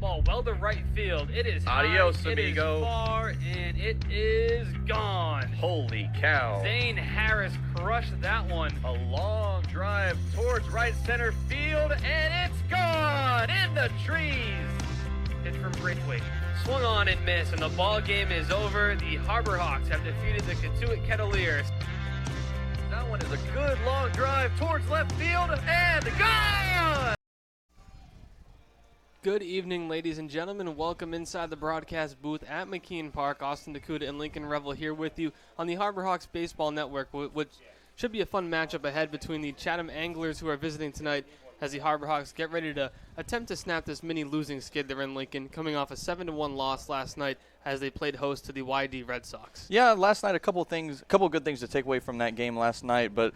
ball well to right field. It is Adios, high, amigo. It is far, and it is gone. Holy cow. Zane Harris crushed that one. A long drive towards right center field, and it's gone in the trees. Hit from Braithwaite. Swung on and missed, and the ball game is over. The Harbor Hawks have defeated the Katuitt Kettleers. That one is a good long drive towards left field, and gone! Good evening, ladies and gentlemen. Welcome inside the broadcast booth at McKean Park. Austin Dakota and Lincoln Revel here with you on the Harbor Hawks Baseball Network, which should be a fun matchup ahead between the Chatham Anglers, who are visiting tonight, as the Harbor Hawks get ready to attempt to snap this mini losing skid there in Lincoln, coming off a 7-1 loss last night as they played host to the YD Red Sox. Yeah, last night a couple of good things to take away from that game last night, but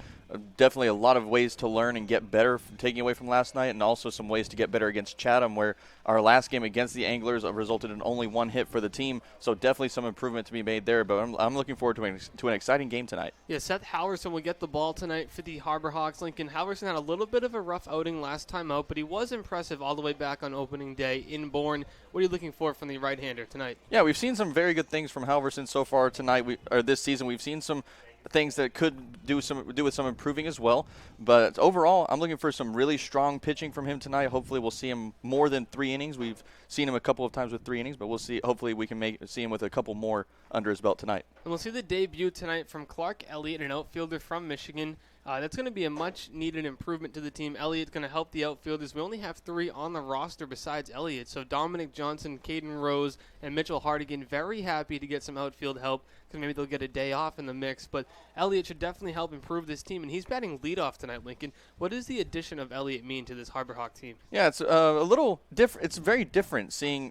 definitely a lot of ways to learn and get better from taking away from last night, and also some ways to get better against Chatham, where our last game against the Anglers resulted in only one hit for the team, so definitely some improvement to be made there, but I'm looking forward to an exciting game tonight. Yeah, Seth Halverson will get the ball tonight for the Harbor Hawks. Lincoln Halverson had a little bit of a rough outing last time out, but he was impressive all the way back on opening day in Bourne. What are you looking for from the right-hander tonight? Yeah, we've seen some very good things from Halverson so far tonight, or this season. We've seen some things that could do with some improving as well. But overall, I'm looking for some really strong pitching from him tonight. Hopefully we'll see him more than 3 innings. We've seen him a couple of times with 3 innings, but we'll see. Hopefully we can see him with a couple more under his belt tonight. And we'll see the debut tonight from Clark Elliott, an outfielder from Michigan. That's going to be a much-needed improvement to the team. Elliott's going to help the outfielders. We only have 3 on the roster besides Elliott. So Dominic Johnson, Caden Rose, and Mitchell Hardigan very happy to get some outfield help because maybe they'll get a day off in the mix. But Elliott should definitely help improve this team, and he's batting leadoff tonight, Lincoln. What does the addition of Elliott mean to this Harbor Hawk team? Yeah, it's a little different. It's very different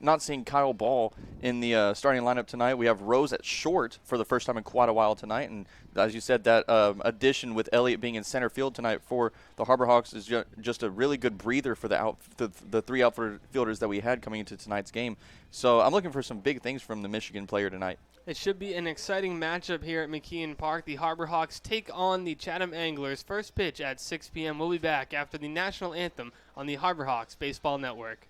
not seeing Kyle Ball in the starting lineup tonight. We have Rose at short for the first time in quite a while tonight, and as you said, that addition with Elliott being in center field tonight for the Harbor Hawks is just a really good breather for the 3 outfielders that we had coming into tonight's game. So I'm looking for some big things from the Michigan player tonight. It should be an exciting matchup here at McKean Park. The Harbor Hawks take on the Chatham Anglers. First pitch at 6 p.m. We'll be back after the national anthem on the Harbor Hawks Baseball Network.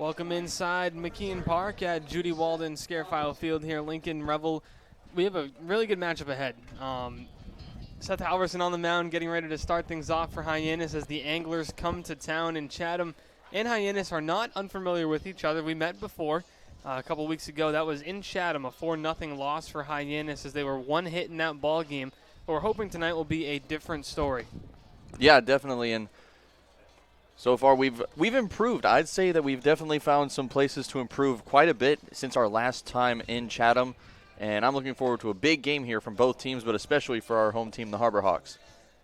Welcome inside McKeon Park at Judy Walden Scarefile Field here, Lincoln Revel. We have a really good matchup ahead. Seth Halverson on the mound getting ready to start things off for Hyannis as the Anglers come to town in Chatham. And Hyannis are not unfamiliar with each other. We met before a couple weeks ago. That was in Chatham, a 4-0 loss for Hyannis as they were one hit in that ball game. But we're hoping tonight will be a different story. Yeah, definitely. And so far we've improved. I'd say that we've definitely found some places to improve quite a bit since our last time in Chatham. And I'm looking forward to a big game here from both teams, but especially for our home team, the Harbor Hawks.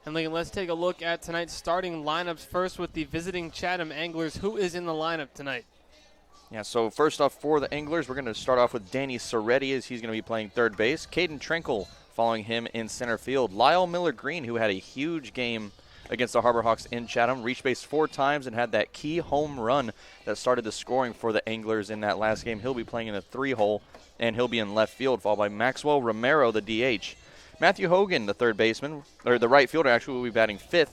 And Lincoln, let's take a look at tonight's starting lineups first with the visiting Chatham Anglers. Who is in the lineup tonight? Yeah, so first off for the Anglers, we're going to start off with Danny Soretti as he's going to be playing third base. Caden Trinkle following him in center field. Lyle Miller-Green, who had a huge game against the Harbor Hawks in Chatham, reached base 4 times and had that key home run that started the scoring for the Anglers in that last game. He'll be playing in the 3-hole, and he'll be in left field, followed by Maxwell Romero, the DH. Matthew Hogan, the third baseman, or the right fielder actually, will be batting 5th,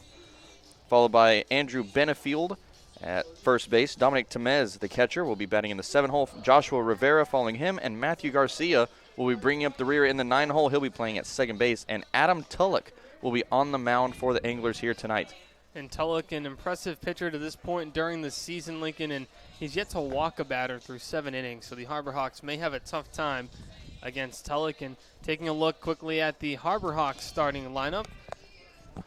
followed by Andrew Benefield at first base. Dominic Temez, the catcher, will be batting in the 7-hole. Joshua Rivera following him, and Matthew Garcia will be bringing up the rear in the 9-hole. He'll be playing at second base, and Adam Tulloch will be on the mound for the Anglers here tonight. And Tulloch, an impressive pitcher to this point during the season, Lincoln, and he's yet to walk a batter through 7 innings, so the Harbor Hawks may have a tough time against Tulloch. And taking a look quickly at the Harbor Hawks starting lineup, we'll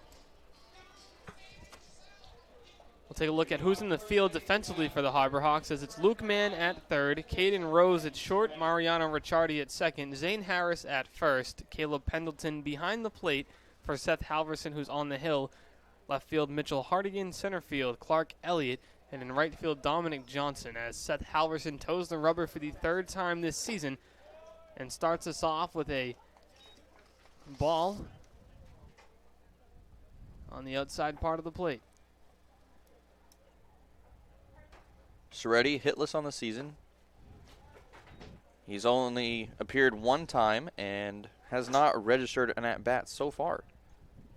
take a look at who's in the field defensively for the Harbor Hawks, as it's Luke Mann at third, Caden Rose at short, Mariano Ricciardi at second, Zane Harris at first, Caleb Pendleton behind the plate for Seth Halverson, who's on the hill. Left field, Mitchell Hardigan. Center field, Clark Elliott. And in right field, Dominic Johnson, as Seth Halverson toes the rubber for the 3rd time this season and starts us off with a ball on the outside part of the plate. Soretti hitless on the season. He's only appeared 1 time and has not registered an at-bat so far.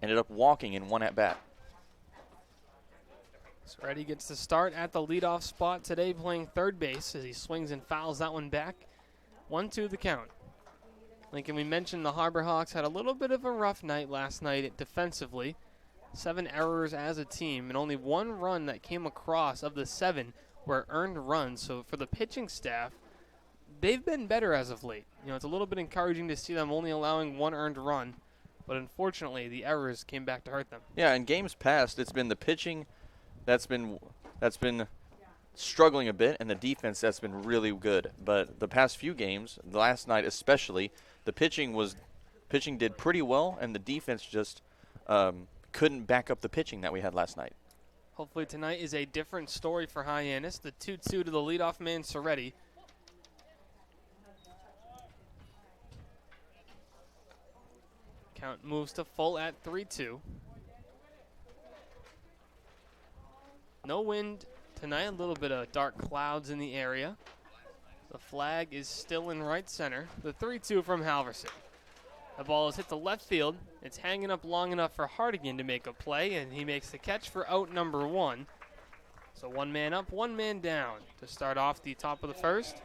Ended up walking in 1 at-bat. Soretti gets the start at the leadoff spot today, playing third base as he swings and fouls that one back. 1-2 the count. Lincoln, we mentioned the Harbor Hawks had a little bit of a rough night last night defensively. 7 errors as a team, and only 1 run that came across of the 7 were earned runs. So for the pitching staff, they've been better as of late. You know, it's a little bit encouraging to see them only allowing 1 earned run, but unfortunately the errors came back to hurt them. Yeah, in games past, it's been the pitching that's been struggling a bit, and the defense that's been really good. But the past few games, last night especially, the pitching did pretty well, and the defense just couldn't back up the pitching that we had last night. Hopefully tonight is a different story for Hyannis. The 2-2 to the leadoff man, Soretti. Count moves to full at 3-2. No wind tonight, a little bit of dark clouds in the area. The flag is still in right center. The 3-2 from Halverson. The ball is hit to left field. It's hanging up long enough for Hardigan to make a play, and he makes the catch for out number 1. So 1 man up, 1 man down to start off the top of the first.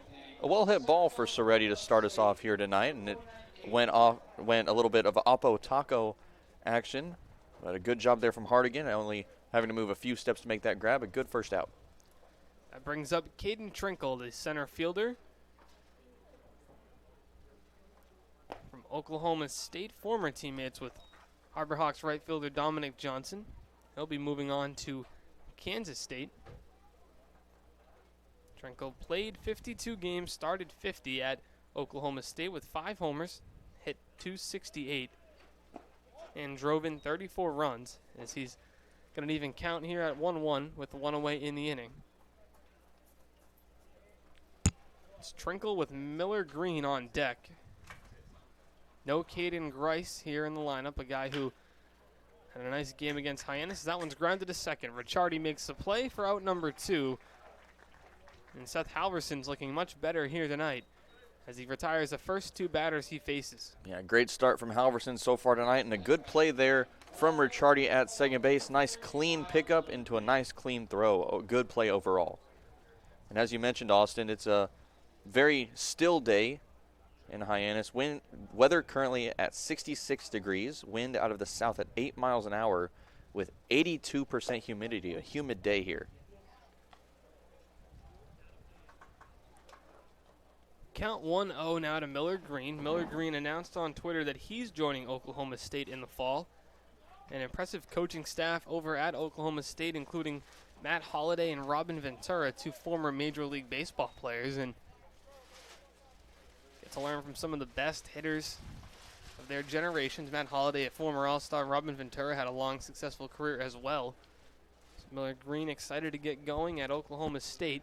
A well-hit ball for Soretti to start us off here tonight, and it went a little bit of Oppo Taco action. But a good job there from Hardigan, only having to move a few steps to make that grab. A good first out. That brings up Caden Trinkle, the center fielder from Oklahoma State, former teammates with Harbor Hawks right fielder Dominic Johnson. He'll be moving on to Kansas State. Trinkle played 52 games, started 50 at Oklahoma State with 5 homers, hit .268, and drove in 34 runs, as he's got an even count here at 1-1 with 1 away in the inning. It's Trinkle with Miller Green on deck. No Caden Grice here in the lineup, a guy who had a nice game against Hyannis. That one's grounded to second. Ricciardi makes the play for out number 2. And Seth Halverson's looking much better here tonight as he retires the first 2 batters he faces. Yeah, great start from Halverson so far tonight, and a good play there from Ricciardi at second base. Nice clean pickup into a nice clean throw. A good play overall. And as you mentioned, Austin, it's a very still day in Hyannis. Weather currently at 66 degrees, wind out of the south at 8 miles an hour with 82% humidity, a humid day here. Count 1-0 now to Miller Green. Miller Green announced on Twitter that he's joining Oklahoma State in the fall. An impressive coaching staff over at Oklahoma State, including Matt Holliday and Robin Ventura, 2 former Major League Baseball players, and get to learn from some of the best hitters of their generations. Matt Holliday, a former All-Star. Robin Ventura had a long, successful career as well. So Miller Green excited to get going at Oklahoma State.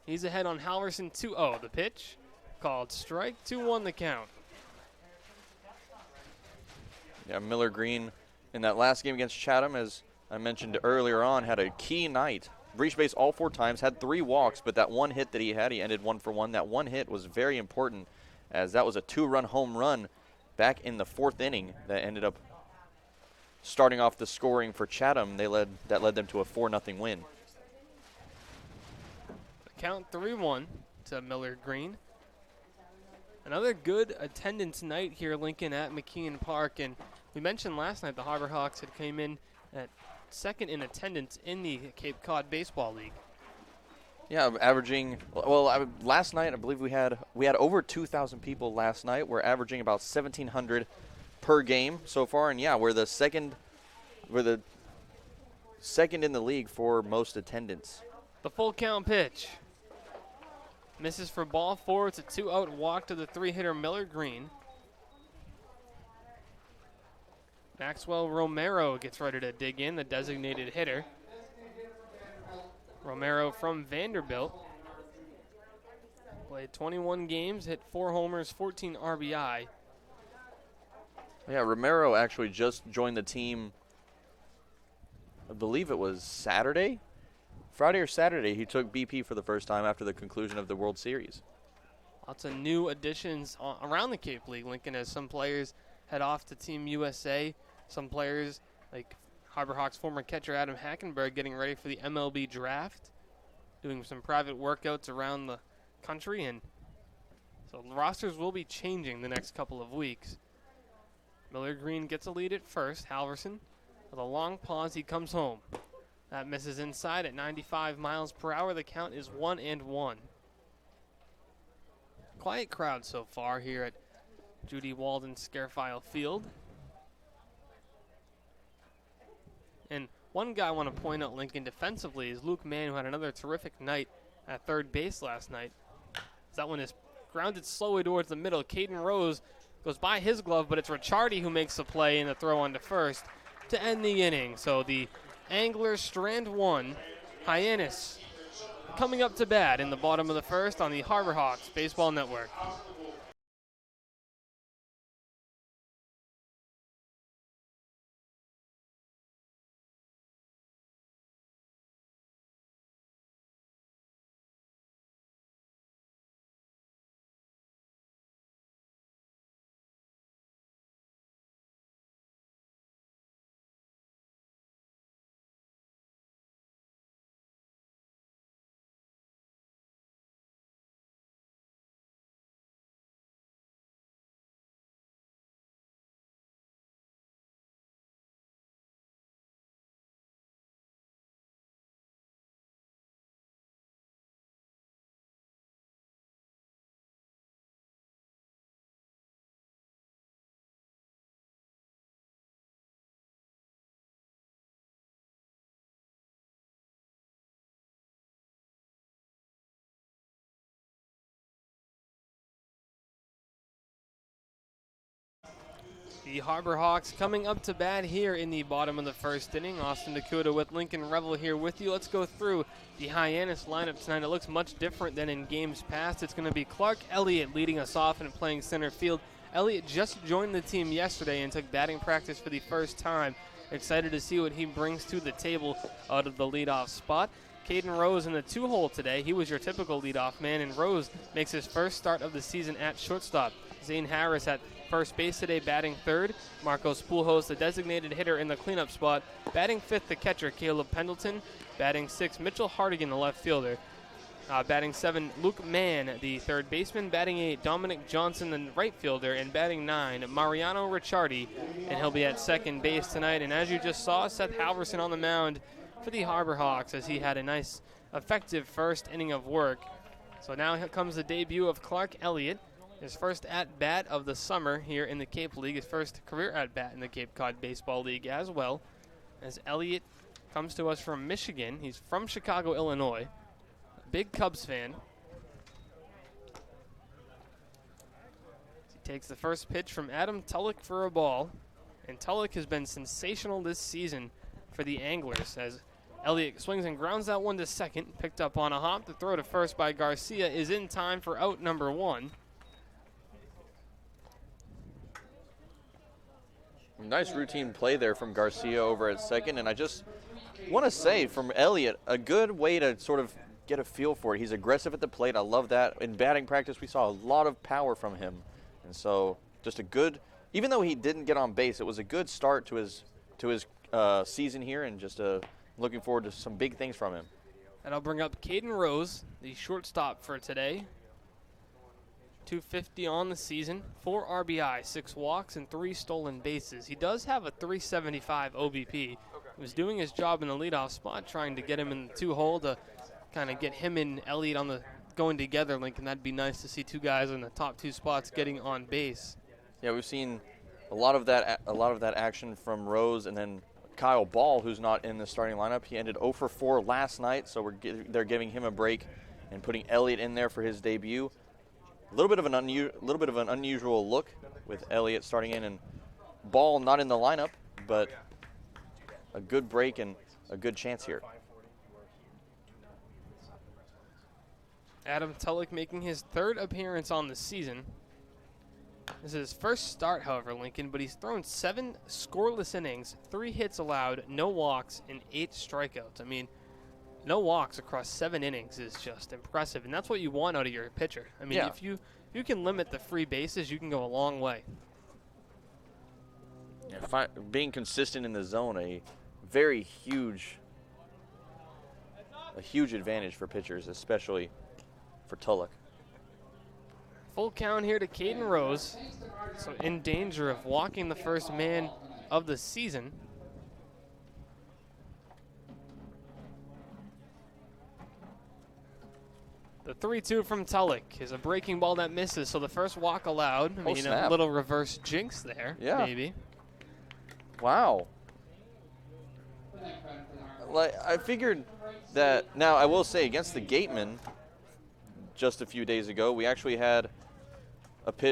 He's ahead on Halverson 2-0. The pitch called strike, 2-1 the count. Yeah, Miller Green in that last game against Chatham, as I mentioned earlier on, had a key night. Reached base all 4 times, had 3 walks, but that one hit that he had, he ended 1 for 1. That one hit was very important, as that was a 2-run home run back in the 4th inning that ended up starting off the scoring for Chatham. That led them to a 4-0 win. Count 3-1 to Miller Green. Another good attendance night here, Lincoln, at McKeon Park. And we mentioned last night the Harbor Hawks had came in at 2nd in attendance in the Cape Cod Baseball League. Yeah, averaging, well, last night I believe we had over 2,000 people last night. We're averaging about 1,700 per game so far. And yeah, we're the second in the league for most attendance. The full count pitch. Misses for ball 4. It's a 2-out walk to the 3-hitter Miller Green. Maxwell Romero gets ready to dig in, the designated hitter. Romero from Vanderbilt. Played 21 games, hit 4 homers, 14 RBI. Yeah, Romero actually just joined the team, I believe it was Friday or Saturday. He took BP for the first time after the conclusion of the World Series. Lots of new additions around the Cape League, Lincoln, as some players head off to Team USA. Some players, like Harbor Hawks former catcher Adam Hackenberg, getting ready for the MLB draft, doing some private workouts around the country. And so the rosters will be changing the next couple of weeks. Miller Green gets a lead at first. Halverson, with a long pause, he comes home. That misses inside at 95 miles per hour. The count is 1-1. Quiet crowd so far here at Judy Walden Scarfile Field. And one guy I want to point out, Lincoln, defensively is Luke Mann, who had another terrific night at third base last night. That one is grounded slowly towards the middle. Caden Rose goes by his glove, but it's Ricciardi who makes the play in the throw onto first to end the inning. So the Anglers strand 1. Hyannis coming up to bat in the bottom of the first on the Harbor Hawks Baseball Network. The Harbor Hawks coming up to bat here in the bottom of the first inning. Austin Dakota with Lincoln Revel here with you. Let's go through the Hyannis lineup tonight. It looks much different than in games past. It's going to be Clark Elliott leading us off and playing center field. Elliott just joined the team yesterday and took batting practice for the first time. Excited to see what he brings to the table out of the leadoff spot. Caden Rose in the 2-hole today. He was your typical leadoff man, and Rose makes his first start of the season at shortstop. Zane Harris at first base today, batting third. Marcos Pujols, the designated hitter, in the cleanup spot. Batting fifth, the catcher, Caleb Pendleton. Batting sixth, Mitchell Hardigan, the left fielder. Batting 7, Luke Mann, the third baseman. Batting 8, Dominic Johnson, the right fielder. And batting 9, Mariano Ricciardi. And he'll be at second base tonight. And as you just saw, Seth Halverson on the mound for the Harbor Hawks as he had a nice, effective first inning of work. So now here comes the debut of Clark Elliott. His first at-bat of the summer here in the Cape League. His first career at-bat in the Cape Cod Baseball League as well. As Elliott comes to us from Michigan. He's from Chicago, Illinois. Big Cubs fan. He takes the first pitch from Adam Tulloch for a ball. And Tulloch has been sensational this season for the Anglers as Elliott swings and grounds that one to second. Picked up on a hop. The throw to first by Garcia is in time for out number 1. Nice routine play there from Garcia over at second. And I just want to say from Elliott, a good way to sort of get a feel for it. He's aggressive at the plate. I love that. In batting practice, we saw a lot of power from him. And so just a good, even though he didn't get on base, it was a good start to his season here, and just looking forward to some big things from him. And I'll bring up Caden Rose, the shortstop for today. 250 on the season, 4 RBI, 6 walks, and 3 stolen bases. He does have a 375 OBP. He was doing his job in the leadoff spot, trying to get him in the 2-hole to kind of get him and Elliott on the going together, Lincoln. That'd be nice to see 2 guys in the top 2 spots getting on base. Yeah, we've seen a lot of that action from Rose, and then Kyle Ball, who's not in the starting lineup. He ended 0 for 4 last night, so they're giving him a break and putting Elliott in there for his debut. A little bit of an unusual look with Elliott starting in and Ball not in the lineup, but a good break and a good chance here. Adam Tulloch making his 3rd appearance on the season. This is his first start, however, Lincoln, but he's thrown 7 scoreless innings, 3 hits allowed, no walks, and 8 strikeouts. I mean, no walks across 7 innings is just impressive, and that's what you want out of your pitcher. I mean, if you can limit the free bases, you can go a long way. Yeah, being consistent in the zone, a huge advantage for pitchers, especially for Tulloch. Full count here to Caden Rose, so in danger of walking the first man of the season. The 3-2 from Tulloch is a breaking ball that misses, so the first walk allowed. I mean, snap. A little reverse jinx there, maybe. Wow. Like, I figured that, now I will say, against the Gatemen just a few days ago, we actually had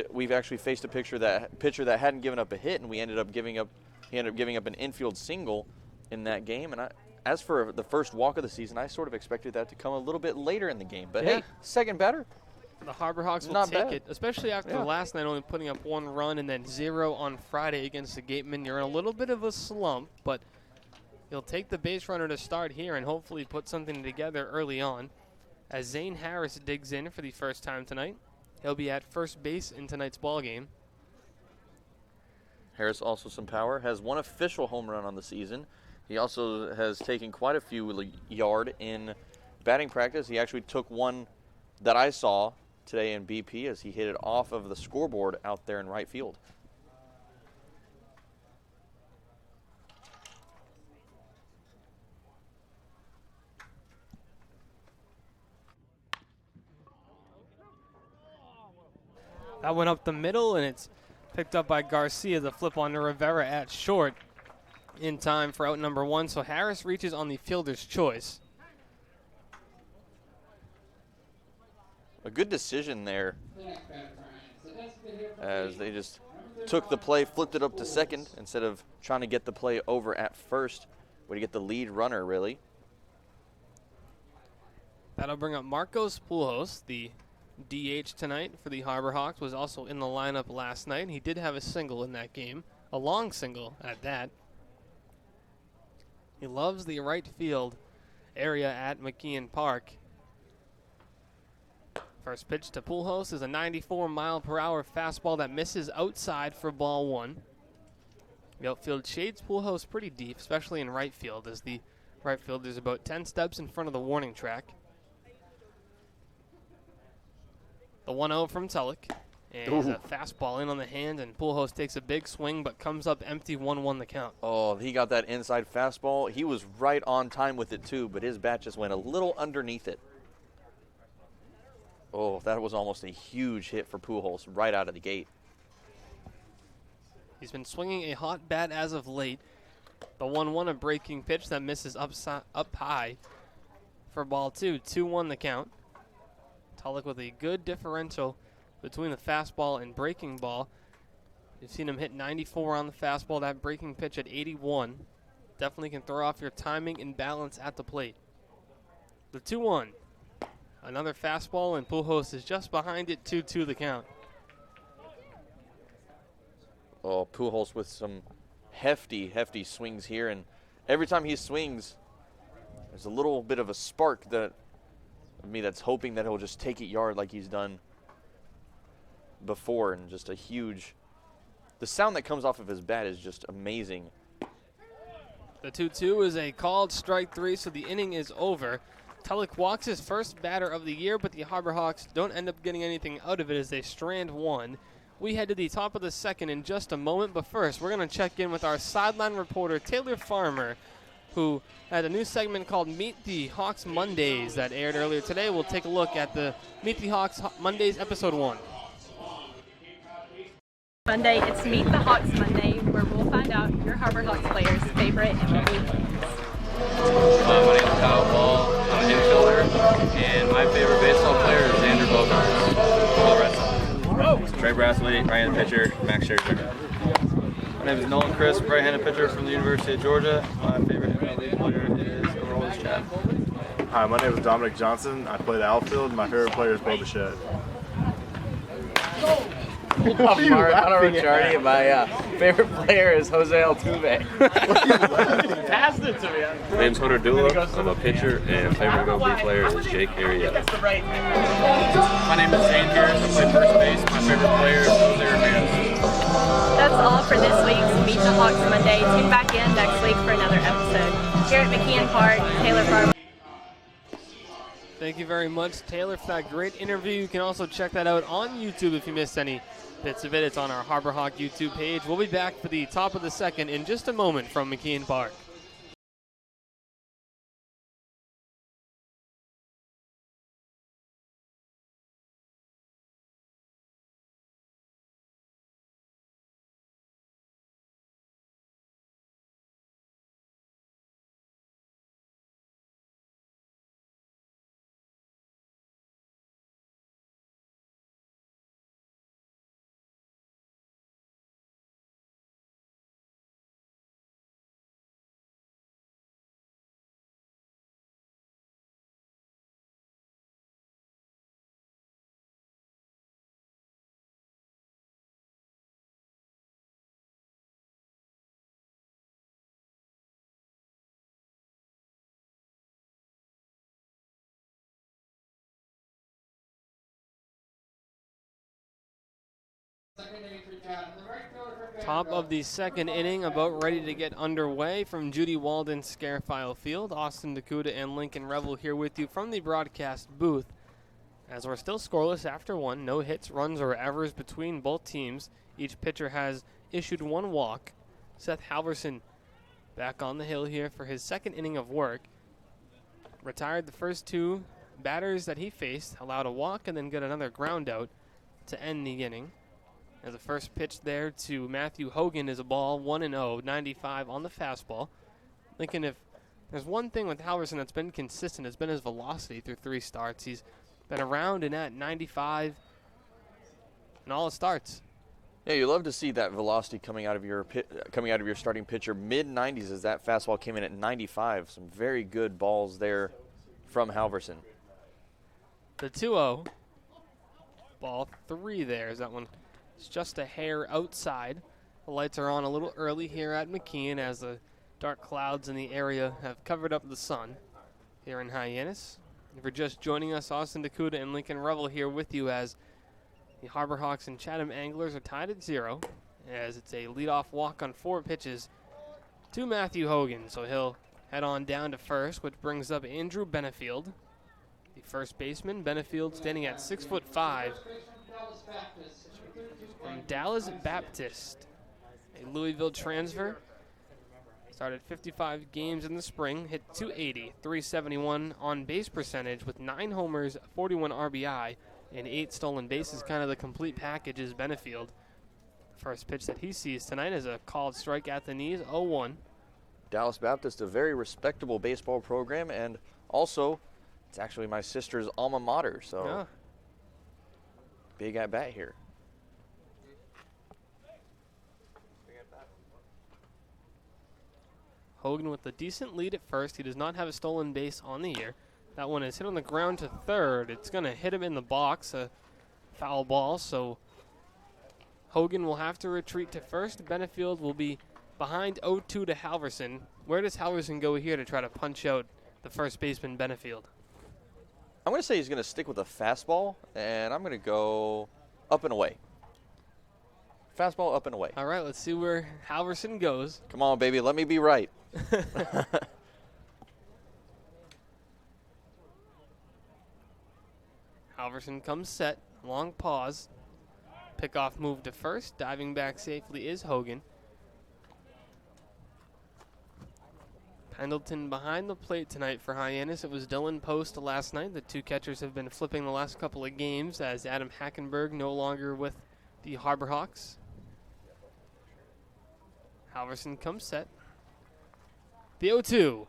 we've actually faced a pitcher that hadn't given up a hit, and he ended up giving up an infield single in that game. And as for the first walk of the season, I sort of expected that to come a little bit later in the game. But hey, second batter. The Harbor Hawks will Not take bad. it, especially after last night only putting up 1 run and then 0 on Friday against the Gatemen. You're in a little bit of a slump, but you'll take the base runner to start here and hopefully put something together early on. As Zane Harris digs in for the first time tonight, he'll be at first base in tonight's ball game. Harris also some power, has 1 official home run on the season. He also has taken quite a few yard in batting practice. He actually took one that I saw today in BP as he hit it off of the scoreboard out there in right field. That went up the middle, and it's picked up by Garcia. The flip on to Rivera at short in time for out number 1. So Harris reaches on the fielder's choice. A good decision there as they just took the play, flipped it up to second instead of trying to get the play over at first, where you get the lead runner, really. That'll bring up Marcos Pujols, the DH tonight for the Harbor Hawks, was also in the lineup last night. He did have a single in that game, a long single at that. He loves the right field area at McKeon Park. First pitch to Pujols is a 94-mile-per-hour fastball that misses outside for ball 1. The outfield shades Pujols pretty deep, especially in right field, as the right field is about 10 steps in front of the warning track. The 1-0 from Tulloch. And a fastball in on the hand, and Pujols takes a big swing but comes up empty, 1-1 the count. Oh, he got that inside fastball. He was right on time with it, too, but his bat just went a little underneath it. Oh, that was almost a huge hit for Pujols right out of the gate. He's been swinging a hot bat as of late. The 1-1, a breaking pitch that misses up high for ball 2. 2-1 the count. Tulloch with a good differential between the fastball and breaking ball. You've seen him hit 94 on the fastball. That breaking pitch at 81 definitely can throw off your timing and balance at the plate. The 2-1. Another fastball, and Pujols is just behind it. 2-2 the count. Oh, Pujols with some hefty swings here, and every time he swings, there's a little bit of a spark that of me that's hoping that he'll just take it yard like he's done before, and just a huge, the sound that comes off of his bat is just amazing. The 2-2 is a called strike 3, so the inning is over. Tulloch walks his first batter of the year, but the Harbor Hawks don't end up getting anything out of it as they strand one. We head to the top of the second in just a moment, but first we're going to check in with our sideline reporter, Taylor Farmer, who had a new segment called Meet the Hawks Mondays that aired earlier today. We'll take a look at the Meet the Hawks Mondays episode 1. Monday, it's Meet the Hawks Monday, where we'll find out your Harbor Hawks players' favorite MLB games. My name is Kyle Ball. I'm an infielder, and my favorite baseball player is Andrew Bogarts. All Red Sox. Trey Brathwaite, right-handed pitcher. Max Scherzer. My name is Nolan Crisp, right-handed pitcher from the University of Georgia. My favorite MLB player is Aroldis Chapman. Hi, my name is Dominic Johnson. I play the outfield. My favorite player is Bo Bichette. I'm Mariano Ricciardi, and my favorite player is Jose Altuve. Passed it to me. My name's Hunter Dula. I'm a pitcher, and favorite MLB player is Jake Arrieta. My name is Zane Harris. I play first base. My favorite player is Jose Ramirez. That's all for this week's Meet the Hawks Monday. Tune back in next week for another episode. Here at McKeon Park, Taylor Farmer. Thank you very much, Taylor, for that great interview. You can also check that out on YouTube if you missed any bits of it. It's on our Harbor Hawk YouTube page. We'll be back for the top of the second in just a moment from McKeon Park. Top of the second inning, about ready to get underway from Judy Walden Scarefile Field. Austin Dakuda and Lincoln Revel here with you from the broadcast booth. As we're still scoreless after one, no hits, runs, or errors between both teams. Each pitcher has issued one walk. Seth Halverson back on the hill here for his second inning of work. Retired the first two batters that he faced, allowed a walk, and then got another ground out to end the inning. As the first pitch there to Matthew Hogan is a ball, 1-0, 95 on the fastball. Lincoln, if there's one thing with Halverson that's been consistent, it's been his velocity through 3 starts. He's been around and at 95 in all his starts. Yeah, you love to see that velocity coming out of your starting pitcher. Mid-90s as that fastball came in at 95. Some very good balls there from Halverson. The 2-0, ball 3 there is that one. It's just a hair outside. The lights are on a little early here at McKeon as the dark clouds in the area have covered up the sun here in Hyannis. If you're just joining us, Austin Dakuda and Lincoln Revel here with you as the Harbor Hawks and Chatham Anglers are tied at 0 as it's a leadoff walk on 4 pitches to Matthew Hogan. So he'll head on down to first, which brings up Andrew Benefield. The first baseman, Benefield, standing at 6'5", from Dallas Baptist, a Louisville transfer. Started 55 games in the spring, hit .280, .371 on base percentage with 9 homers, 41 RBI, and 8 stolen bases. Kind of the complete package is Benefield. First pitch that he sees tonight is a called strike at the knees, 0-1. Dallas Baptist, a very respectable baseball program, and also it's actually my sister's alma mater, so Yeah. big at bat here. Hogan with a decent lead at first. He does not have a stolen base on the year. That one is hit on the ground to third. It's going to hit him in the box, a foul ball, so Hogan will have to retreat to first. Benefield will be behind 0-2 to Halverson. Where does Halverson go here to try to punch out the first baseman, Benefield? I'm going to say he's going to stick with a fastball, and I'm going to go up and away. Fastball up and away. All right, let's see where Halverson goes. Come on, baby, let me be right. Halverson comes set, long pause. Pickoff move to first. Diving back safely is Hogan. Pendleton behind the plate tonight for Hyannis. It was Dylan Post last night. The two catchers have been flipping the last couple of games as Adam Hackenberg no longer with the Harbor Hawks. Halverson comes set. The 0-2.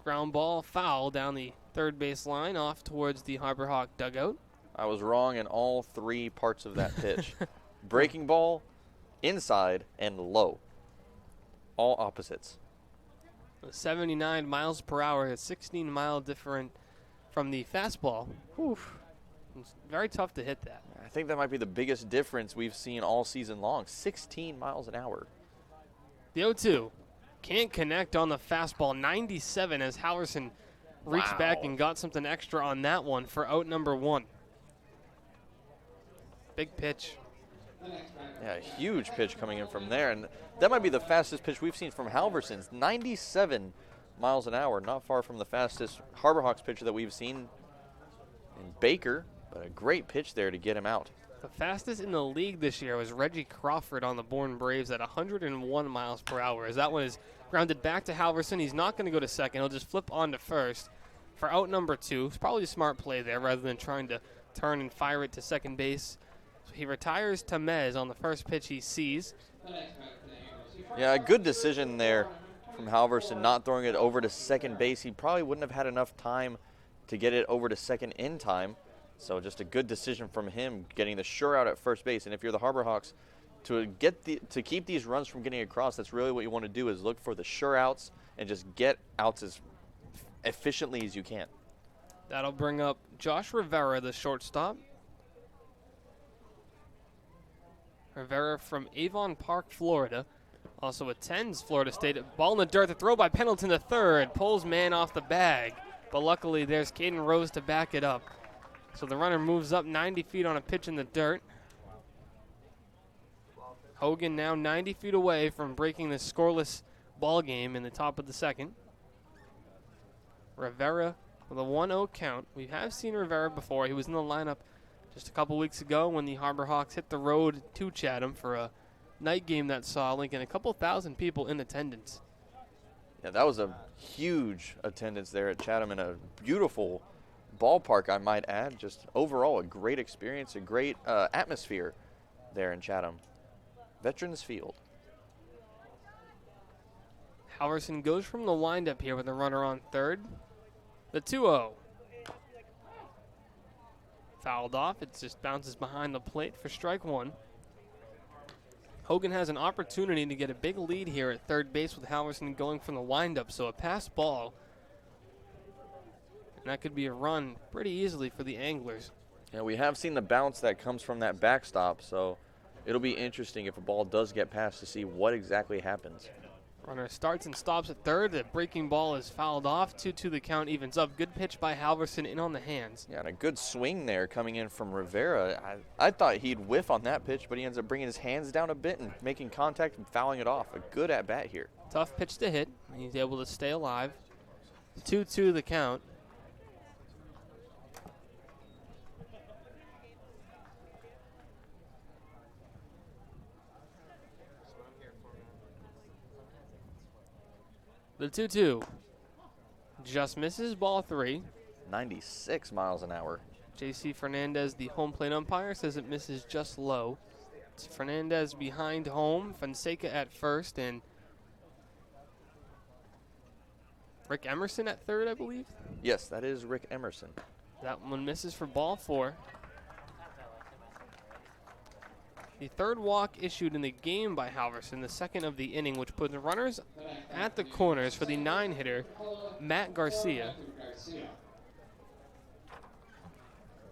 Ground ball foul down the third base line off towards the Harbor Hawk dugout. I was wrong in all 3 parts of that pitch. Breaking ball, inside, and low. All opposites. 79 miles per hour, a 16 mile different from the fastball. Whew. It's very tough to hit that. I think that might be the biggest difference we've seen all season long. 16 miles an hour. The 0-2 can't connect on the fastball. 97 as Halverson reached back and got something extra on that one for out number 1. Big pitch. Yeah, a huge pitch coming in from there. And that might be the fastest pitch we've seen from Halverson's. 97 miles an hour, not far from the fastest Harbor Hawks pitcher that we've seen in Baker. But a great pitch there to get him out. The fastest in the league this year was Reggie Crawford on the Bourne Braves at 101 miles per hour. As that one is grounded back to Halverson. He's not going to go to second. He'll just flip on to first for out number 2. It's probably a smart play there rather than trying to turn and fire it to second base. So he retires Tamez on the first pitch he sees. Yeah, a good decision there from Halverson, not throwing it over to second base. He probably wouldn't have had enough time to get it over to second in time. So just a good decision from him, getting the sure out at first base. And if you're the Harbor Hawks, to keep these runs from getting across, that's really what you want to do, is look for the sure outs and just get outs as efficiently as you can. That'll bring up Josh Rivera, the shortstop. Rivera from Avon Park, Florida. Also attends Florida State. Ball in the dirt. The throw by Pendleton to third. Pulls man off the bag. But luckily there's Caden Rose to back it up. So the runner moves up 90 feet on a pitch in the dirt. Hogan now 90 feet away from breaking the scoreless ball game in the top of the second. Rivera with a 1-0 count. We have seen Rivera before. He was in the lineup just a couple weeks ago when the Harbor Hawks hit the road to Chatham for a night game that saw Lincoln a couple thousand people in attendance. Yeah, that was a huge attendance there at Chatham in a beautiful ballpark, I might add. Just overall a great experience, a great atmosphere there in Chatham. Veterans Field. Halverson goes from the windup here with a runner on third. The 2-0. Fouled off. It just bounces behind the plate for strike 1. Hogan has an opportunity to get a big lead here at third base with Halverson going from the windup, so a pass ball. And that could be a run pretty easily for the Anglers. Yeah, we have seen the bounce that comes from that backstop, so it'll be interesting if a ball does get past to see what exactly happens. Runner starts and stops at third. The breaking ball is fouled off. 2-2 the count evens up. Good pitch by Halverson in on the hands. Yeah, and a good swing there coming in from Rivera. I thought he'd whiff on that pitch, but he ends up bringing his hands down a bit and making contact and fouling it off. A good at-bat here. Tough pitch to hit. He's able to stay alive. 2-2 the count. The 2-2 just misses, ball 3. 96 miles an hour. J.C. Fernandez, the home plate umpire, says it misses just low. It's Fernandez behind home, Fonseca at first, and Rick Emerson at third, I believe. Yes, that is Rick Emerson. That one misses for ball 4. The third walk issued in the game by Halverson, the second of the inning, which puts runners at the corners for the 9-hitter, Matt Garcia.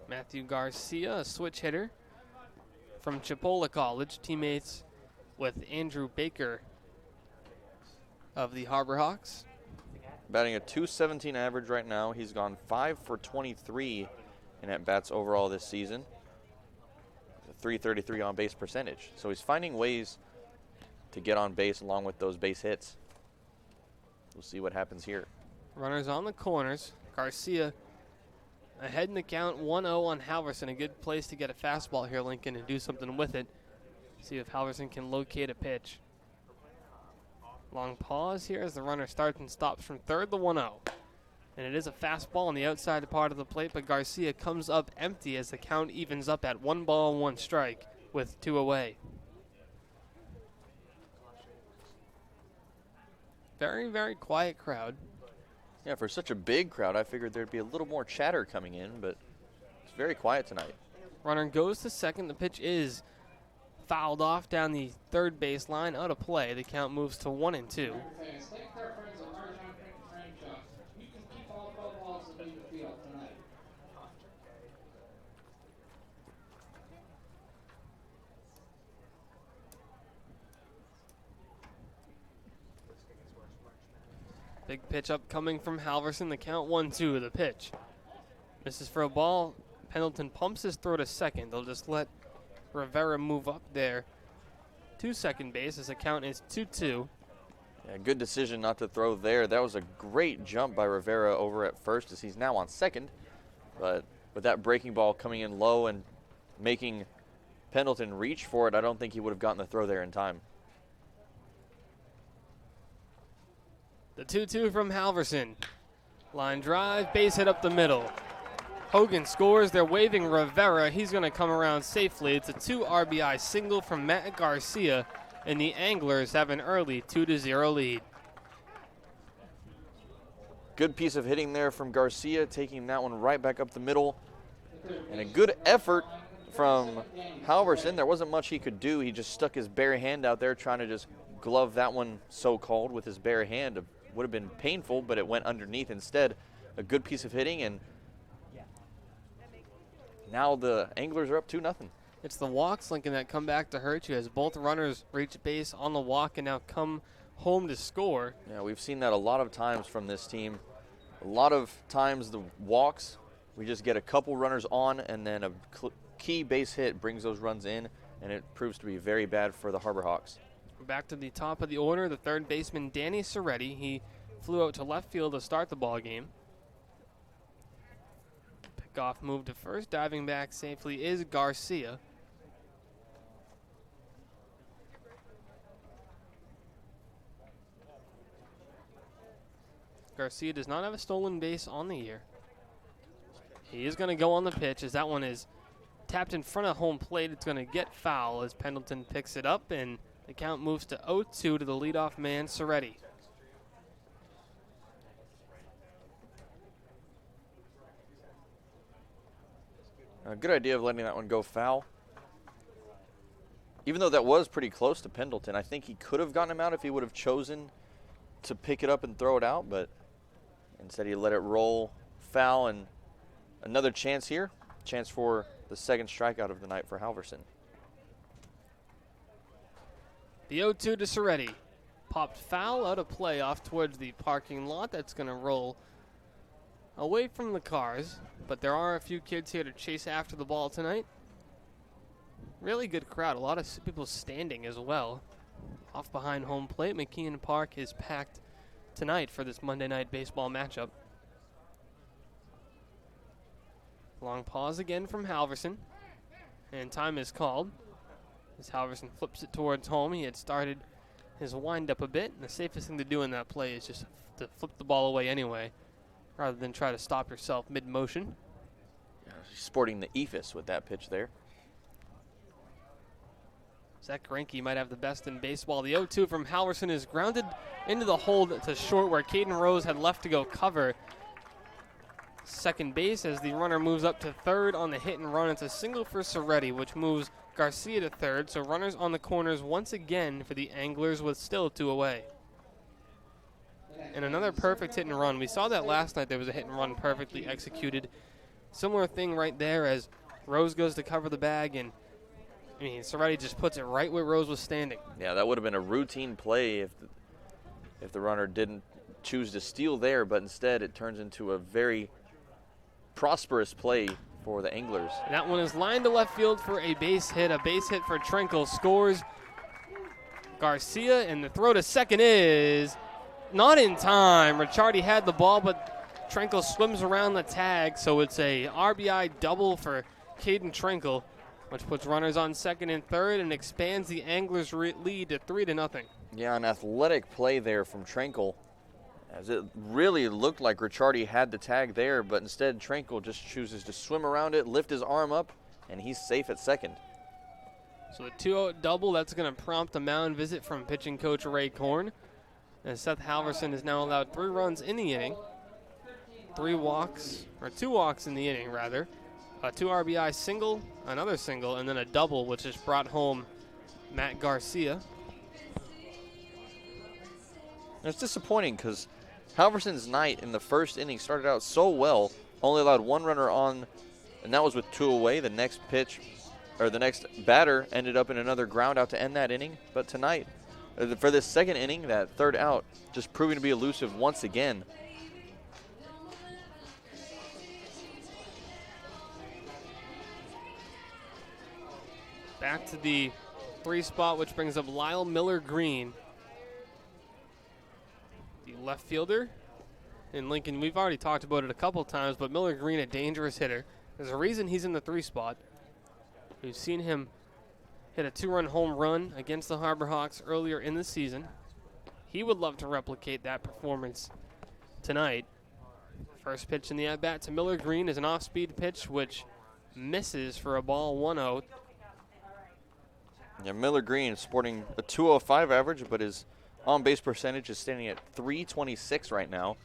Matthew Garcia, a switch hitter from Chipola College, teammates with Andrew Baker of the Harbor Hawks. Batting a .217 average right now. He's gone 5 for 23 in at-bats overall this season. A .333 on-base percentage. So he's finding ways to get on base along with those base hits. We'll see what happens here. Runners on the corners. Garcia ahead in the count, 1-0 on Halverson. A good place to get a fastball here, Lincoln, and do something with it. See if Halverson can locate a pitch. Long pause here as the runner starts and stops from third, the 1-0. And it is a fastball on the outside part of the plate, but Garcia comes up empty as the count evens up at 1 ball, 1 strike with 2 away. Very, very quiet crowd. Yeah, for such a big crowd, I figured there'd be a little more chatter coming in, but it's very quiet tonight. Runner goes to second. The pitch is fouled off down the third base line, out of play. The count moves to 1-2. Big pitch up coming from Halverson. The count 1-2. The pitch misses for a ball. Pendleton pumps his throw to second. They'll just let Rivera move up there to second base as the count is 2-2. Yeah, good decision not to throw there. That was a great jump by Rivera over at first as he's now on second. But with that breaking ball coming in low and making Pendleton reach for it, I don't think he would have gotten the throw there in time. The 2-2 from Halverson. Line drive, base hit up the middle. Hogan scores. They're waving Rivera. He's going to come around safely. It's a 2 RBI single from Matt Garcia, and the Anglers have an early 2-0 lead. Good piece of hitting there from Garcia, taking that one right back up the middle. And a good effort from Halverson. There wasn't much he could do. He just stuck his bare hand out there trying to just glove that one, so-called, with his bare hand. It would have been painful, but it went underneath instead. A good piece of hitting, and now the Anglers are up 2-0. It's the walks, Lincoln, that come back to hurt you as both runners reach base on the walk and now come home to score. Yeah, we've seen that a lot of times from this team. A lot of times the walks, we just get a couple runners on, and then a key base hit brings those runs in, and it proves to be very bad for the Harbor Hawks. Back to the top of the order, the third baseman, Danny Soretti. He flew out to left field to start the ball game. Pickoff move to first. Diving back safely is Garcia. Garcia does not have a stolen base on the year. He is going to go on the pitch as that one is tapped in front of home plate. It's going to get foul as Pendleton picks it up, and the count moves to 0-2 to the leadoff man, Soretti. A good idea of letting that one go foul. Even though that was pretty close to Pendleton, I think he could have gotten him out if he would have chosen to pick it up and throw it out, but instead he let it roll foul, and another chance here. Chance for the second strikeout of the night for Halverson. The 0-2 to Soretti. Popped foul out of play off towards the parking lot. That's going to roll away from the cars, but there are a few kids here to chase after the ball tonight. Really good crowd. A lot of people standing as well. Off behind home plate, McKeon Park is packed tonight for this Monday night baseball matchup. Long pause again from Halverson, and time is called as Halverson flips it towards home. He had started his windup a bit. And the safest thing to do in that play is just to flip the ball away anyway, rather than try to stop yourself mid-motion. Yeah, he's sporting the ephes with that pitch there. Zach Greinke might have the best in baseball. The 0-2 from Halverson is grounded into the hold to short where Caden Rose had left to go cover second base as the runner moves up to third on the hit and run. It's a single for Soretti, which moves Garcia to third. So runners on the corners once again for the Anglers with still 2 away. And another perfect hit and run. We saw that last night. There was a hit and run perfectly executed. Similar thing right there as Rose goes to cover the bag, and I mean, Soretti just puts it right where Rose was standing. Yeah, that would have been a routine play if the runner didn't choose to steal there, but instead it turns into a very prosperous play for the Anglers. That one is lined to left field for a base hit for Trenkle. Scores Garcia, and the throw to second is not in time. Ricciardi had the ball, but Trenkle swims around the tag, so it's a RBI double for Caden Trenkle, which puts runners on second and third and expands the Anglers' lead to 3-0. Yeah, an athletic play there from Trenkle, as it really looked like Ricciardi had the tag there, but instead Trenkle just chooses to swim around it, lift his arm up, and he's safe at second. So the 2-0 double, that's going to prompt a mound visit from pitching coach Ray Korn, as Seth Halverson is now allowed 3 runs in the inning, 2 walks in the inning rather. A 2 RBI single, another single, and then a double, which has brought home Matt Garcia. It's disappointing because Halverson's night in the first inning started out so well, only allowed 1 runner on, and that was with 2 away. The next batter ended up in another ground out to end that inning. But tonight, for this second inning, that third out, just proving to be elusive once again. Back to the 3 spot, which brings up Lyle Miller-Green, the left fielder in Lincoln. We've already talked about it a couple times, but Miller-Green, a dangerous hitter. There's a reason he's in the 3 spot. We've seen him hit a 2-run home run against the Harbor Hawks earlier in the season. He would love to replicate that performance tonight. First pitch in the at-bat to Miller-Green is an off-speed pitch, which misses for a ball, 1-0. Yeah, Miller-Green sporting a 205 average, but his on-base percentage is standing at .326 right now.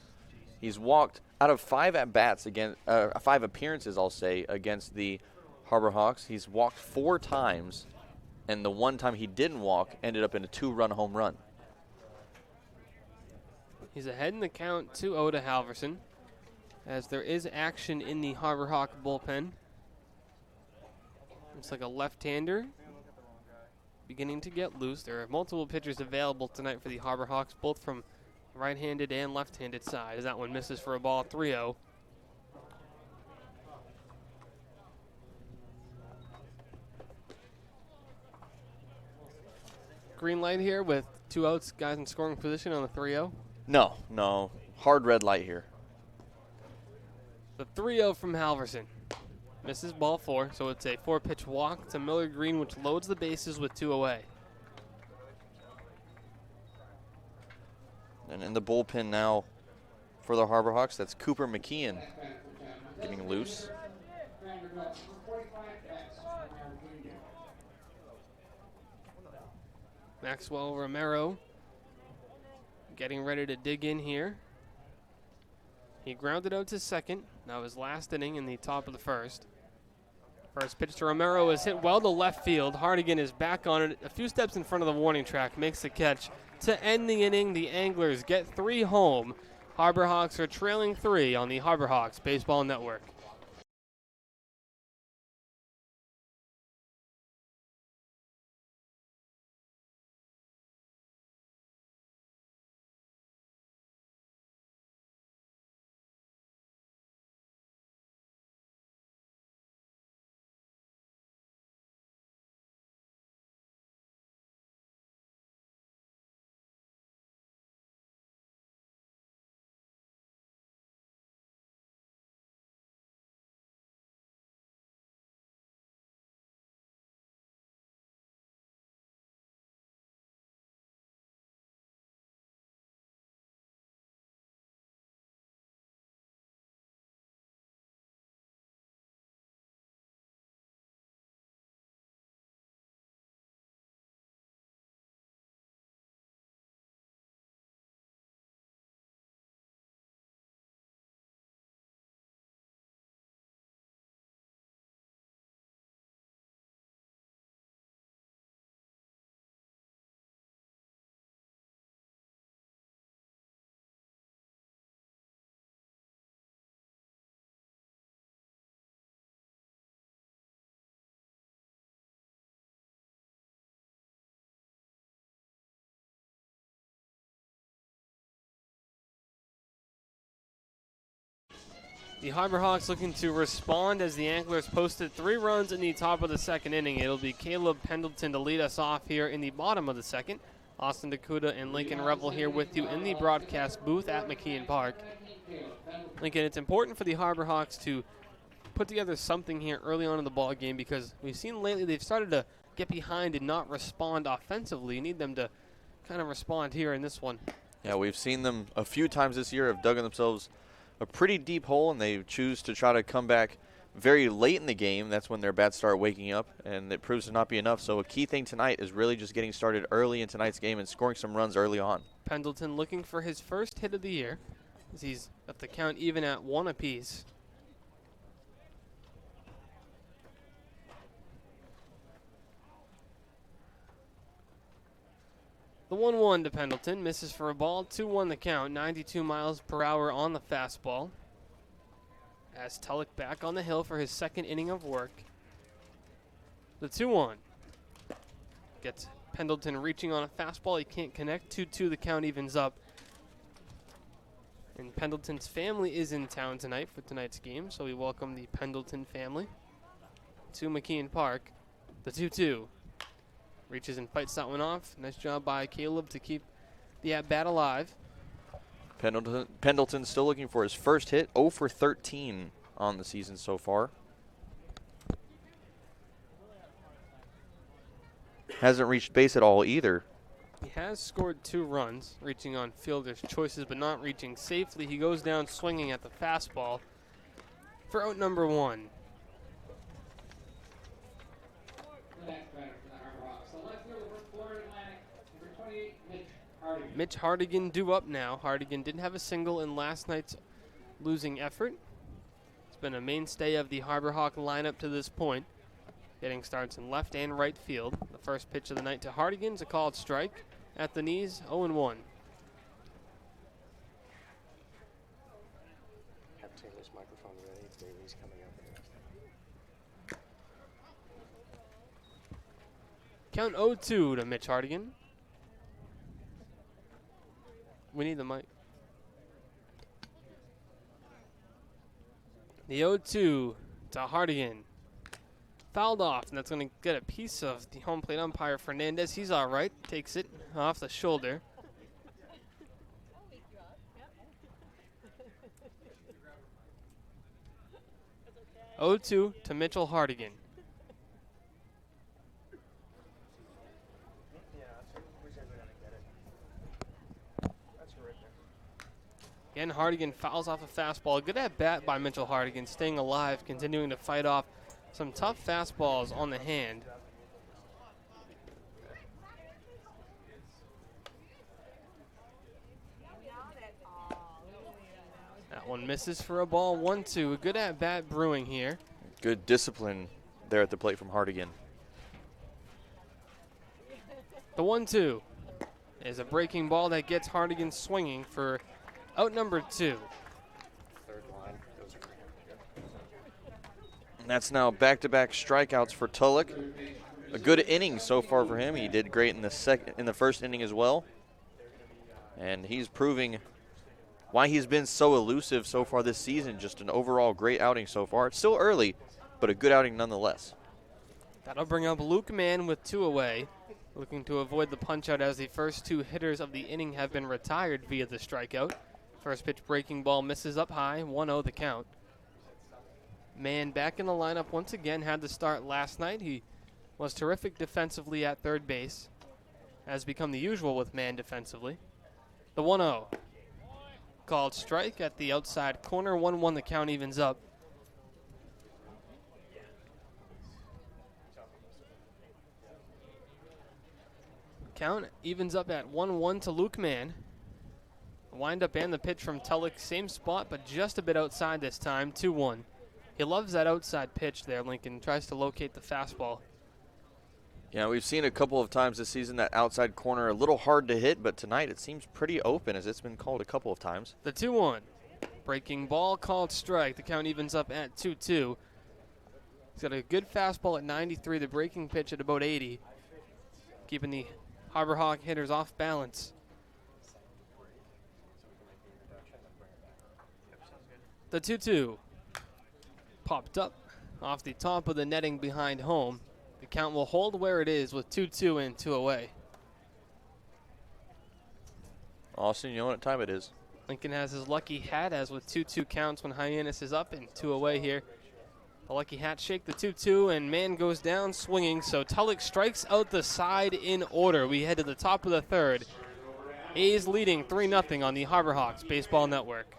He's walked out of 5 at-bats against 5 appearances, I'll say, against the Harbor Hawks. He's walked 4 times, and the one time he didn't walk ended up in a 2-run home run. He's ahead in the count, 2-0 to Halverson, as there is action in the Harbor Hawk bullpen. It's like a left-hander beginning to get loose. There are multiple pitchers available tonight for the Harbor Hawks, both from right-handed and left-handed side, as that one misses for a ball, 3-0. Green light here with 2 outs, guys in scoring position on the 3-0. No. Hard red light here. The 3-0 from Halverson. Misses ball 4, so it's a 4-pitch walk to Miller-Green, which loads the bases with 2 away. And in the bullpen now for the Harbor Hawks, that's Cooper McKeon getting loose. Maxwell Romero getting ready to dig in here. He grounded out to second. Now his last inning in the top of the first. First pitch to Romero is hit well to left field. Hardigan is back on it, a few steps in front of the warning track, makes the catch. To end the inning, the Anglers get 3 home. Harbor Hawks are trailing 3 on the Harbor Hawks Baseball Network. The Harbor Hawks looking to respond as the Anglers posted 3 runs in the top of the second inning. It'll be Caleb Pendleton to lead us off here in the bottom of the second. Austin Dakota and Lincoln Revel here with you in the broadcast booth at McKeon Park. Lincoln, it's important for the Harbor Hawks to put together something here early on in the ball game because we've seen lately they've started to get behind and not respond offensively. You need them to kind of respond here in this one. Yeah, we've seen them a few times this year have dug themselves a pretty deep hole, and they choose to try to come back very late in the game. That's when their bats start waking up, and it proves to not be enough. So a key thing tonight is really just getting started early in tonight's game and scoring some runs early on. Pendleton looking for his first hit of the year as he's got the count even at 1 apiece. The 1-1 to Pendleton, misses for a ball, 2-1 the count, 92 miles per hour on the fastball. As Tulloch back on the hill for his second inning of work. The 2-1 gets Pendleton reaching on a fastball, he can't connect, 2-2 the count evens up. And Pendleton's family is in town tonight for tonight's game, so we welcome the Pendleton family to McKeon Park. The 2-2. Reaches and fights that one off. Nice job by Caleb to keep the at-bat alive. Pendleton still looking for his first hit, 0 for 13 on the season so far. Hasn't reached base at all either. He has scored 2 runs, reaching on fielder's choices, but not reaching safely. He goes down swinging at the fastball for out number 1. Mitch Hardigan due up now. Hardigan didn't have a single in last night's losing effort. It's been a mainstay of the Harbor Hawk lineup to this point. Getting starts in left and right field. The first pitch of the night to Hardigan's a called strike at the knees, 0-1. Have Taylor's microphone ready if Bailey's coming up. Count 0-2 to Mitch Hardigan. We need the mic. The 0-2 to Hardigan. Fouled off, and that's going to get a piece of the home plate umpire, Fernandez. He's all right. Takes it off the shoulder. (0-2) to Mitchell Hardigan. Again, Hardigan fouls off a fastball. Good at bat by Mitchell Hardigan, staying alive, continuing to fight off some tough fastballs on the hand. That one misses for a ball, 1-2. A good at bat brewing here. Good discipline there at the plate from Hardigan. The 1-2 is a breaking ball that gets Hardigan swinging for out number 2. Third line. And that's now back-to-back strikeouts for Tulloch. A good inning so far for him. He did great in the first inning as well. And he's proving why he's been so elusive so far this season. Just an overall great outing so far. It's still early, but a good outing nonetheless. That'll bring up Luke Mann with 2 away. Looking to avoid the punch-out as the first 2 hitters of the inning have been retired via the strikeout. First pitch breaking ball misses up high, 1-0 the count. Mann back in the lineup once again, had the start last night. He was terrific defensively at third base, as become the usual with Mann defensively. The 1-0. Called strike at the outside corner, 1-1 the count evens up. Count evens up at 1-1 to Luke Mann. Wind-up and the pitch from Tulloch, same spot, but just a bit outside this time, 2-1. He loves that outside pitch there, Lincoln. Tries to locate the fastball. Yeah, we've seen a couple of times this season that outside corner a little hard to hit, but tonight it seems pretty open as it's been called a couple of times. The 2-1. Breaking ball, called strike. The count evens up at 2-2. He's got a good fastball at 93, the breaking pitch at about 80. Keeping the Harbor Hawk hitters off balance. The 2-2 popped up off the top of the netting behind home. The count will hold where it is with 2-2 and 2 away. Austin, you know what time it is. Lincoln has his lucky hat as with 2-2 counts when Hyannis is up and 2 away here. The lucky hat shake the 2-2 and man goes down swinging. So Tulloch strikes out the side in order. We head to the top of the third. A's leading 3-0 on the Harbor Hawks Baseball Network.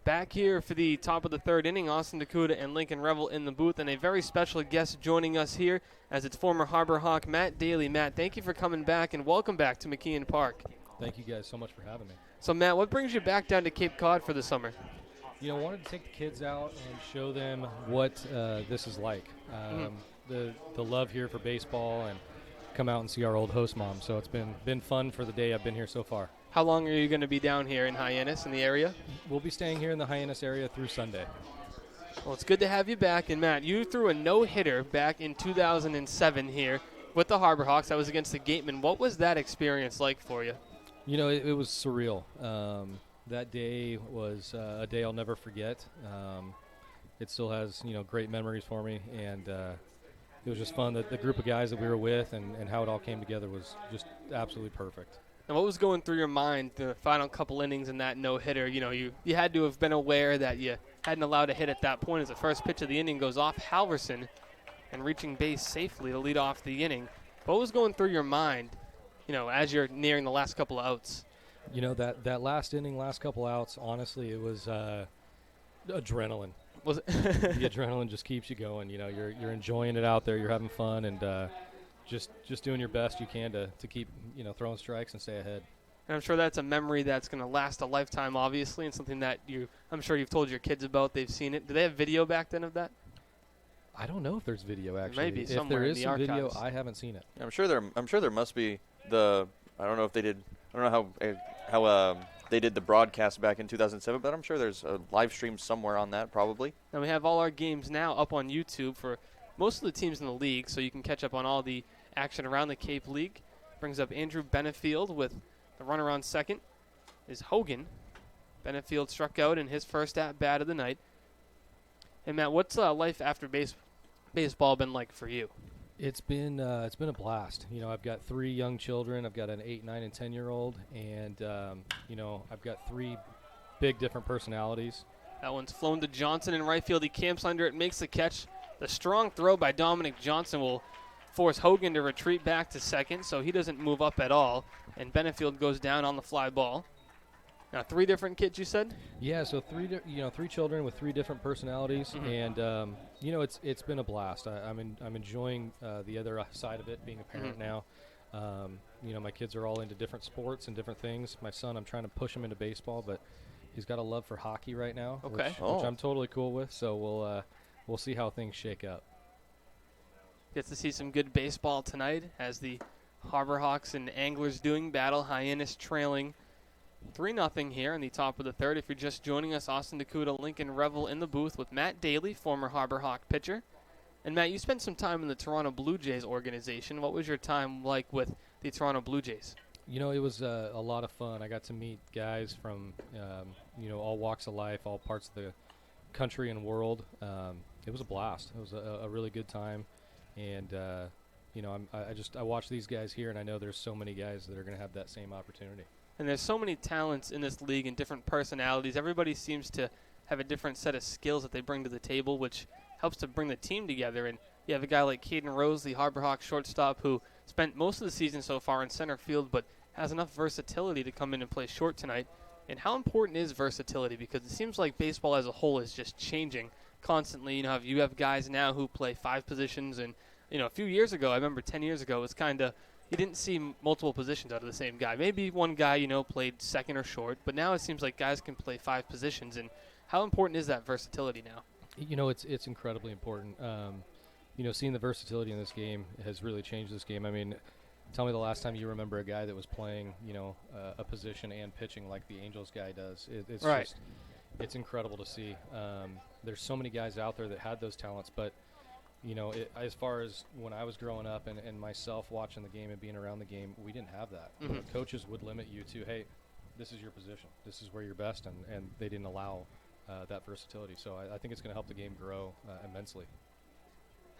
Back here for the top of the third inning, Austin Dakota and Lincoln Revel in the booth, and a very special guest joining us here as it's former Harbor Hawk Matt Daly. Matt, thank you for coming back and welcome back to McKeon Park. Thank you guys so much for having me. So Matt, what brings you back down to Cape Cod for the summer? You know, I wanted to take the kids out and show them what this is like. The love here for baseball, and come out and see our old host mom. So it's been fun for the day I've been here so far. How long are you going to be down here in Hyannis, in the area? We'll be staying here in the Hyannis area through Sunday. Well, it's good to have you back. And, Matt, you threw a no-hitter back in 2007 here with the Harbor Hawks. That was against the Gatemen. What was that experience like for you? You know, it was surreal. That day was a day I'll never forget. It still has, great memories for me. And it was just fun. The group of guys that we were with and how it all came together was just absolutely perfect. And what was going through your mind the final couple innings in that no-hitter? You know, you had to have been aware that you hadn't allowed a hit at that point as the first pitch of the inning goes off Halverson and reaching base safely to lead off the inning. What was going through your mind, as you're nearing the last couple of outs? You know, that last inning, last couple outs, honestly, it was adrenaline. Was it? The adrenaline just keeps you going. You're enjoying it out there. You're having fun, and just doing your best you can to keep throwing strikes and stay ahead. And I'm sure that's a memory that's going to last a lifetime, obviously, and something that I'm sure you've told your kids about. They've seen it. Do they have video back then of that? I don't know if there's video actually. Maybe if somewhere there in is the some archives. video, I haven't seen it. I'm sure there must be I don't know if they did. I don't know how they did the broadcast back in 2007, but I'm sure there's a live stream somewhere on that probably. And we have all our games now up on YouTube for most of the teams in the league, so you can catch up on all the action around the Cape League. Brings up Andrew Benefield with the runner on second is Hogan. Benefield struck out in his first at-bat of the night. And Matt, what's life after baseball been like for you? It's been a blast. I've got 3 young children. I've got an 8, 9, and 10-year-old, and I've got 3 big different personalities. That one's flown to Johnson in right field. He camps under it, makes the catch. The strong throw by Dominic Johnson will force Hogan to retreat back to second, so he doesn't move up at all, and Benefield goes down on the fly ball. Now, 3 different kids, you said? Yeah, so 3 children with 3 different personalities, and it's been a blast. I'm enjoying the other side of it, being a parent now. My kids are all into different sports and different things. My son, I'm trying to push him into baseball, but he's got a love for hockey right now, okay, which I'm totally cool with. So we'll see how things shake up. Get to see some good baseball tonight as the Harbor Hawks and Anglers doing battle. Hyannis trailing 3-0 here in the top of the third. If you're just joining us, Austin Dakota, Lincoln Revel in the booth with Matt Daly, former Harbor Hawk pitcher. And Matt, you spent some time in the Toronto Blue Jays organization. What was your time like with the Toronto Blue Jays? It was a lot of fun. I got to meet guys from all walks of life, all parts of the country and world. It was a blast. It was a really good time, and I watch these guys here, and I know there's so many guys that are going to have that same opportunity. And there's so many talents in this league and different personalities. Everybody seems to have a different set of skills that they bring to the table, which helps to bring the team together. And you have a guy like Caden Rose, the Harbor Hawks shortstop, who spent most of the season so far in center field, but has enough versatility to come in and play short tonight. And how important is versatility? Because it seems like baseball as a whole is just changing constantly. You have guys now who play 5 positions, and a few years ago, I remember 10 years ago, it was kind of, you didn't see multiple positions out of the same guy. Maybe one guy, played second or short, but now it seems like guys can play 5 positions. And how important is that versatility now? It's incredibly important. Seeing the versatility in this game has really changed this game. I mean, tell me the last time you remember a guy that was playing, a position and pitching like the Angels guy does. It's right. It's incredible to see. There's so many guys out there that had those talents, but as far as when I was growing up and myself watching the game and being around the game, we didn't have that. Mm-hmm. Coaches would limit you to, hey, this is your position. This is where you're best, and they didn't allow that versatility. So I think it's going to help the game grow immensely.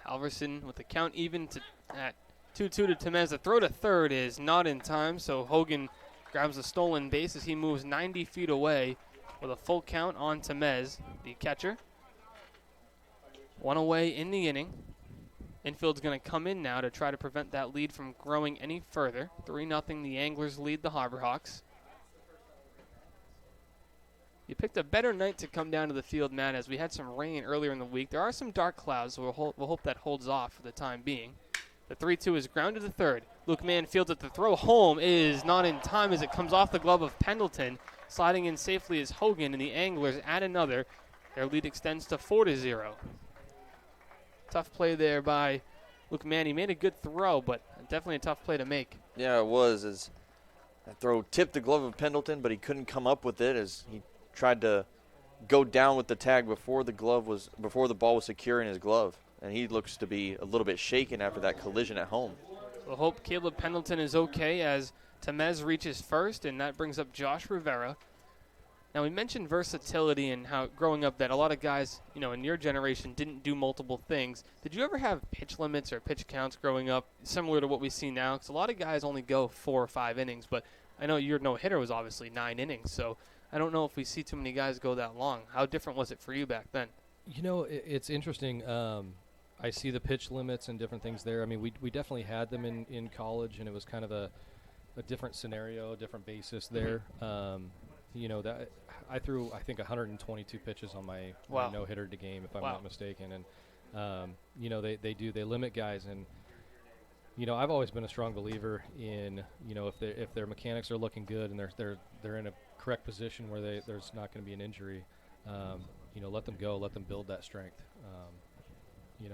Halverson with the count even at 2-2 to Temez. The throw to third is not in time, so Hogan grabs the stolen base as he moves 90 feet away with a full count on Temez, the catcher. 1 away in the inning. Infield's going to come in now to try to prevent that lead from growing any further. 3-0, the Anglers lead the Harbor Hawks. You picked a better night to come down to the field, Matt, as we had some rain earlier in the week. There are some dark clouds, so we'll hope that holds off for the time being. The 3-2 is grounded to third. Luke Mann fields it. The throw home is not in time as it comes off the glove of Pendleton. Sliding in safely is Hogan, and the Anglers add another. Their lead extends to 4-0. Tough play there by Luke Mann. He made a good throw, but definitely a tough play to make. Yeah, it was. That throw tipped the glove of Pendleton, but he couldn't come up with it as he tried to go down with the tag before the ball was secure in his glove. And he looks to be a little bit shaken after that collision at home. We'll hope Caleb Pendleton is okay as Temez reaches first, and that brings up Josh Rivera. Now, we mentioned versatility and how growing up that a lot of guys, in your generation didn't do multiple things. Did you ever have pitch limits or pitch counts growing up similar to what we see now? Because a lot of guys only go 4 or 5 innings, but I know your no-hitter was obviously 9 innings, so I don't know if we see too many guys go that long. How different was it for you back then? It's interesting. I see the pitch limits and different things there. I mean, we definitely had them in college, and it was kind of a different scenario, a different basis there. That I threw, I think, 122 pitches on my no-hitter to game, if I'm not mistaken. And, they limit guys. And, I've always been a strong believer in, if their mechanics are looking good and they're in a correct position where there's not going to be an injury, let them go, let them build that strength.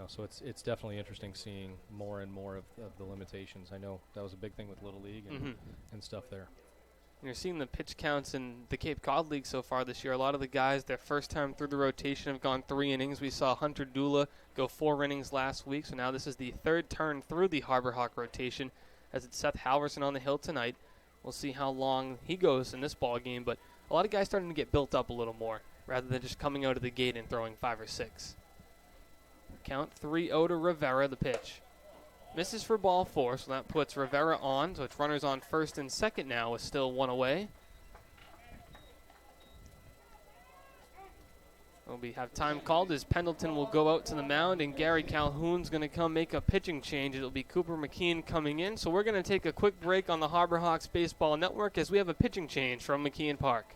So it's definitely interesting seeing more and more of the limitations. I know that was a big thing with Little League and stuff there. You're seeing the pitch counts in the Cape Cod League so far this year. A lot of the guys, their first time through the rotation, have gone 3 innings. We saw Hunter Dula go 4 innings last week, so now this is the 3rd turn through the Harbor Hawk rotation as it's Seth Halverson on the hill tonight. We'll see how long he goes in this ball game, but a lot of guys starting to get built up a little more rather than just coming out of the gate and throwing 5 or 6. Count 3-0 to Rivera, the pitch. Misses for ball 4, so that puts Rivera on. So it's runners on first and second now with still 1 away. We have time called as Pendleton will go out to the mound, and Gary Calhoun's going to come make a pitching change. It'll be Cooper McKeon coming in. So we're going to take a quick break on the Harbor Hawks Baseball Network as we have a pitching change from McKeon Park.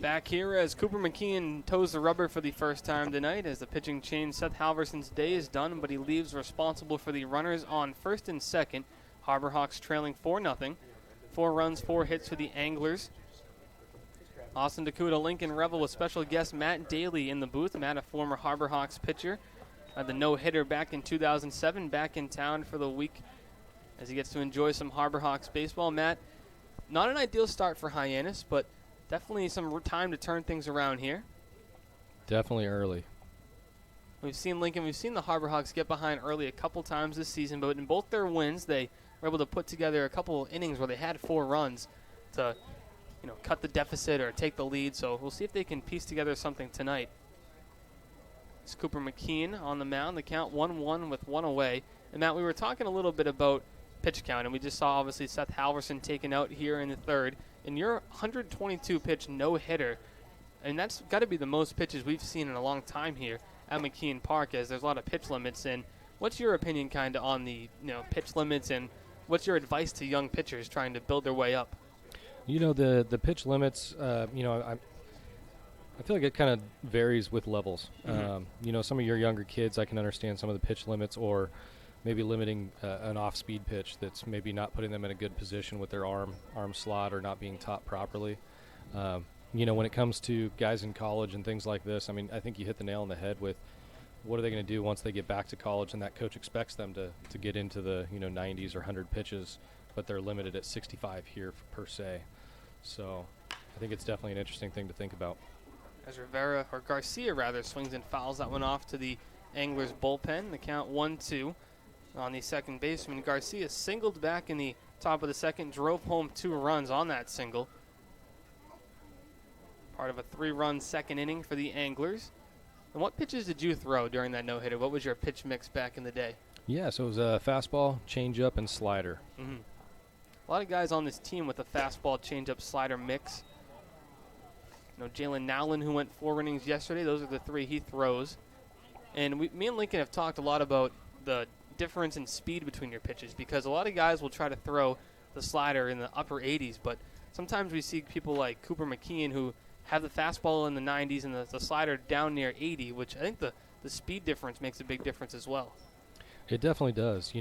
Back here as Cooper McKeon toes the rubber for the first time tonight as the pitching change. Seth Halverson's day is done, but he leaves responsible for the runners on first and second. Harbor Hawks trailing 4-0. 4 runs, 4 hits for the Anglers. Austin Dakota, Lincoln Revel with special guest Matt Daly in the booth. Matt, a former Harbor Hawks pitcher. The no-hitter back in 2007, back in town for the week as he gets to enjoy some Harbor Hawks baseball. Matt, not an ideal start for Hyannis, but definitely some time to turn things around here. Definitely early. We've seen Lincoln, we've seen the Harbor Hawks get behind early a couple times this season, but in both their wins, they were able to put together a couple innings where they had 4 runs to, cut the deficit or take the lead. So we'll see if they can piece together something tonight. It's Cooper McKeon on the mound. The count 1-1 with 1 away. And Matt, we were talking a little bit about pitch count, and we just saw obviously Seth Halverson taken out here in the third. And your 122 pitch no-hitter, and that's got to be the most pitches we've seen in a long time here at McKeon Park, as there's a lot of pitch limits. And what's your opinion kind of on the pitch limits, and what's your advice to young pitchers trying to build their way up? The pitch limits, I feel like it kind of varies with levels. Mm-hmm. Some of your younger kids, I can understand some of the pitch limits, or maybe limiting an off-speed pitch that's maybe not putting them in a good position with their arm slot or not being taught properly. When it comes to guys in college and things like this, I think you hit the nail on the head with what are they going to do once they get back to college, and that coach expects them to get into the 90s or 100 pitches, but they're limited at 65 here per se. So I think it's definitely an interesting thing to think about. As Garcia swings and fouls that one off to the Anglers bullpen. The count 1-2 on the second baseman. Garcia singled back in the top of the second, drove home 2 runs on that single. Part of a 3-run second inning for the Anglers. And what pitches did you throw during that no-hitter? What was your pitch mix back in the day? Yeah, so it was a fastball, changeup, and slider. Mm-hmm. A lot of guys on this team with a fastball, changeup, slider mix. Jalen Nowlin, who went 4 innings yesterday, those are the 3 he throws. And me and Lincoln have talked a lot about the difference in speed between your pitches, because a lot of guys will try to throw the slider in the upper 80s, but sometimes we see people like Cooper McKeon who have the fastball in the 90s and the slider down near 80, which I think the speed difference makes a big difference as well. It definitely does.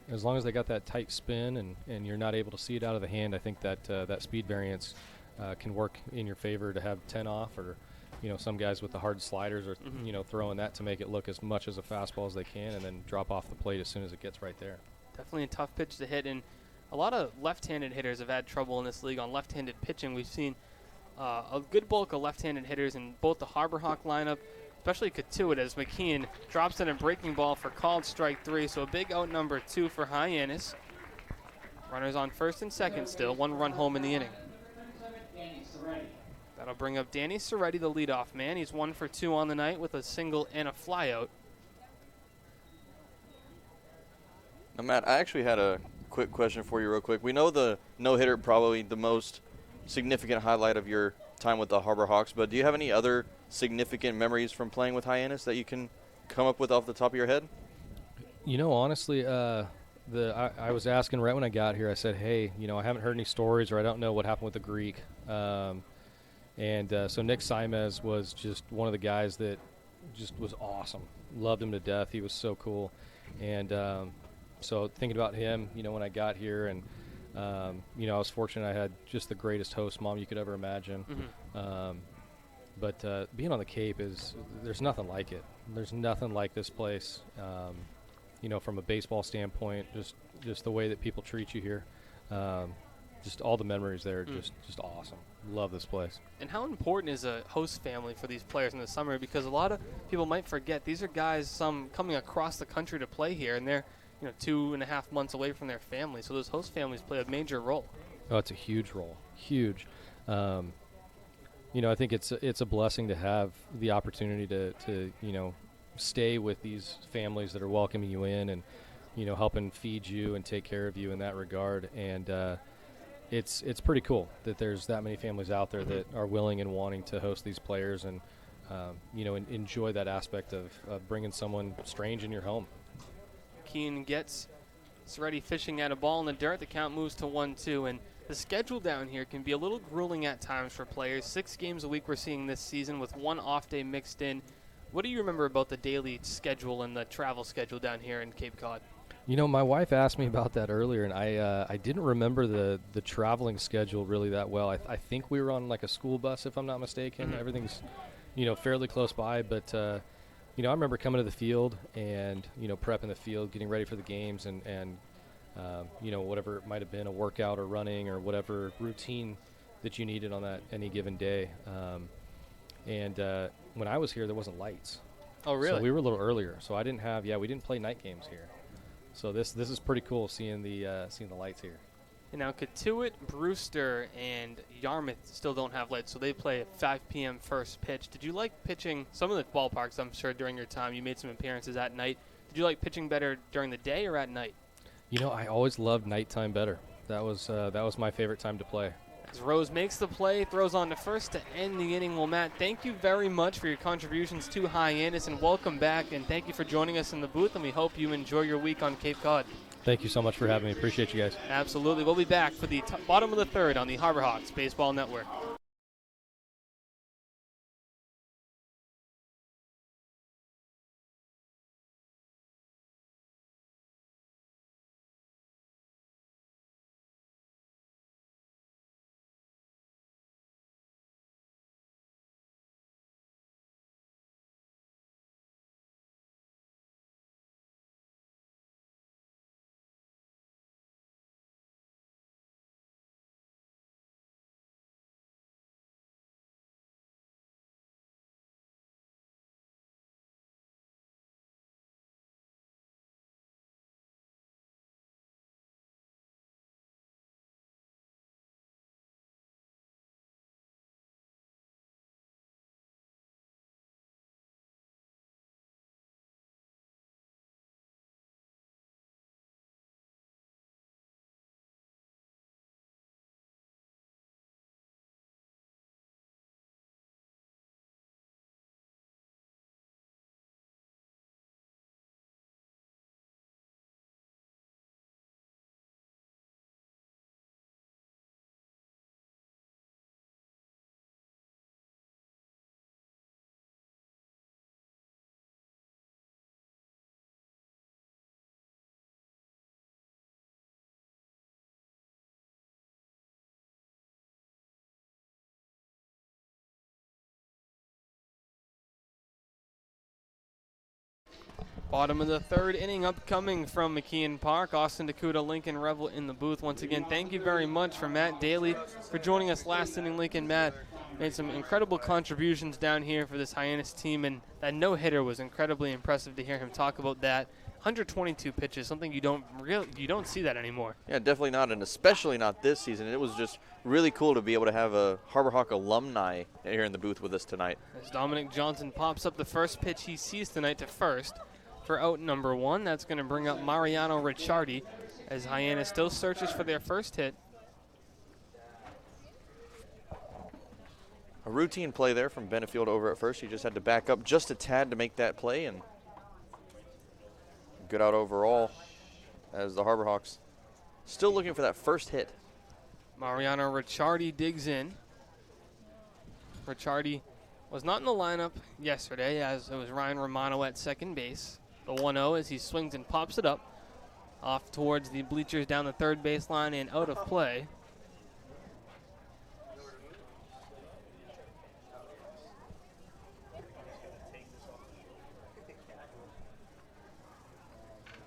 As long as they got that tight spin and you're not able to see it out of the hand, I think that that speed variance can work in your favor to have 10 off, or some guys with the hard sliders are throwing that to make it look as much as a fastball as they can and then drop off the plate as soon as it gets right there. Definitely a tough pitch to hit, and a lot of left-handed hitters have had trouble in this league on left-handed pitching. We've seen a good bulk of left-handed hitters in both the Harbor Hawk lineup, especially Katuitt, as McKeon drops in a breaking ball for called strike 3, so a big out number 2 for Hyannis. Runners on first and second still, 1 run home in the inning. That'll bring up Danny Soretti, the leadoff man. He's 1 for 2 on the night with a single and a flyout. Now, Matt, I actually had a quick question for you real quick. We know the no-hitter probably the most significant highlight of your time with the Harbor Hawks, but do you have any other significant memories from playing with Hyannis that you can come up with off the top of your head? Honestly, I was asking right when I got here, I said, hey, I haven't heard any stories, or I don't know what happened with the Greek. So Nick Simez was just one of the guys that just was awesome. Loved him to death. He was so cool. And so thinking about him, when I got here, and I was fortunate I had just the greatest host mom you could ever imagine. Mm-hmm. But being on the Cape there's nothing like it. There's nothing like this place, from a baseball standpoint, just the way that people treat you here. Just all the memories there, just awesome. Love this place. And how important is a host family for these players in the summer? Because a lot of people might forget these are guys, some coming across the country to play here, and they're 2.5 months away from their family. So those host families play a major role. Oh, it's a huge role, huge. I think it's a blessing to have the opportunity to stay with these families that are welcoming you in and helping feed you and take care of you in that regard. And it's pretty cool that there's that many families out there that are willing and wanting to host these players and enjoy that aspect of bringing someone strange in your home. Keen gets Soretti fishing at a ball in the dirt. The count moves to 1-2, and The schedule down here can be a little grueling at times for players. 6 games a week we're seeing this season with 1 off day mixed in. What do you remember about the daily schedule and the travel schedule down here in Cape Cod? You know, my wife asked me about that earlier, and I didn't remember the traveling schedule really that well. I think we were on like a school bus, if I'm not mistaken. Everything's, fairly close by. But, I remember coming to the field and, prepping the field, getting ready for the games, and whatever it might have been, a workout or running or whatever routine that you needed on that any given day. When I was here, there wasn't lights. Oh, really? So we were a little earlier. So we didn't play night games here. So this is pretty cool seeing the lights here. And now Cotuit, Brewster, and Yarmouth still don't have lights, so they play at 5 p.m. first pitch. Did you like pitching some of the ballparks? I'm sure during your time you made some appearances at night. Did you like pitching better during the day or at night? I always loved nighttime better. That was my favorite time to play. As Rose makes the play, throws on to first to end the inning. Well, Matt, thank you very much for your contributions to Hyannis, and welcome back, and thank you for joining us in the booth, and we hope you enjoy your week on Cape Cod. Thank you so much for having me. Appreciate you guys. Absolutely. We'll be back for the bottom of the third on the Harbor Hawks Baseball Network. Bottom of the third inning upcoming from McKeon Park. Austin Dakuta, Lincoln Revel in the booth once again. Thank you very much for Matt Daly for joining us last inning. Lincoln, Matt made some incredible contributions down here for this Hyannis team, and that no-hitter was incredibly impressive to hear him talk about that. 122 pitches, something you don't see that anymore. Yeah, definitely not, and especially not this season. It was just really cool to be able to have a Harbor Hawk alumni here in the booth with us tonight. As Dominic Johnson pops up the first pitch he sees tonight to first for out number 1. That's going to bring up Mariano Ricciardi as Hyannis still searches for their first hit. A routine play there from Benefield over at first. He just had to back up just a tad to make that play, and good out overall as the Harbor Hawks still looking for that first hit. Mariano Ricciardi digs in. Ricciardi was not in the lineup yesterday, as it was Ryan Romano at second base. The 1-0 as he swings and pops it up off towards the bleachers down the third baseline and out of play.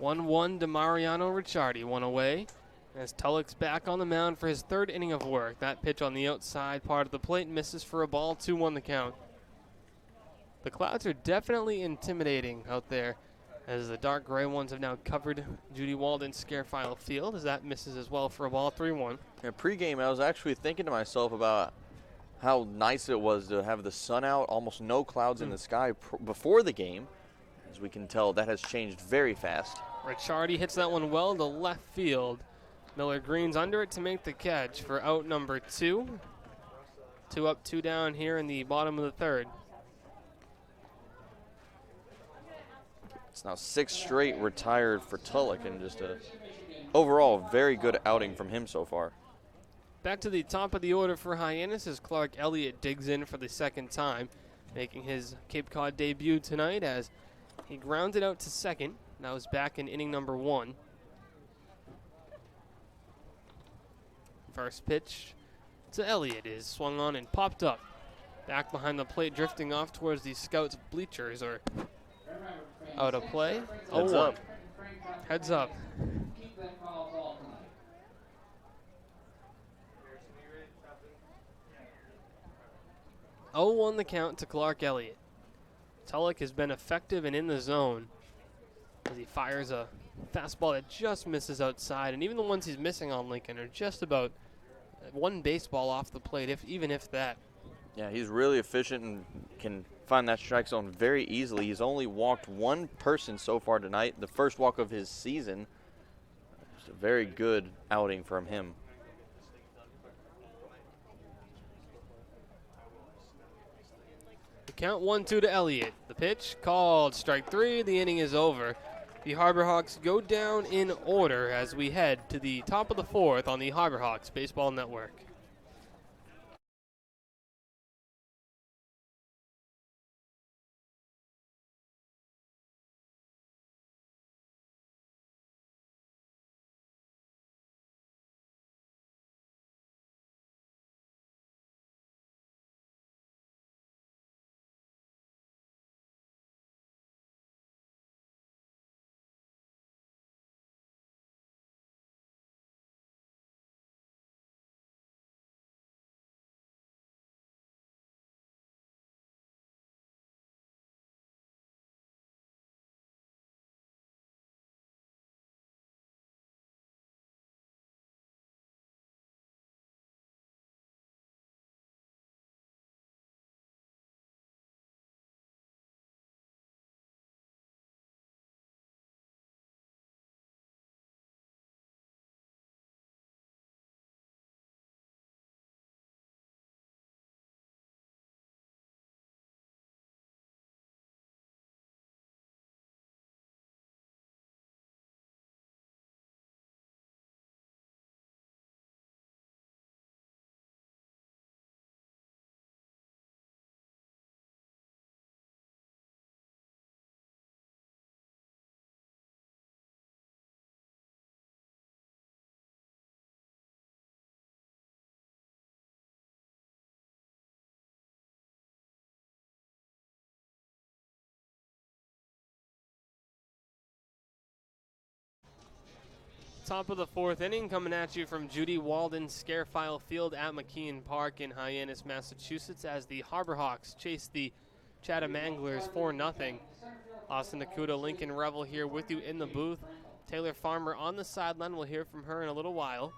(1-1) to Mariano Ricciardi, 1 away. As Tulloch's back on the mound for his third inning of work. That pitch on the outside part of the plate misses for a ball, 2-1 the count. The clouds are definitely intimidating out there, as the dark gray ones have now covered Judy Walden Scarefile Field, as that misses as well for a ball, 3-1. Yeah, pre-game, I was actually thinking to myself about how nice it was to have the sun out, almost no clouds in the sky before the game. As we can tell, that has changed very fast. Ricciardi hits that one well to left field. Miller Green's under it to make the catch for out number 2. 2 up, 2 down here in the bottom of the third. It's now 6 straight retired for Tulloch, and just a overall very good outing from him so far. Back to the top of the order for Hyannis as Clark Elliott digs in for the second time, making his Cape Cod debut tonight as he grounded out to second. Now is back in inning number 1. First pitch to Elliott is swung on and popped up. Back behind the plate, drifting off towards the scouts' bleachers, or out of play. Heads up. Heads up. 0-1 the count to Clark Elliott. Tulloch has been effective and in the zone as he fires a fastball that just misses outside, and even the ones he's missing on Lincoln are just about one baseball off the plate, even if that. Yeah, he's really efficient and can find that strike zone very easily. He's only walked one person so far tonight, the first walk of his season. Just a very good outing from him. The count 1-2 to Elliott. The pitch called strike 3. The inning is over. The Harbor Hawks go down in order as we head to the top of the 4th on the Harbor Hawks Baseball Network. Top of the 4th inning, coming at you from Judy Walden Scarefile Field at McKeon Park in Hyannis, Massachusetts, as the Harbor Hawks chase the Chatham Anglers 4-0. Austin Nakuda, Lincoln Revel here with you in the booth. Taylor Farmer on the sideline. We'll hear from her in a little while.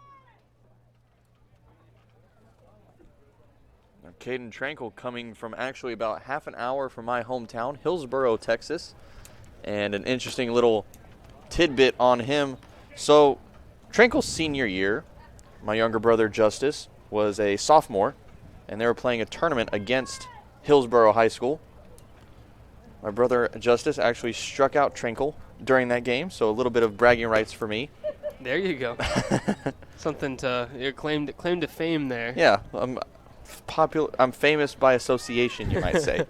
Now, Caden Tranquil coming from actually about half an hour from my hometown, Hillsboro, Texas. And an interesting little tidbit on him. So, Tranquil's senior year, my younger brother Justice was a sophomore, and they were playing a tournament against Hillsboro High School. My brother Justice actually struck out Tranquil during that game, so a little bit of bragging rights for me. There you go. Something to your claim to fame there. Yeah, I'm famous by association, you might say.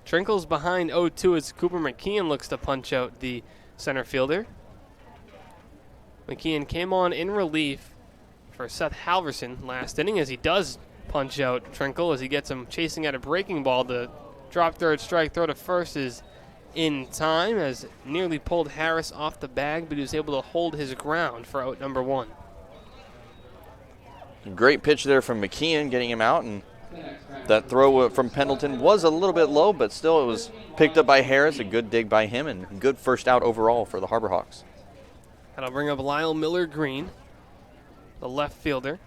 Trinkle's behind 0-2 as Cooper McKeon looks to punch out the center fielder. McKeon came on in relief for Seth Halverson last inning as he does punch out Trinkle as he gets him chasing at a breaking ball. The drop third strike throw to first is in time as nearly pulled Harris off the bag, but he was able to hold his ground for out number 1. Great pitch there from McKeon getting him out, and that throw from Pendleton was a little bit low, but still it was picked up by Harris. A good dig by him and good first out overall for the Harbor Hawks. And I'll bring up Lyle Miller-Green, the left fielder.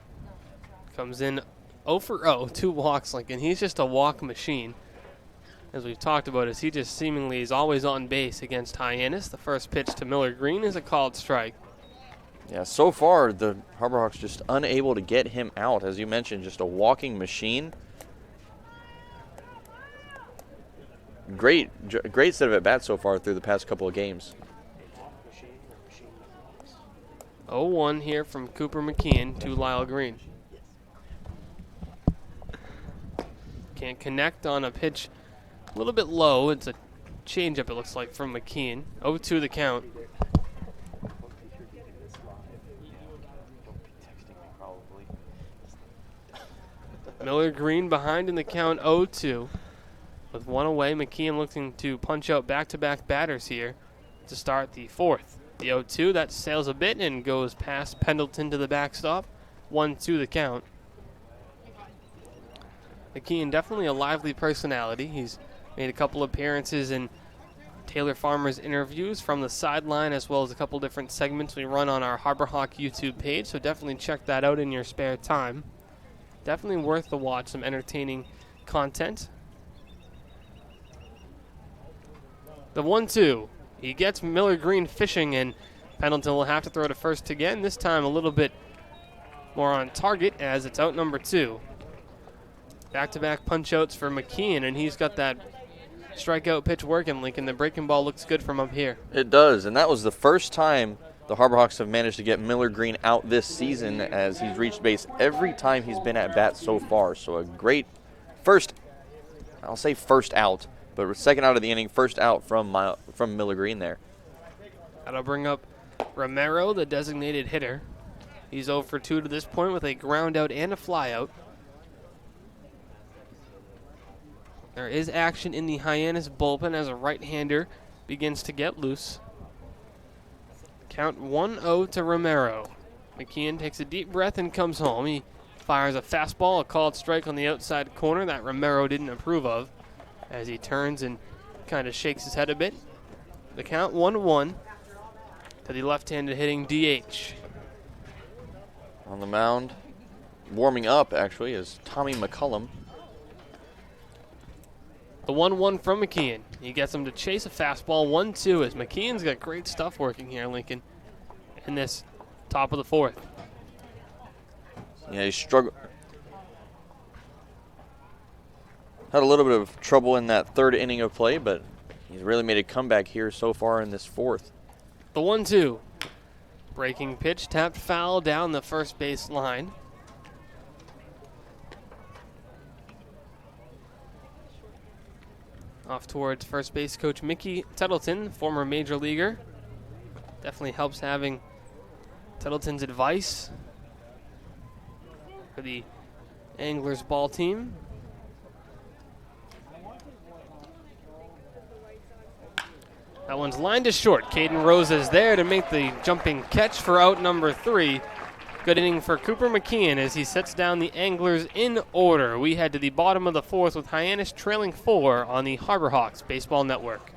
Comes in 0 for 0, 2 walks, Lincoln. He's just a walk machine. As we've talked about, as he just seemingly is always on base against Hyannis. The first pitch to Miller-Green is a called strike. Yeah, so far the Harbor Hawks just unable to get him out. As you mentioned, just a walking machine. Great set of at-bats so far through the past couple of games. 0-1 here from Cooper McKeon to Lyle Green. Can't connect on a pitch a little bit low. It's a changeup, it looks like, from McKeon. 0-2 the count. Miller Green behind in the count, 0-2. With one away, McKeon looking to punch out back-to-back batters here to start the fourth. The 0-2, that sails a bit and goes past Pendleton to the backstop. 1-2 the count. McKeon definitely a lively personality. He's made a couple appearances in Taylor Farmer's interviews from the sideline, as well as a couple different segments we run on our Harbor Hawk YouTube page, so definitely check that out in your spare time. Definitely worth the watch, some entertaining content. The 1-2. He gets Miller Green fishing, and Pendleton will have to throw to first again, this time a little bit more on target as it's out number 2. Back-to-back punch-outs for McKeon, and he's got that strikeout pitch working, Lincoln. The breaking ball looks good from up here. It does, and that was the first time the Harbor Hawks have managed to get Miller Green out this season, as he's reached base every time he's been at bat so far. So a great first out, but second out of the inning, first out from Miller Green there. That'll bring up Romero, the designated hitter. He's 0 for 2 to this point with a ground out and a fly out. There is action in the Hyannis bullpen as a right-hander begins to get loose. Count 1-0 to Romero. McKeon takes a deep breath and comes home. He fires a fastball, a called strike on the outside corner that Romero didn't approve of, as he turns and kind of shakes his head a bit. The count 1-1 to the left-handed hitting DH. On the mound, warming up actually, is Tommy McCullum. The 1-1 from McKeon. He gets him to chase a fastball. 1-2 as McKeon's got great stuff working here, Lincoln, in this top of the fourth. Yeah, he struggled. Had a little bit of trouble in that third inning of play, but he's really made a comeback here so far in this fourth. The 1-2. Breaking pitch, tapped foul down the first base line. Off towards first base coach Mickey Tettleton, former major leaguer. Definitely helps having Tettleton's advice for the Anglers ball team. That one's lined to short. Caden Rose is there to make the jumping catch for out number 3. Good inning for Cooper McKeon as he sets down the Anglers in order. We head to the bottom of the fourth with Hyannis trailing 4 on the Harbor Hawks Baseball Network.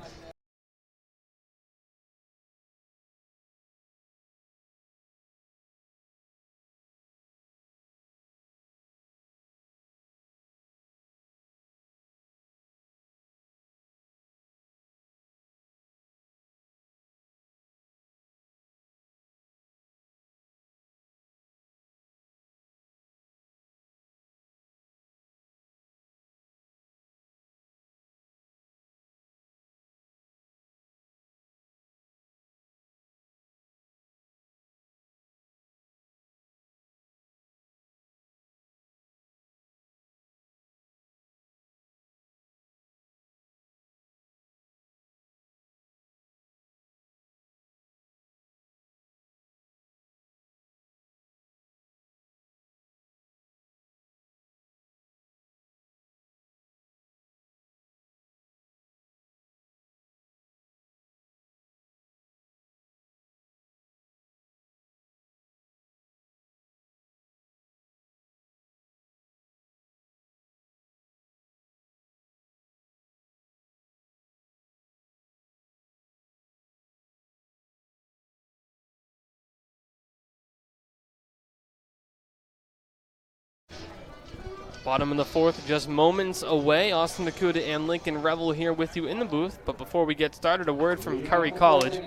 Bottom of the fourth, just moments away. Austin Nakuda and Lincoln Revel here with you in the booth. But before we get started, a word from Curry College.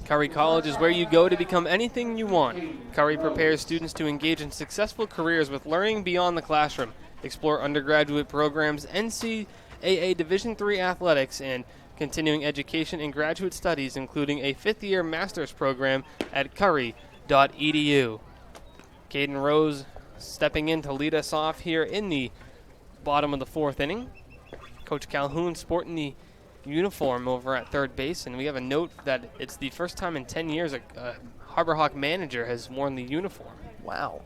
Curry College is where you go to become anything you want. Curry prepares students to engage in successful careers with learning beyond the classroom. Explore undergraduate programs, NCAA Division III athletics, and continuing education and graduate studies, including a fifth-year master's program at curry.edu. Caden Rose stepping in to lead us off here in the bottom of the 4th inning. Coach Calhoun sporting the uniform over at third base, and we have a note that it's the first time in 10 years a Harbor Hawk manager has worn the uniform. Wow.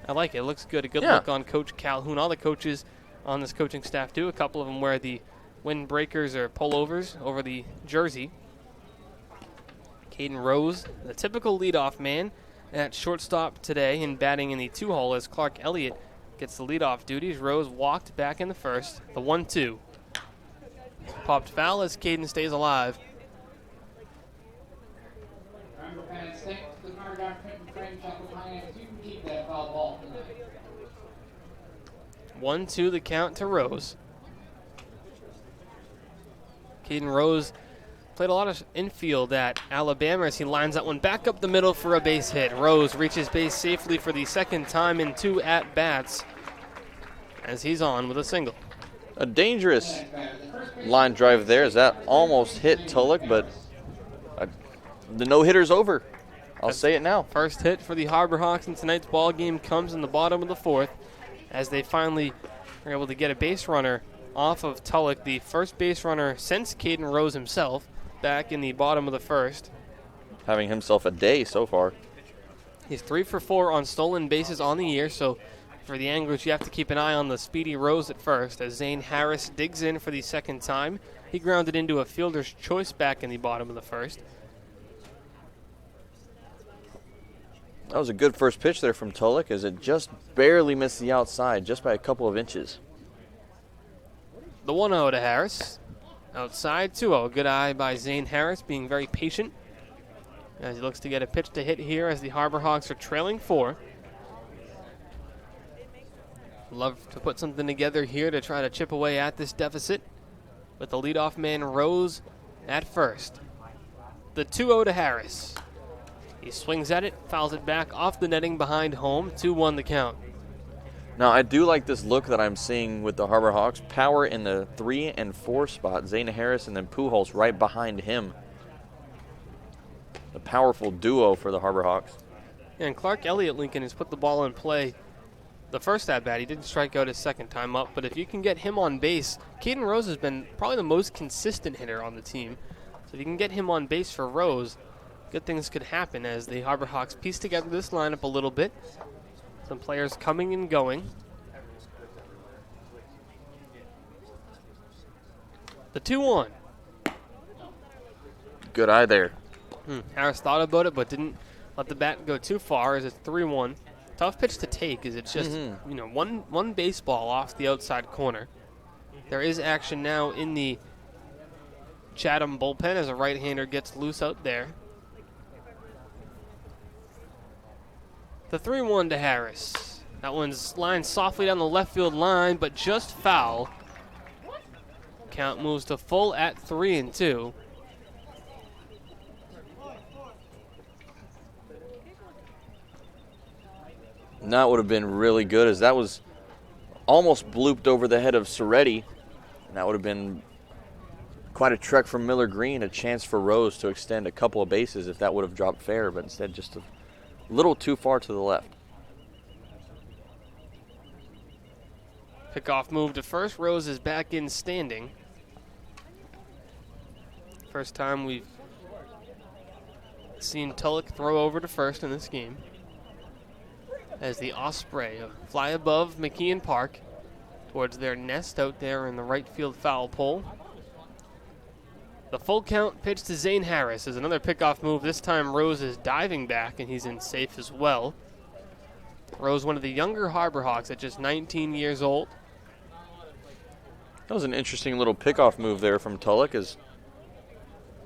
I like it. It looks good. A good look on Coach Calhoun. All the coaches on this coaching staff do. A couple of them wear the windbreakers or pullovers over the jersey. Caden Rose, the typical leadoff man at shortstop today, and batting in the 2-hole as Clark Elliott gets the leadoff duties. Rose walked back in the first. The 1-2. Popped foul as Caden stays alive. 1-2 the count to Rose. Caden Rose played a lot of infield at Alabama as he lines that one back up the middle for a base hit. Rose reaches base safely for the second time in 2 at-bats as he's on with a single. A dangerous line drive there as that almost hit Tulloch, but the no-hitter's over. I'll say it now. First hit for the Harbor Hawks in tonight's ball game comes in the bottom of the 4th as they finally are able to get a base runner off of Tulloch, the first base runner since Caden Rose himself, back in the bottom of the 1st. Having himself a day so far. He's 3 for 4 on stolen bases on the year, so for the Anglers, you have to keep an eye on the speedy Rose at first as Zane Harris digs in for the second time. He grounded into a fielder's choice back in the bottom of the 1st. That was a good first pitch there from Tulloch as it just barely missed the outside, just by a couple of inches. The 1-0 to Harris. Outside 2-0. Good eye by Zane Harris, being very patient as he looks to get a pitch to hit here as the Harbor Hawks are trailing 4. Love to put something together here to try to chip away at this deficit with the leadoff man Rose at first. The 2-0 to Harris. He swings at it, fouls it back off the netting behind home. 2-1 the count. Now, I do like this look that I'm seeing with the Harbor Hawks. Power in the 3 and 4 spot. Zane Harris and then Pujols right behind him. A powerful duo for the Harbor Hawks. And Clark Elliott Lincoln has put the ball in play the first at-bat. He didn't strike out his second time up, but if you can get him on base, Caden Rose has been probably the most consistent hitter on the team. So if you can get him on base for Rose, good things could happen as the Harbor Hawks piece together this lineup a little bit. Some players coming and going. The 2-1. Good eye there. Harris thought about it, but didn't let the bat go too far as it's 3-1. Tough pitch to take as it's just, one baseball off the outside corner. There is action now in the Chatham bullpen as a right-hander gets loose out there. The 3-1 to Harris. That one's lined softly down the left field line, but just foul. Count moves to full at 3-2. And that would have been really good as that was almost blooped over the head of Soretti. And that would have been quite a trek from Miller Green, a chance for Rose to extend a couple of bases if that would have dropped fair, but instead just a little too far to the left. Pickoff move to first. Rose is back in standing. First time we've seen Tulloch throw over to first in this game. As the Osprey fly above McKeon Park towards their nest out there in the right field foul pole. The full count pitch to Zane Harris is another pickoff move. This time Rose is diving back and he's in safe as well. Rose, one of the younger Harbor Hawks at just 19 years old. That was an interesting little pickoff move there from Tulloch as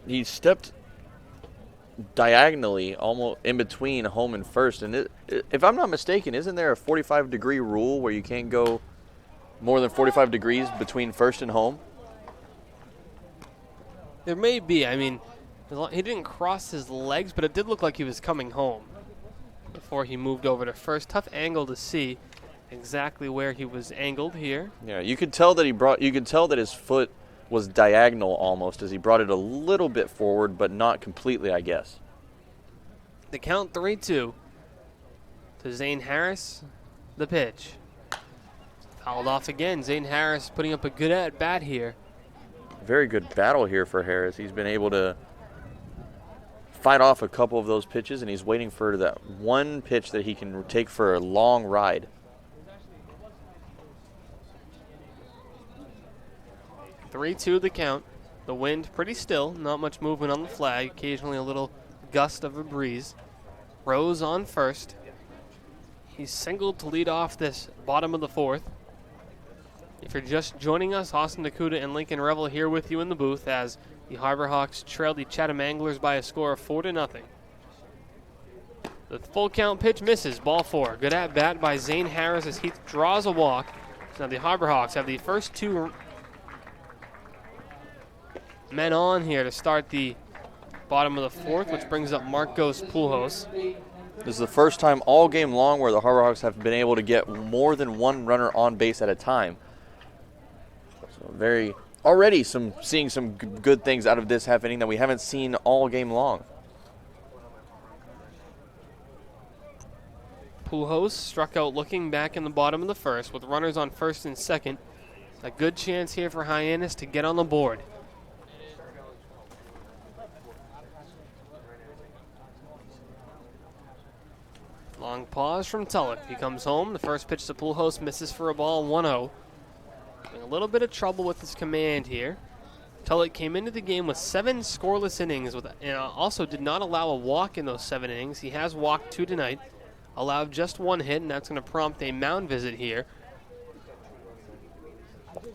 he stepped diagonally almost in between home and first. And if I'm not mistaken, isn't there a 45-degree rule where you can't go more than 45 degrees between first and home? There may be. I mean, he didn't cross his legs, but it did look like he was coming home before he moved over to first. Tough angle to see exactly where he was angled here. Yeah, you could tell that his foot was diagonal almost as he brought it a little bit forward, but not completely, I guess. The count 3-2 to Zane Harris. The pitch. Fouled off again. Zane Harris putting up a good at-bat here. Very good battle here for Harris. He's been able to fight off a couple of those pitches, and he's waiting for that one pitch that he can take for a long ride. Three-two the count. The wind pretty still, not much movement on the flag, occasionally a little gust of a breeze. Rose on first. He's singled to lead off this bottom of the fourth. If you're just joining us, Austin Dakuda and Lincoln Revel here with you in the booth as the Harbor Hawks trail the Chatham Anglers by a score of 4-0. The full count pitch misses, ball 4. Good at bat by Zane Harris as Heath draws a walk. So now the Harbor Hawks have the first 2 men on here to start the bottom of the fourth, which brings up Marcos Pujols. This is the first time all game long where the Harbor Hawks have been able to get more than one runner on base at a time. So already seeing some good things out of this half inning that we haven't seen all game long. Pujols struck out looking back in the bottom of the first with runners on first and second. A good chance here for Hyannis to get on the board. Long pause from Tulloch. He comes home. The first pitch to Pujols misses for a ball, 1-0. Having a little bit of trouble with his command here. Tulloch came into the game with 7 scoreless innings and also did not allow a walk in those 7 innings. He has walked 2 tonight, allowed just 1 hit, and that's going to prompt a mound visit here.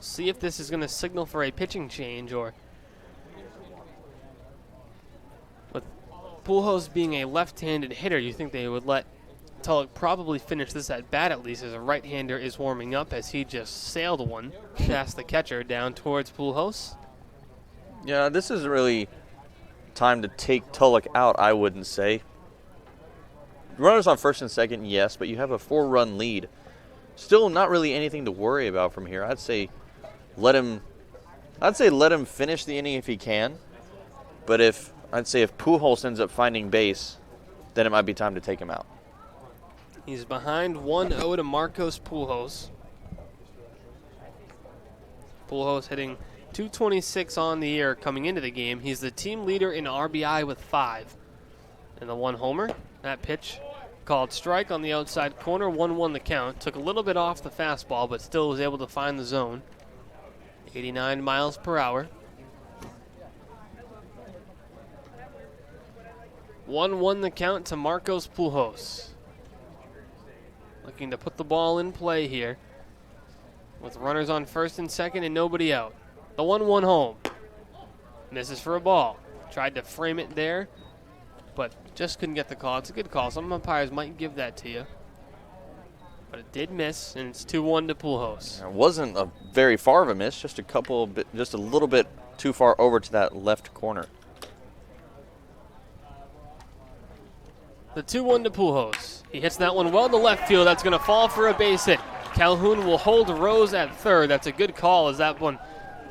See if this is going to signal for a pitching change, or with Pujols being a left-handed hitter, you think they would let Tulloch probably finish this at bat at least, as a right-hander is warming up as he just sailed one past the catcher down towards Pujols. Yeah, this isn't really time to take Tulloch out, I wouldn't say. Runners on first and second, yes, but you have a 4-run lead. Still not really anything to worry about from here. I'd say let him finish the inning if he can. But if Pujols ends up finding base, then it might be time to take him out. He's behind 1-0 to Marcos Pujols. Pujols hitting .226 on the year coming into the game. He's the team leader in RBI with 5. And the 1 homer, that pitch called strike on the outside corner, 1-1 the count. Took a little bit off the fastball, but still was able to find the zone. 89 miles per hour. 1-1 the count to Marcos Pujols. Looking to put the ball in play here with runners on first and second and nobody out. The 1-1 home. Misses for a ball. Tried to frame it there, but just couldn't get the call. It's a good call. Some umpires might give that to you. But it did miss, and it's 2-1 to Pujols. It wasn't a very far of a miss, just a little bit too far over to that left corner. The 2-1 to Pujols. He hits that one well to left field. That's going to fall for a base hit. Calhoun will hold Rose at third. That's a good call, as that one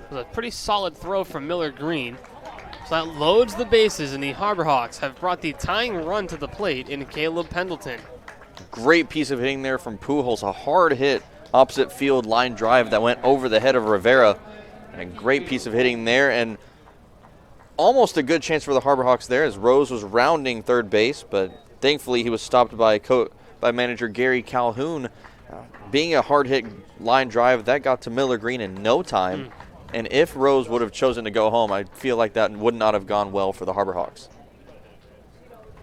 was a pretty solid throw from Miller Green. So that loads the bases, and the Harbor Hawks have brought the tying run to the plate in Caleb Pendleton. Great piece of hitting there from Pujols. A hard hit, opposite field line drive that went over the head of Rivera. And a great piece of hitting there, and almost a good chance for the Harbor Hawks there as Rose was rounding third base, but thankfully he was stopped by manager Gary Calhoun. Being a hard hit line drive, that got to Miller Green in no time. And if Rose would have chosen to go home, I feel like that would not have gone well for the Harbor Hawks.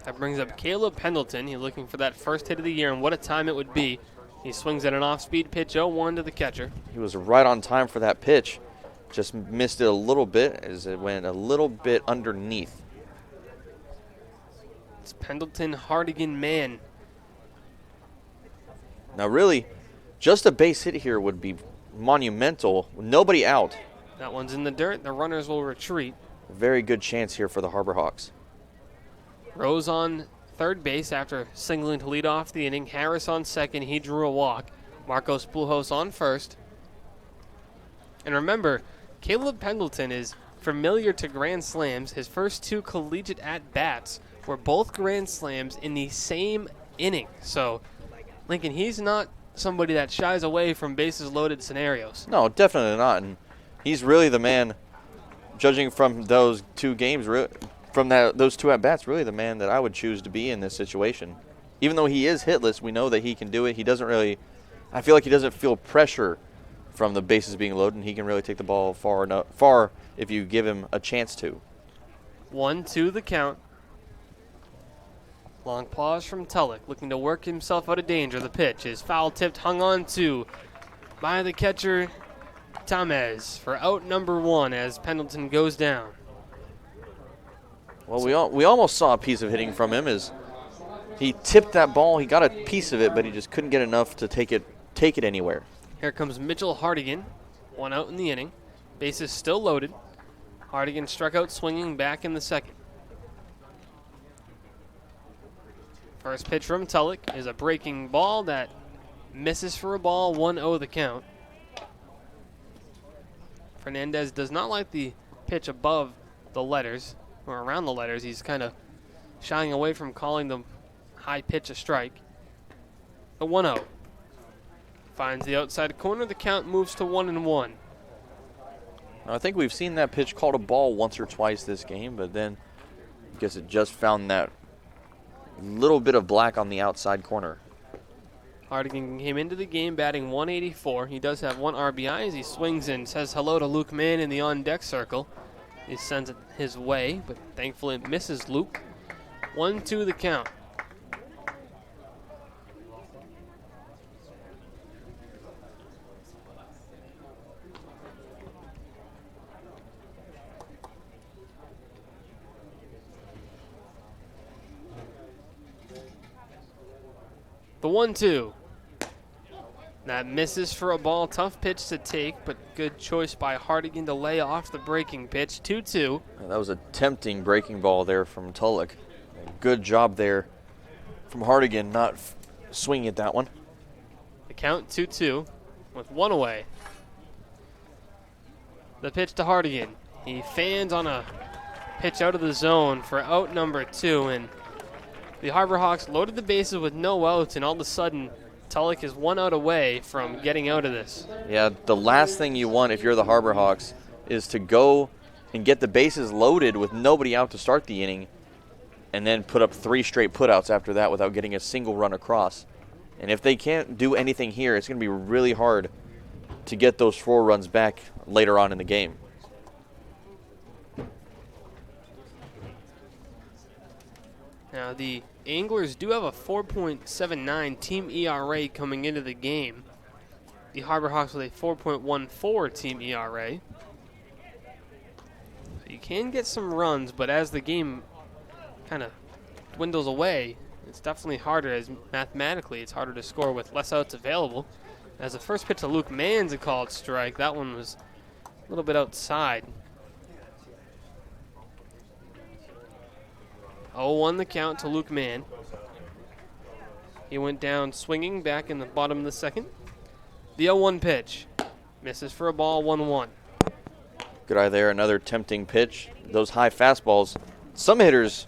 That brings up Caleb Pendleton. He's looking for that first hit of the year, and what a time it would be. He swings at an off-speed pitch, 0-1 to the catcher. He was right on time for that pitch. Just missed it a little bit as it went a little bit underneath. It's Pendleton, Hardigan, man. Now really, just a base hit here would be monumental. Nobody out. That one's in the dirt. The runners will retreat. A very good chance here for the Harbor Hawks. Rose on third base after singling to lead off the inning. Harris on second. He drew a walk. Marcos Pujols on first. And remember, Caleb Pendleton is familiar to Grand Slams. His first 2 collegiate at-bats were both Grand Slams in the same inning. So, Lincoln, he's not somebody that shies away from bases loaded scenarios. No, definitely not. And he's really the man, judging from those two games, those two at-bats, really the man that I would choose to be in this situation. Even though he is hitless, we know that he can do it. He doesn't really, I feel like he doesn't feel pressure from the bases being loaded, and he can really take the ball far if you give him a chance to. 1-2 the count. Long pause from Tulloch, looking to work himself out of danger. The pitch is foul tipped, hung on to by the catcher, Tamez, for out number 1 as Pendleton goes down. Well, we almost saw a piece of hitting from him as he tipped that ball. He got a piece of it, but he just couldn't get enough to take it anywhere. Here comes Mitchell Hardigan, 1 out in the inning. Bases still loaded. Hardigan struck out swinging back in the second. First pitch from Tulloch is a breaking ball that misses for a ball, 1-0 the count. Fernandez does not like the pitch above the letters, or around the letters. He's kind of shying away from calling the high pitch a strike. The 1-0. Finds the outside corner. The count moves to 1-1. I think we've seen that pitch called a ball once or twice this game, but then I guess it just found that little bit of black on the outside corner. Hardigan came into the game batting 184. He does have 1 RBI as he swings and says hello to Luke Mann in the on-deck circle. He sends it his way, but thankfully it misses Luke. 1-2 the count. The 1-2. That misses for a ball. Tough pitch to take, but good choice by Hardigan to lay off the breaking pitch. 2-2. That was a tempting breaking ball there from Tulloch. Good job there from Hardigan not swinging at that one. The count 2-2 with 1 away. The pitch to Hardigan. He fans on a pitch out of the zone for out number 2, and the Harbor Hawks loaded the bases with no outs, and all of a sudden, Tulloch is 1 out away from getting out of this. Yeah, the last thing you want if you're the Harbor Hawks is to go and get the bases loaded with nobody out to start the inning and then put up 3 straight putouts after that without getting a single run across. And if they can't do anything here, it's going to be really hard to get those 4 runs back later on in the game. Now, the Anglers do have a 4.79 team ERA coming into the game. The Harbor Hawks with a 4.14 team ERA. So you can get some runs, but as the game kind of dwindles away, it's definitely harder, as mathematically it's harder to score with less outs available. As the first pitch to Luke Mann's a called strike, that one was a little bit outside. 0-1 the count to Luke Mann. He went down swinging back in the bottom of the second. The 0-1 pitch. Misses for a ball, 1-1. Good eye there, another tempting pitch. Those high fastballs, some hitters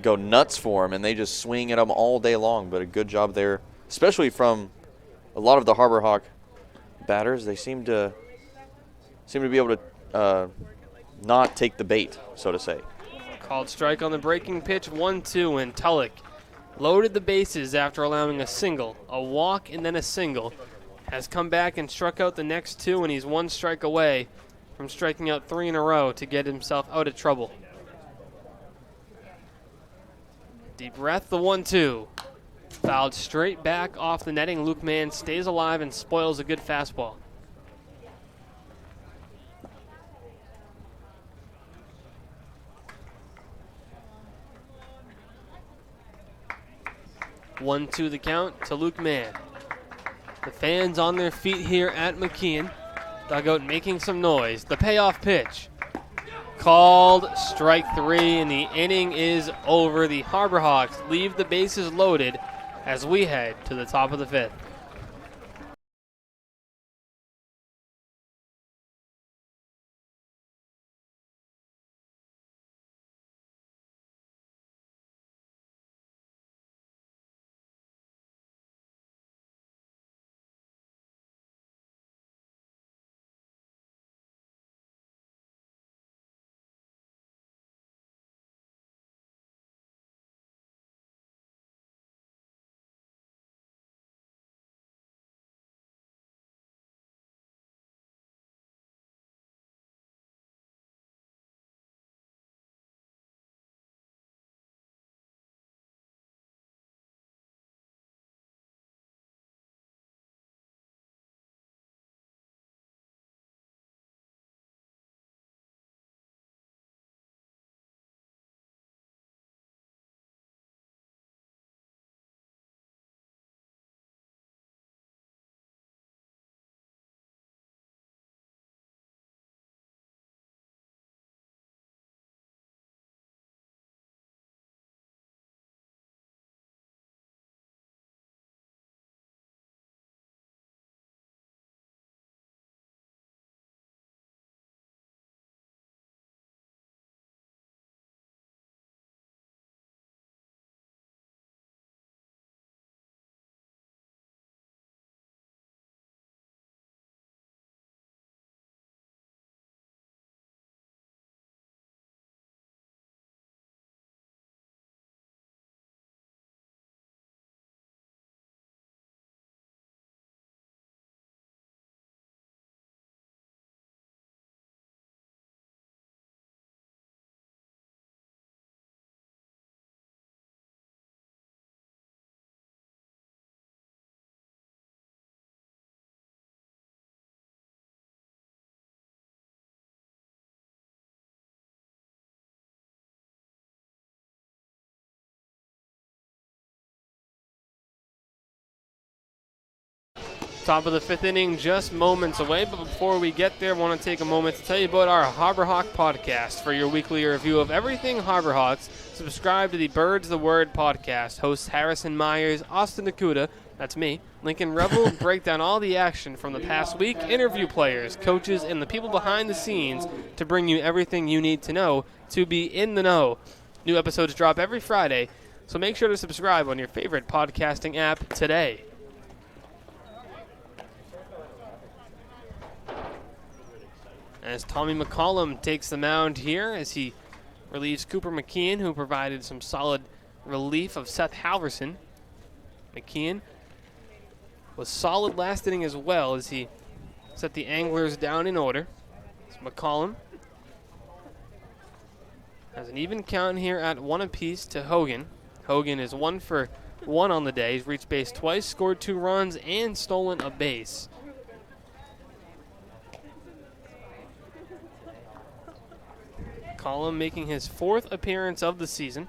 go nuts for them, and they just swing at them all day long, but a good job there, especially from a lot of the Harbor Hawk batters. They seem to be able to not take the bait, so to say. Called strike on the breaking pitch, 1-2, and Tulloch loaded the bases after allowing a single, a walk, and then a single. Has come back and struck out the next 2, and he's 1 strike away from striking out 3 in a row to get himself out of trouble. Deep breath, the 1-2. Fouled straight back off the netting. Luke Mann stays alive and spoils a good fastball. One, 2 the count to Luke Mann. The fans on their feet here at McKeon. Dugout making some noise. The payoff pitch. Called strike 3, and the inning is over. The Harbor Hawks leave the bases loaded as we head to the top of the 5th. Top of the 5th inning, just moments away. But before we get there, I want to take a moment to tell you about our Harbor Hawk podcast. For your weekly review of everything Harbor Hawks, subscribe to the Birds the Word podcast. Hosts Harrison Myers, Austin Nakuda, that's me, Lincoln Rebel, break down all the action from the past week, interview players, coaches, and the people behind the scenes to bring you everything you need to know to be in the know. New episodes drop every Friday, so make sure to subscribe on your favorite podcasting app today. As Tommy McCollum takes the mound here as he relieves Cooper McKeon, who provided some solid relief of Seth Halverson. McKeon was solid last inning as well as he set the Anglers down in order. So McCollum has an even count here at 1 apiece to Hogan. Hogan is 1 for 1 on the day. He's reached base twice, scored 2 runs, and stolen a base. McCollum making his 4th appearance of the season.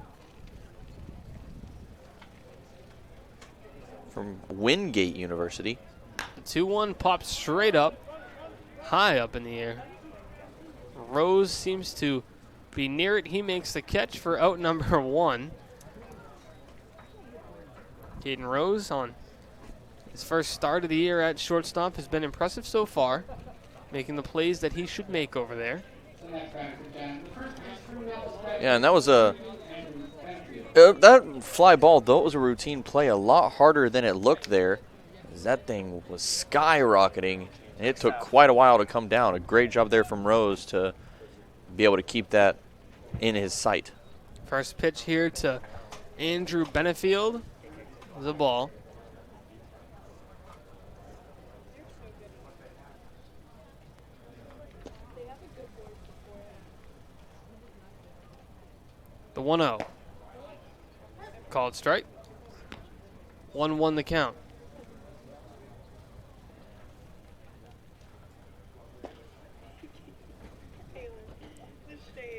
From Wingate University. The 2-1 pops straight up, high up in the air. Rose seems to be near it. He makes the catch for out number 1. Caden Rose on his first start of the year at shortstop has been impressive so far, making the plays that he should make over there. Yeah, and that was that fly ball, though it was a routine play, a lot harder than it looked there. That thing was skyrocketing, and it took quite a while to come down. A great job there from Rose to be able to keep that in his sight. First pitch here to Andrew Benefield. The ball. The 1-0. Called strike. 1-1 the count.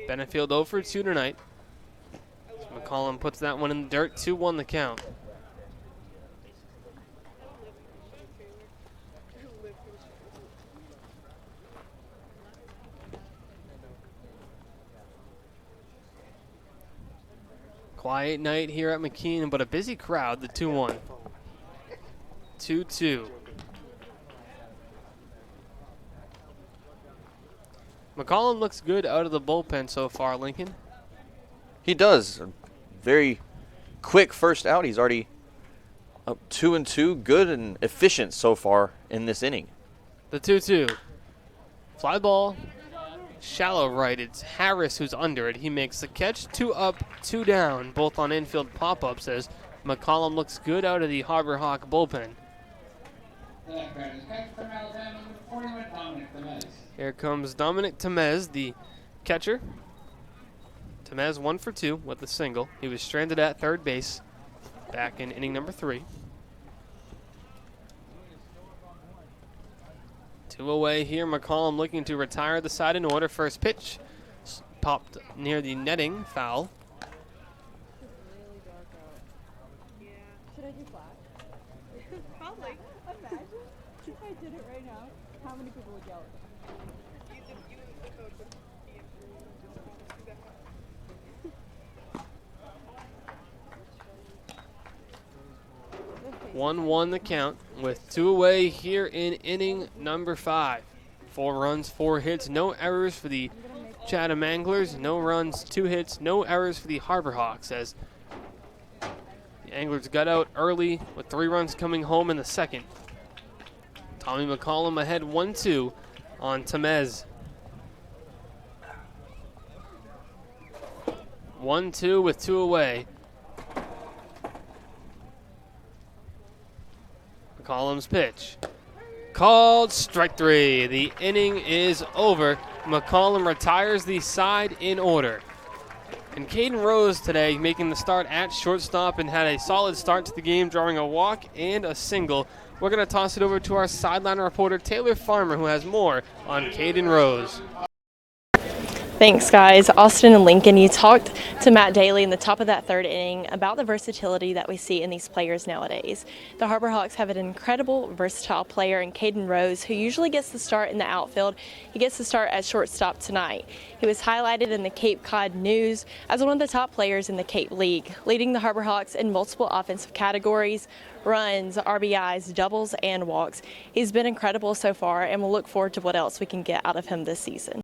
Benefield 0 for 2 tonight. So McCollum puts that one in the dirt. 2-1 the count. Quiet night here at McKean, but a busy crowd, the 2-1. 2-2. McCollum looks good out of the bullpen so far, Lincoln. He does. A very quick first out. He's already up 2-2. Good and efficient so far in this inning. The 2-2. Fly ball. Shallow right. It's Harris who's under it. He makes the catch. 2 up, 2 down, both on infield pop-ups as McCollum looks good out of the Harbor Hawk bullpen. Here comes Dominic Temez, the catcher. Temez 1 for 2 with a single. He was stranded at third base back in inning number 3. 2 away here. McCollum looking to retire the side in order. First pitch popped near the netting. Foul. Should I do flat? Probably. Imagine if I did it right now. How many people would yell at me? You and the coach would be in 1-1 the count with 2 away here in inning number 5. 4 runs, 4 hits, no errors for the Chatham Anglers. No runs, 2 hits, no errors for the Harbor Hawks as the Anglers got out early with 3 runs coming home in the second. Tommy McCollum ahead 1-2 on Temez. 1-2 with 2 away. McCollum's pitch. Called strike 3. The inning is over. McCollum retires the side in order. And Caden Rose today making the start at shortstop and had a solid start to the game, drawing a walk and a single. We're going to toss it over to our sideline reporter, Taylor Farmer, who has more on Caden Rose. Thanks, guys. Austin and Lincoln, you talked to Matt Daly in the top of that third inning about the versatility that we see in these players nowadays. The Harbor Hawks have an incredible, versatile player in Caden Rose, who usually gets the start in the outfield. He gets the start at shortstop tonight. He was highlighted in the Cape Cod News as one of the top players in the Cape League, leading the Harbor Hawks in multiple offensive categories, runs, RBIs, doubles, and walks. He's been incredible so far, and we'll look forward to what else we can get out of him this season.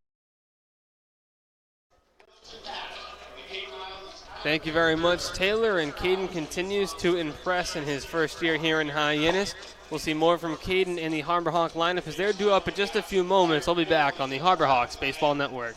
Thank you very much, Taylor. And Caden continues to impress in his first year here in Hyannis. We'll see more from Caden in the Harbor Hawk lineup as they're due up in just a few moments. I'll be back on the Harbor Hawks Baseball Network.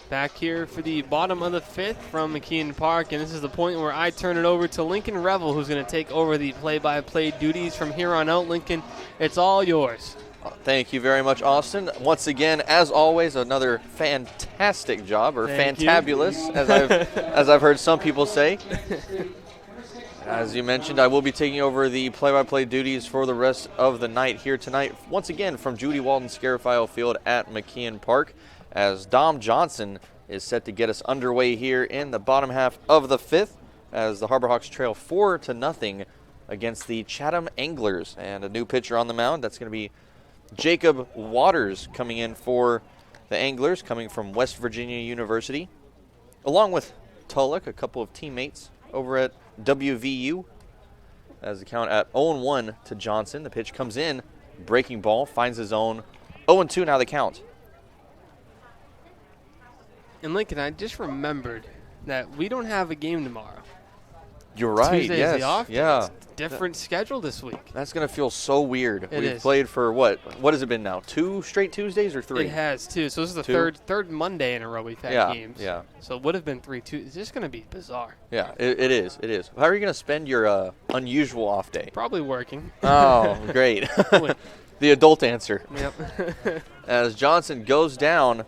Back here for the bottom of the fifth from McKeon Park, and this is the point where I turn it over to Lincoln Revel, who's going to take over the play-by-play duties from here on out. Lincoln, it's all yours. Thank you very much, Austin. Once again, as always, another fantastic job, or fantabulous, as I've heard some people say. As you mentioned, I will be taking over the play-by-play duties for the rest of the night here tonight, once again from Judy Walton Scarafile Field at McKeon Park, as Dom Johnson is set to get us underway here in the bottom half of the fifth, as the Harbor Hawks trail 4-0 against the Chatham Anglers. And a new pitcher on the mound, that's going to be Jacob Waters coming in for the Anglers, coming from West Virginia University, along with Tulloch, a couple of teammates over at WVU, as the count at 0-1 to Johnson. The pitch comes in, breaking ball, finds his own. 0-2 now the count. And Lincoln, I just remembered that we don't have a game tomorrow. You're right, Tuesday yes. is the off day. Yeah. It's a different schedule this week. That's going to feel so weird. We've is. played for what has it been now? 2 straight Tuesdays or 3? It has, too. So this is the third Monday in a row we've had games. Yeah. So it would have been 3 Tuesdays. It's just going to be bizarre. Yeah, it is. It is. How are you going to spend your unusual off day? Probably working. Oh, great. The adult answer. Yep. As Johnson goes down,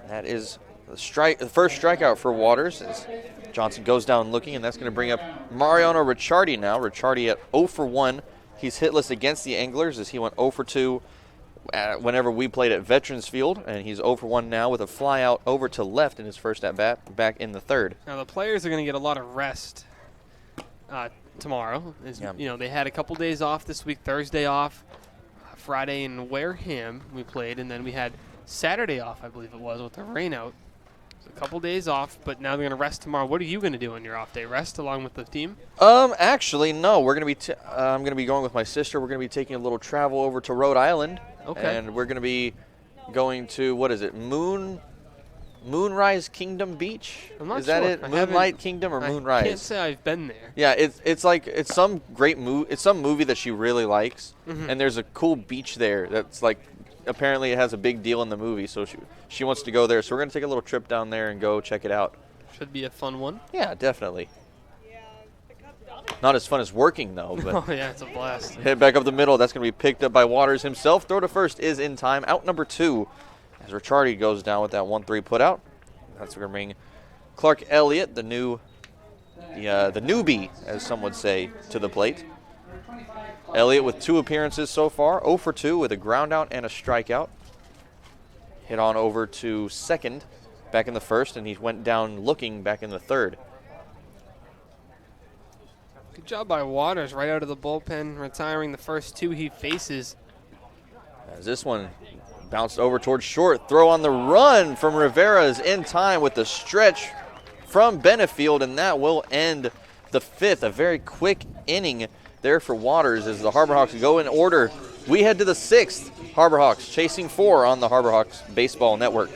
that is the first strikeout for Waters. As Johnson goes down looking, and that's going to bring up Mariano Ricciardi now. Ricciardi at 0-for-1. He's hitless against the Anglers as he went 0-for-2 whenever we played at Veterans Field, and he's 0-for-1 now with a fly out over to left in his first at-bat back in the third. Now the players are going to get a lot of rest tomorrow. You know, they had a couple days off this week, Thursday off, Friday in Wareham we played, and then we had Saturday off, I believe it was, with the rain out. A couple days off, but now they're going to rest tomorrow. What are you going to do on your off day? Rest along with the team? Actually, no. We're going to be. I'm going to be going with my sister. We're going to be taking a little travel over to Rhode Island. Okay. And we're going to be going to, what is it? Moonrise Kingdom Beach? I'm not is that sure. it? Moonlight Kingdom or Moonrise? I can't say I've been there. Yeah, it's some great movie. It's some movie that she really likes, and there's a cool beach there that's like. Apparently it has a big deal in the movie, so she wants to go there. So we're going to take a little trip down there and go check it out. Should be a fun one. Yeah, definitely. Not as fun as working, though. But oh, yeah, it's a blast. Head back up the middle. That's going to be picked up by Waters himself. Throw to first is in time. Out number 2 as Ricciardi goes down with that 1-3 put out. That's going to bring Clark Elliott, the newbie, as some would say, to the plate. Elliott with 2 appearances so far, 0-for-2 with a ground out and a strikeout. hit on over to second back in the first, and he went down looking back in the third. Good job by Waters right out of the bullpen, retiring the first two he faces. As this one bounced over towards short. Throw on the run from Rivera is in time with the stretch from Benefield, and that will end the fifth. A very quick inning there for Waters as the Harbor Hawks go in order. We head to the sixth. Harbor Hawks chasing 4 on the Harbor Hawks Baseball Network.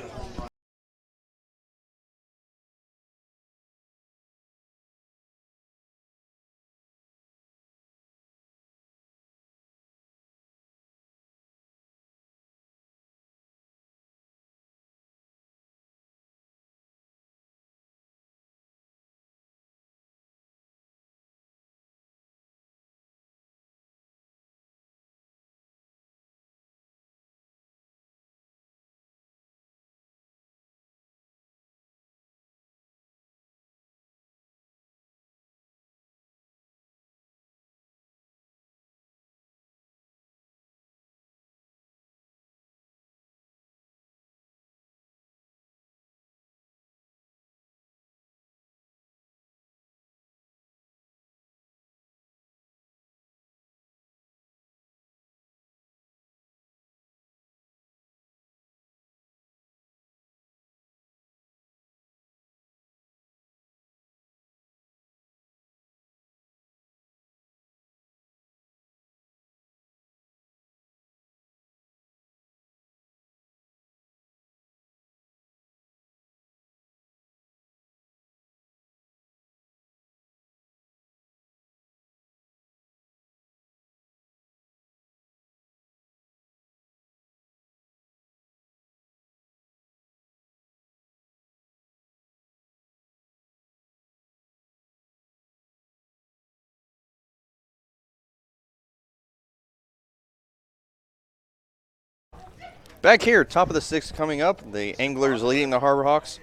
Back here, top of the sixth coming up. The Anglers leading the Harbor Hawks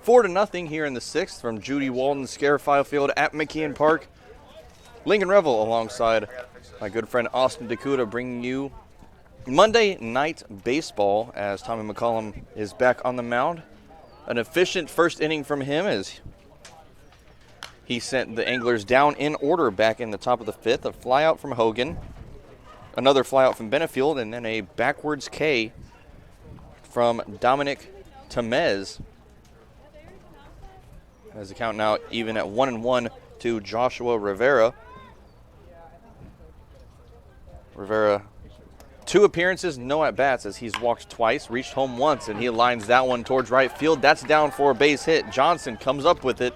4-0 here in the sixth from Judy Walden Scarifield Field at McKeon Park. Lincoln Revel alongside my good friend Austin Dakuda bringing you Monday Night Baseball as Tommy McCollum is back on the mound. An efficient first inning from him as he sent the Anglers down in order back in the top of the fifth. A flyout from Hogan, another flyout from Benefield, and then a backwards K from Dominic Temez. As the count now even at 1-1 to Joshua Rivera. Rivera, 2 appearances, no at-bats as he's walked twice, reached home once, and he lines that one towards right field. That's down for a base hit. Johnson comes up with it,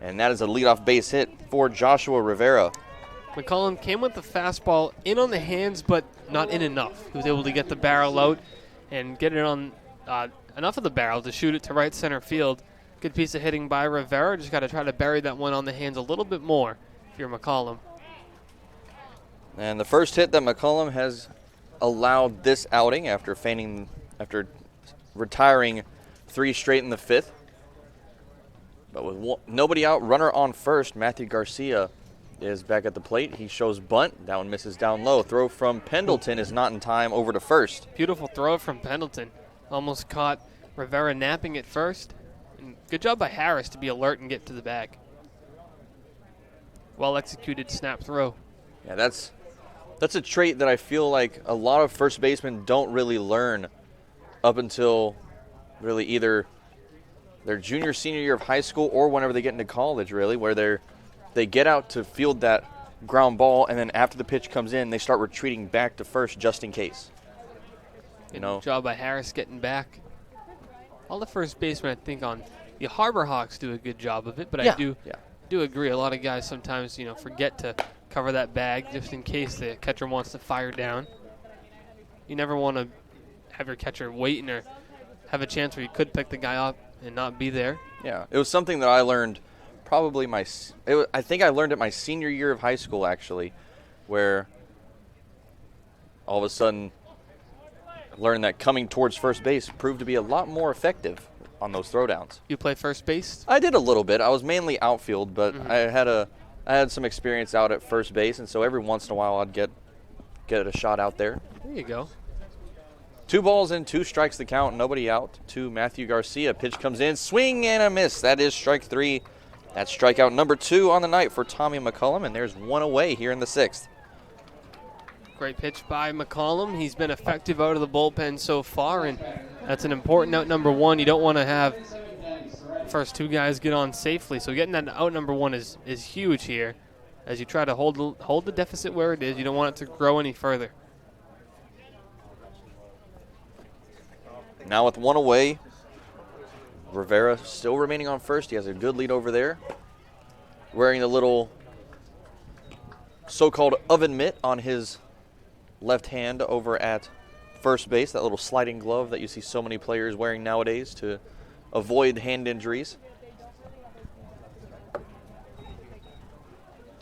and that is a leadoff base hit for Joshua Rivera. McCollum came with the fastball in on the hands, but not in enough. He was able to get the barrel out and get it on enough of the barrel to shoot it to right center field. Good piece of hitting by Rivera. Just got to try to bury that one on the hands a little bit more if you're McCollum. And the first hit that McCollum has allowed this outing after retiring 3 straight in the fifth. But with nobody out, runner on first, Matthew Garcia is back at the plate. He shows bunt. That one misses down low. Throw from Pendleton is not in time over to first. Beautiful throw from Pendleton. Almost caught Rivera napping at first. And good job by Harris to be alert and get to the bag. Well executed snap throw. Yeah, that's a trait that I feel like a lot of first basemen don't really learn up until really either their junior, senior year of high school or whenever they get into college, really, where they get out to field that ground ball, and then after the pitch comes in, they start retreating back to first just in case. Good job by Harris getting back. All the first basemen, I think, on the Harbor Hawks do a good job of it, but I do agree. A lot of guys sometimes, forget to cover that bag just in case the catcher wants to fire down. You never want to have your catcher waiting or have a chance where you could pick the guy up and not be there. Yeah, it was something that I learned probably I think I learned it my senior year of high school, actually, where all of a sudden I learned that coming towards first base proved to be a lot more effective on those throwdowns. You play first base? I did a little bit. I was mainly outfield, but I had some experience out at first base, and so every once in a while I'd get a shot out there. There you go. 2 balls and 2 strikes the count. Nobody out to Matthew Garcia. Pitch comes in. Swing and a miss. That is strike 3. That's strikeout number 2 on the night for Tommy McCullum, and there's 1 away here in the 6th. Great pitch by McCollum. He's been effective out of the bullpen so far, and that's an important out number 1. You don't want to have first 2 guys get on safely, so getting that out number 1 is huge here as you try to hold the deficit where it is. You don't want it to grow any further. Now with 1 away, Rivera still remaining on first. He has a good lead over there. Wearing the little so-called oven mitt on his left hand over at first base, that little sliding glove that you see so many players wearing nowadays to avoid hand injuries.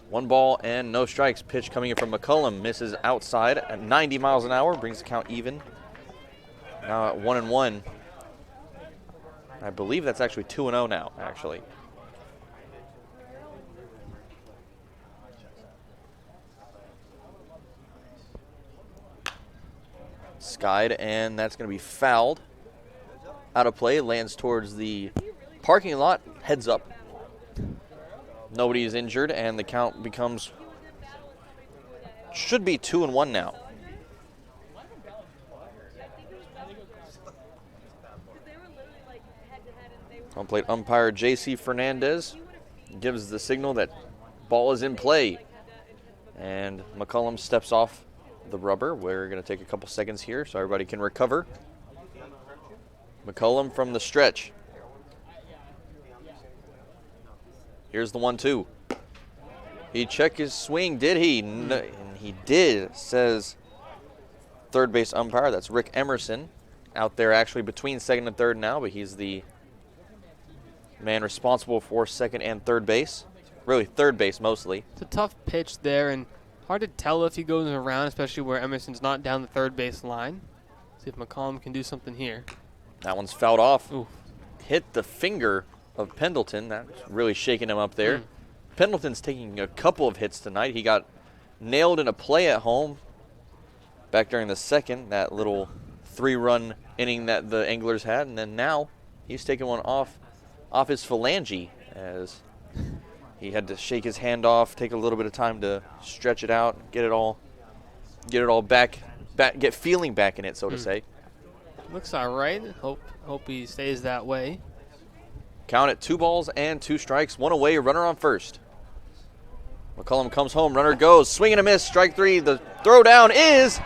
1 ball and no strikes. Pitch coming in from McCullum. Misses outside at 90 miles an hour. Brings the count even. Now at 1-1. I believe that's actually 2-0 now, actually. Skied, and that's going to be fouled. Out of play, lands towards the parking lot, heads up. Nobody is injured, and the count becomes, should be 2-1 now. Home plate umpire J.C. Fernandez gives the signal that ball is in play. And McCullum steps off the rubber. We're going to take a couple seconds here so everybody can recover. McCullum from the stretch. Here's the 1-2. He checked his swing, did he? No, and he did, says third base umpire. That's Rick Emerson. Out there actually between second and third now, but he's the man responsible for second and third base. Really third base mostly. It's a tough pitch there, and hard to tell if he goes around, especially where Emerson's not down the third base line. See if McCollum can do something here. That one's fouled off. Ooh. Hit the finger of Pendleton. That's really shaking him up there. Pendleton's taking a couple of hits tonight. He got nailed in a play at home back during the second, that little 3-run inning that the Anglers had, and then now he's taking one off his phalange as he had to shake his hand off, take a little bit of time to stretch it out, get it all back, get feeling back in it, so to say. Looks all right. Hope he stays that way. Count at 2 balls and 2 strikes, 1 away, runner on first. McCullum comes home, runner goes, swing and a miss, strike 3. The throw down is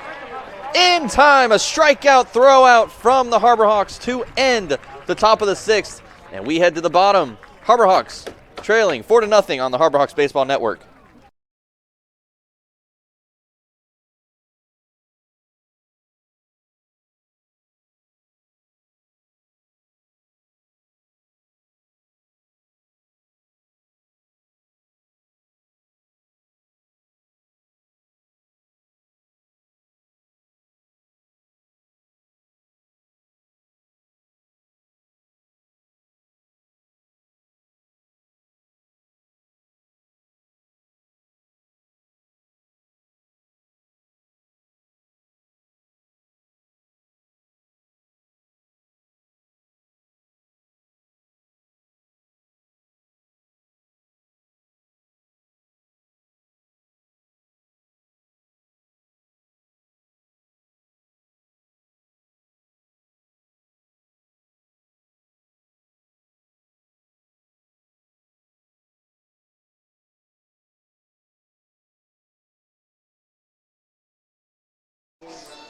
in time. A strikeout throw out from the Harbor Hawks to end the top of the 6th. And we head to the bottom. Harbor Hawks trailing 4-0 on the Harbor Hawks Baseball Network.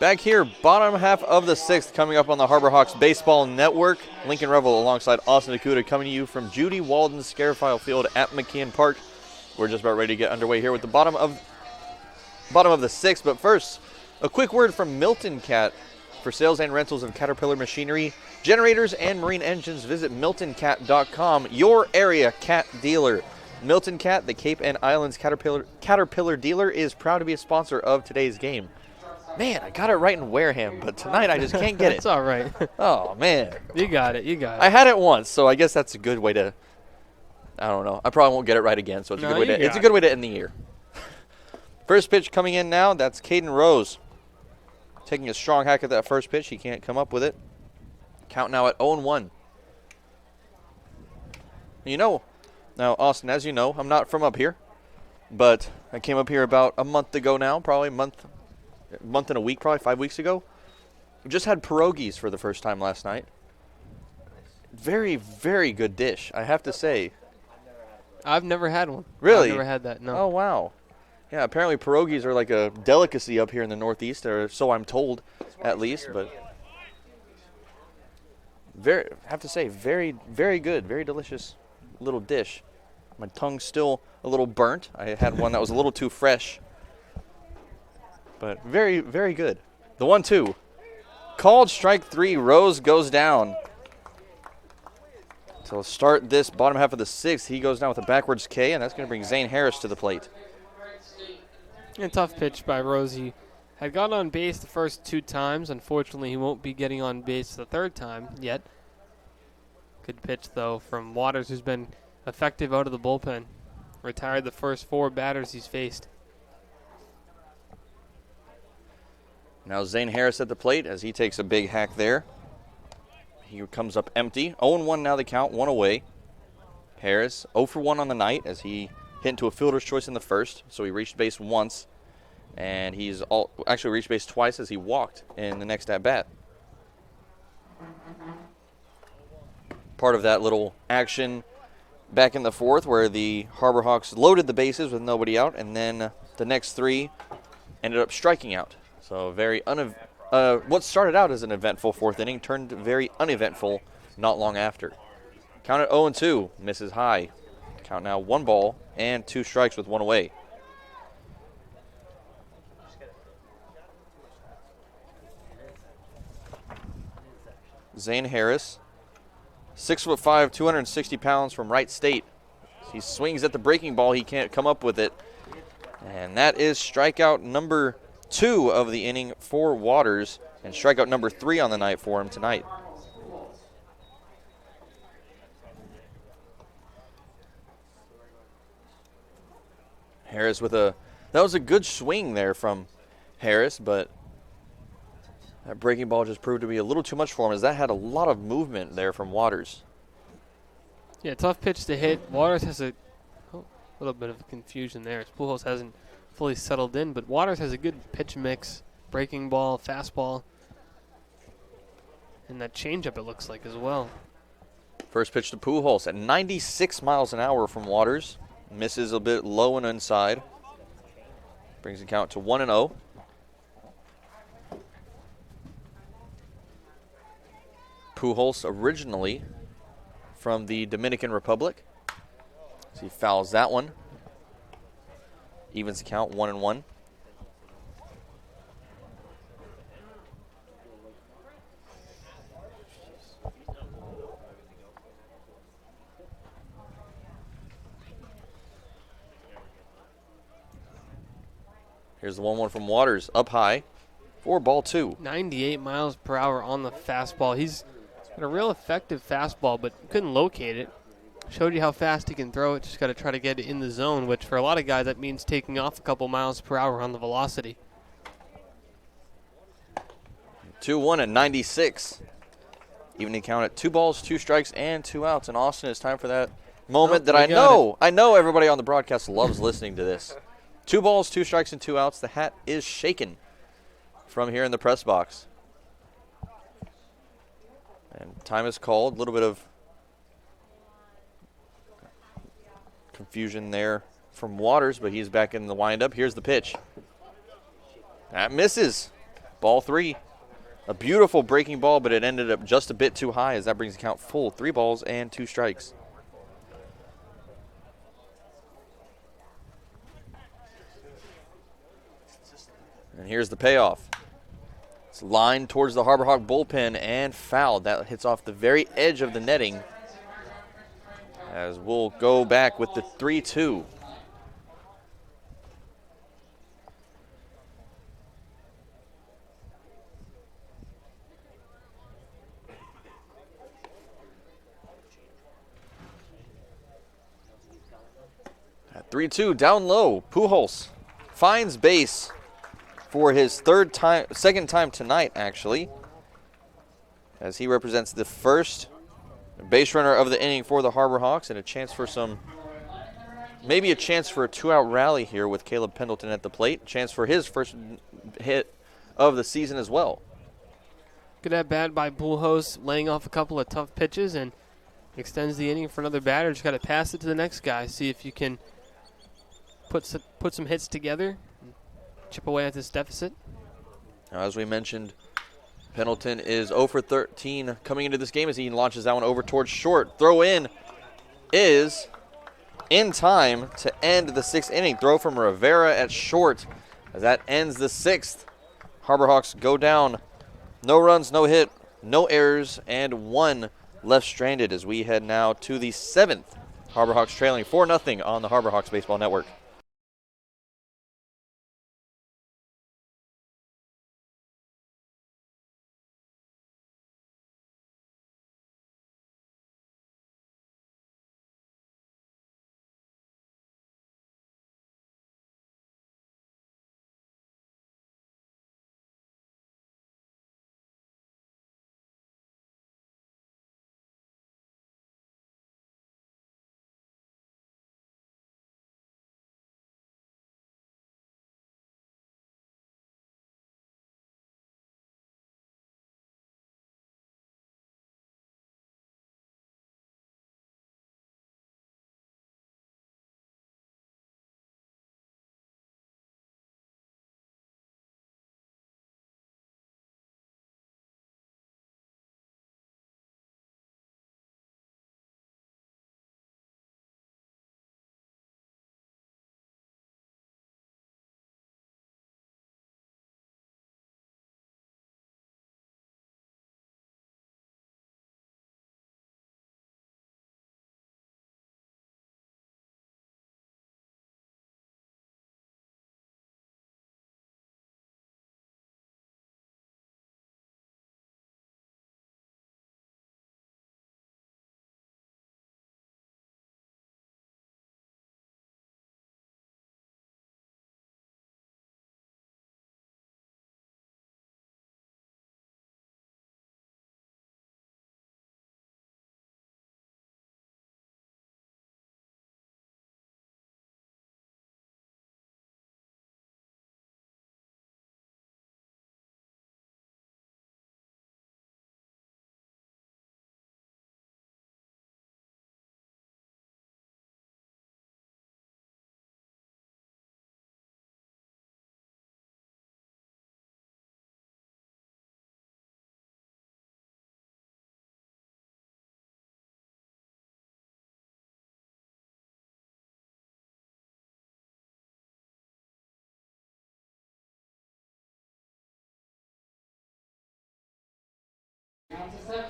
Back here, bottom half of the 6th, coming up on the Harbor Hawks Baseball Network. Lincoln Revel alongside Austin Akuta coming to you from Judy Walden Scarifile Field at McKeon Park. We're just about ready to get underway here with the bottom of the 6th. But first, a quick word from Milton Cat. For sales and rentals of Caterpillar machinery, generators, and marine engines, visit miltoncat.com, your area cat dealer. Milton Cat, the Cape and Islands Caterpillar dealer, is proud to be a sponsor of today's game. Man, I got it right in Wareham, but tonight I just can't get it. It's all right. Oh, man. You got it. I had it once, so I guess that's a good way to, I don't know. I probably won't get it right again, so it's a good way to end the year. First pitch coming in now, that's Caden Rose. taking a strong hack at that first pitch. He can't come up with it. Count now at 0-1. You know, now, Austin, as you know, I'm not from up here, but I came up here about a month ago now, probably a month and a week, probably 5 weeks ago. Just had pierogies for the first time last night. Very, very good dish, I have to say. I've never had one. Really? I've never had that, no. Oh, wow. Yeah, apparently pierogies are like a delicacy up here in the Northeast, or so I'm told, at least. But I have to say, very, very good, very delicious little dish. My tongue's still a little burnt. I had one that was a little too fresh. But very, very good. The 1-2. Called strike 3. Rose goes down. So we'll start this bottom half of the 6th. He goes down with a backwards K, and that's going to bring Zane Harris to the plate. A tough pitch by Rose. He had gotten on base the first 2 times. Unfortunately, he won't be getting on base the 3rd time yet. Good pitch, though, from Waters, who's been effective out of the bullpen. Retired the first 4 batters he's faced. Now Zane Harris at the plate as he takes a big hack there. He comes up empty. 0-1 now the count, 1 away. Harris 0 for 1 on the night as he hit into a fielder's choice in the first, so he reached base once. And he's actually reached base twice as he walked in the next at-bat. Part of that little action back in the 4th where the Harbor Hawks loaded the bases with nobody out, and then the next 3 ended up striking out. So what started out as an eventful 4th inning turned very uneventful not long after. Count at 0-2, misses high. Count now 1 ball and 2 strikes with 1 away. Zane Harris, 6'5", 260 pounds from Wright State. He swings at the breaking ball. He can't come up with it. And that is strikeout number 2 of the inning for Waters, and strikeout number 3 on the night for him tonight. Harris that was a good swing there from Harris, but that breaking ball just proved to be a little too much for him, as that had a lot of movement there from Waters. Yeah, tough pitch to hit. Waters has a little bit of confusion there. Pujols hasn't fully settled in, but Waters has a good pitch mix, breaking ball, fastball, and that changeup it looks like as well. First pitch to Pujols at 96 miles an hour from Waters. Misses a bit low and inside. Brings the count to 1-0. Pujols originally from the Dominican Republic. So he fouls that one. Evens the count 1-1. Here's the 1-1 from Waters, up high for ball 2. 98 miles per hour on the fastball. He's got a real effective fastball, but couldn't locate it. Showed you how fast he can throw it. Just got to try to get it in the zone, which for a lot of guys that means taking off a couple miles per hour on the velocity. 2-1 at 96. Even the count at 2 balls, 2 strikes, and 2 outs. And Austin, it's time for that moment that I know everybody on the broadcast loves listening to this. 2 balls, 2 strikes, and 2 outs. The hat is shaken from here in the press box. And time is called. A little bit of confusion there from Waters, but he's back in the windup. Here's the pitch. That misses. Ball 3. A beautiful breaking ball, but it ended up just a bit too high, as that brings the count full. 3 balls and 2 strikes. And here's the payoff. It's lined towards the Harbor Hawk bullpen and fouled. That hits off the very edge of the netting, as we'll go back with the 3-2. At 3-2, down low, Pujols finds base for his second time tonight, actually, as he represents the first base runner of the inning for the Harbor Hawks, and a chance for maybe a chance for a 2-out rally here with Caleb Pendleton at the plate. Chance for his first hit of the season as well. Good at bat by Bullhose, laying off a couple of tough pitches and extends the inning for another batter. Just got to pass it to the next guy. See if you can put some hits together, chip away at this deficit. Now, as we mentioned, Pendleton is 0 for 13 coming into this game as he launches that one over towards short. Throw in is in time to end the 6th inning. Throw from Rivera at short as that ends the 6th. Harbor Hawks go down. No runs, no hit, no errors, and 1 left stranded as we head now to the 7th. Harbor Hawks trailing 4-0 on the Harbor Hawks Baseball Network.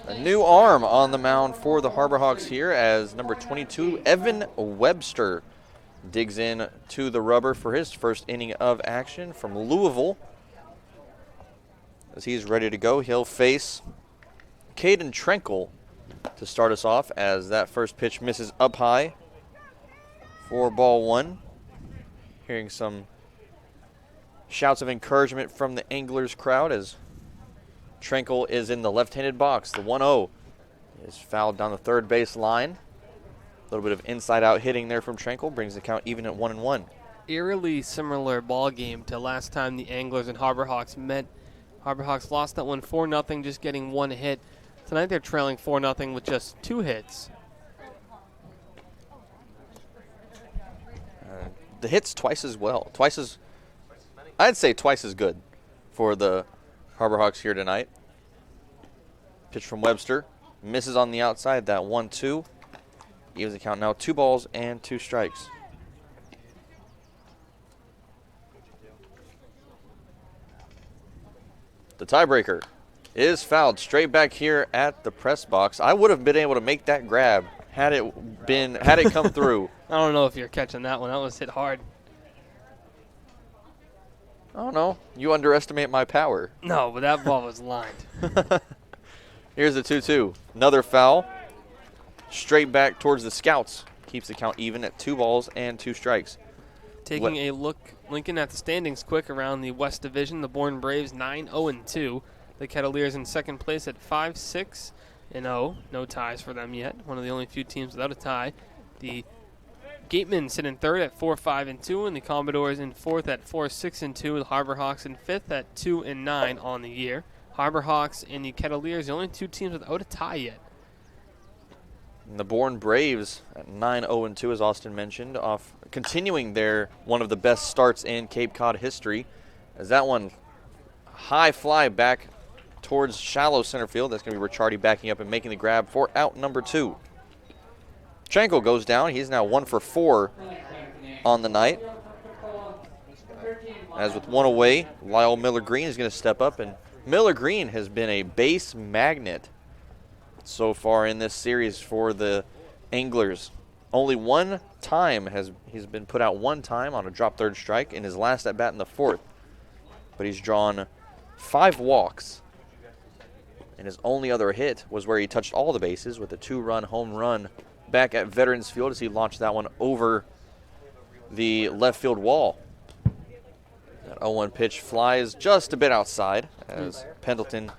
A new arm on the mound for the Harbor Hawks here as number 22, Evan Webster, digs in to the rubber for his first inning of action from Louisville. As he's ready to go, he'll face Caden Trenkle to start us off as that first pitch misses up high for ball 1. Hearing some shouts of encouragement from the Anglers crowd as Trenkle is in the left-handed box. The 1-0 is fouled down the third base line. A little bit of inside-out hitting there from Trenkle brings the count even at 1-1. Eerily similar ball game to last time the Anglers and Harbor Hawks met. Harbor Hawks lost that one 4-0, just getting 1 hit. Tonight they're trailing 4-0 with just 2 hits. The hits twice as well. I'd say twice as good for the Harbor Hawks here tonight. Pitch from Webster. Misses on the outside. That 1-2. Evens the count now 2 balls and 2 strikes. The tiebreaker is fouled straight back here at the press box. I would have been able to make that grab had it come through. I don't know if you're catching that one. That was hit hard. Oh, no. You underestimate my power. No, but that ball was lined. Here's the 2-2. Another foul. Straight back towards the Scouts. Keeps the count even at 2 balls and 2 strikes. Taking a look, Lincoln, at the standings quick around the West Division. The Bourne Braves 9-0-2. The Kettleers in second place at 5-6-0. No ties for them yet. One of the only few teams without a tie. The Gatemen sit in third at 4-5-2, and the Commodores in fourth at 4-6-2. The Harbor Hawks in fifth at 2-9 on the year. Harbor Hawks and the Kettleers, the only two teams without a tie yet. And the Bourne Braves at 9-0-2, as Austin mentioned, off continuing their one of the best starts in Cape Cod history, as that one high fly back towards shallow center field. That's going to be Ricciardi backing up and making the grab for out number 2. Chanko goes down. He's now 1 for 4 on the night. As with one away, Lyle Miller Green is going to step up, and Miller Green has been a base magnet so far in this series for the Anglers. Only one time he's been put out one time on a drop third strike in his last at bat in the 4th. But he's drawn 5 walks. And his only other hit was where he touched all the bases with a 2-run home run back at Veterans Field as he launched that one over the left field wall. That 0-1 pitch flies just a bit outside as Pendleton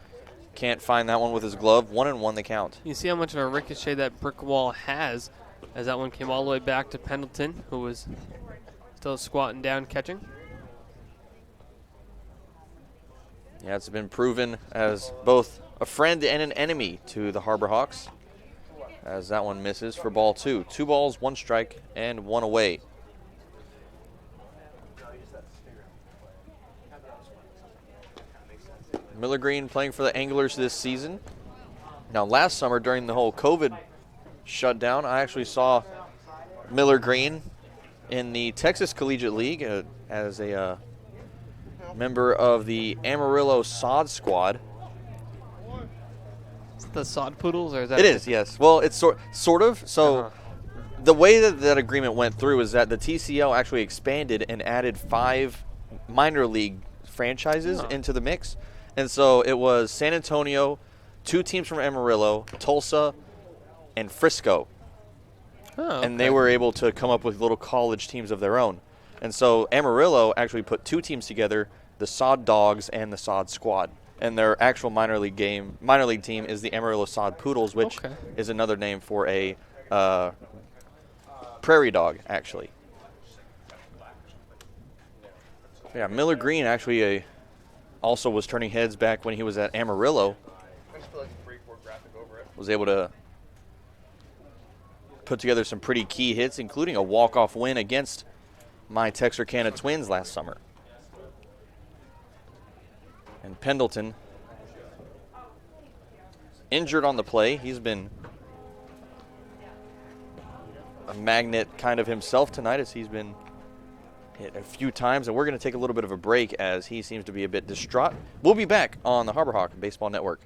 can't find that one with his glove. 1-1 the count. You see how much of a ricochet that brick wall has as that one came all the way back to Pendleton, who was still squatting down catching. Yeah, it's been proven as both a friend and an enemy to the Harbor Hawks, as that one misses for ball 2. 2 balls, 1 strike, and 1 away. Miller Green playing for the Anglers this season. Now, last summer during the whole COVID shutdown, I actually saw Miller Green in the Texas Collegiate League as a member of the Amarillo Sod Squad. Is it the Sod Poodles, or is that? It is, yes. Well, it's sort of. So the way that agreement went through is that the TCL actually expanded and added 5 minor league franchises into the mix. And so it was San Antonio, 2 teams from Amarillo, Tulsa, and Frisco. Oh, okay. And they were able to come up with little college teams of their own. And so Amarillo actually put 2 teams together, the Sod Dogs and the Sod Squad. And their actual minor league team is the Amarillo Sod Poodles, which is another name for a prairie dog, actually. Yeah, Miller Green actually also was turning heads back when he was at Amarillo. Was able to put together some pretty key hits, including a walk-off win against my Texarkana Twins last summer. And Pendleton injured on the play. He's been a magnet kind of himself tonight, as he's been hit a few times, and we're going to take a little bit of a break as he seems to be a bit distraught. We'll be back on the Harbor Hawk Baseball Network.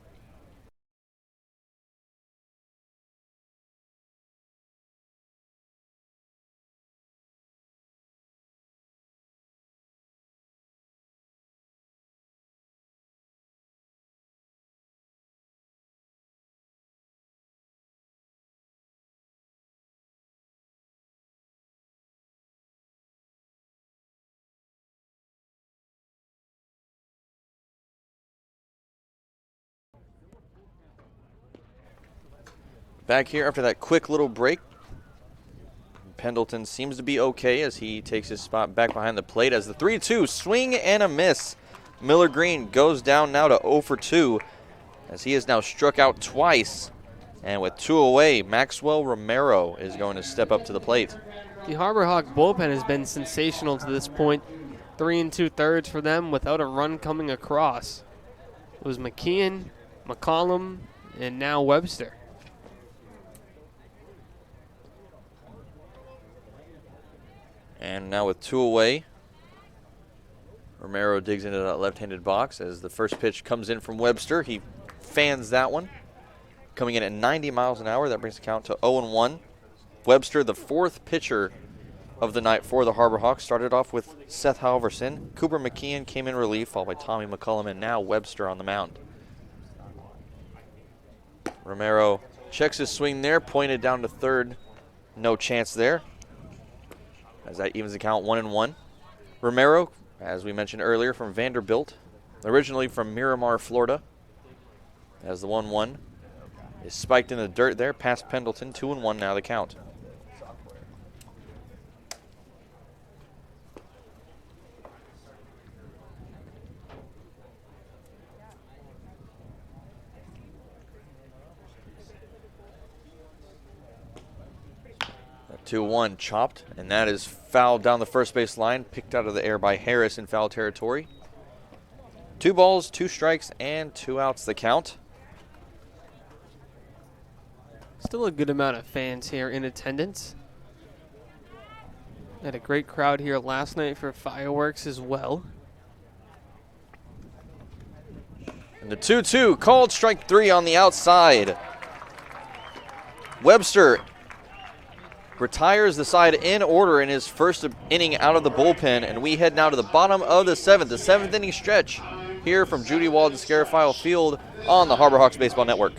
Back here after that quick little break. Pendleton seems to be okay as he takes his spot back behind the plate as the 3-2 swing and a miss. Miller Green goes down now to 0 for 2 as he has now struck out twice. And with 2 away, Maxwell Romero is going to step up to the plate. The Harbor Hawk bullpen has been sensational to this point. 3 2/3 for them without a run coming across. It was McKeon, McCollum, and now Webster. And now with 2 away, Romero digs into that left-handed box as the first pitch comes in from Webster. He fans that one, coming in at 90 miles an hour. That brings the count to 0-1. Webster, the 4th pitcher of the night for the Harbor Hawks, started off with Seth Halverson. Cooper McKeon came in relief, followed by Tommy McCullum, and now Webster on the mound. Romero checks his swing there, pointed down to third. No chance there. as that evens the count 1-1. Romero, as we mentioned earlier, from Vanderbilt, originally from Miramar, Florida, as the 1-1 is spiked in the dirt there past Pendleton. 2-1 now the count. A 2-1 chopped, and that is fouled down the first base line, picked out of the air by Harris in foul territory. 2 balls, 2 strikes, and 2 outs the count. Still a good amount of fans here in attendance. Had a great crowd here last night for fireworks as well. And the 2-2, called strike 3 on the outside. Webster retires the side in order in his first inning out of the bullpen, and we head now to the bottom of the 7th inning stretch here from Judy Walden Scarafile Field on the Harbor Hawks Baseball Network.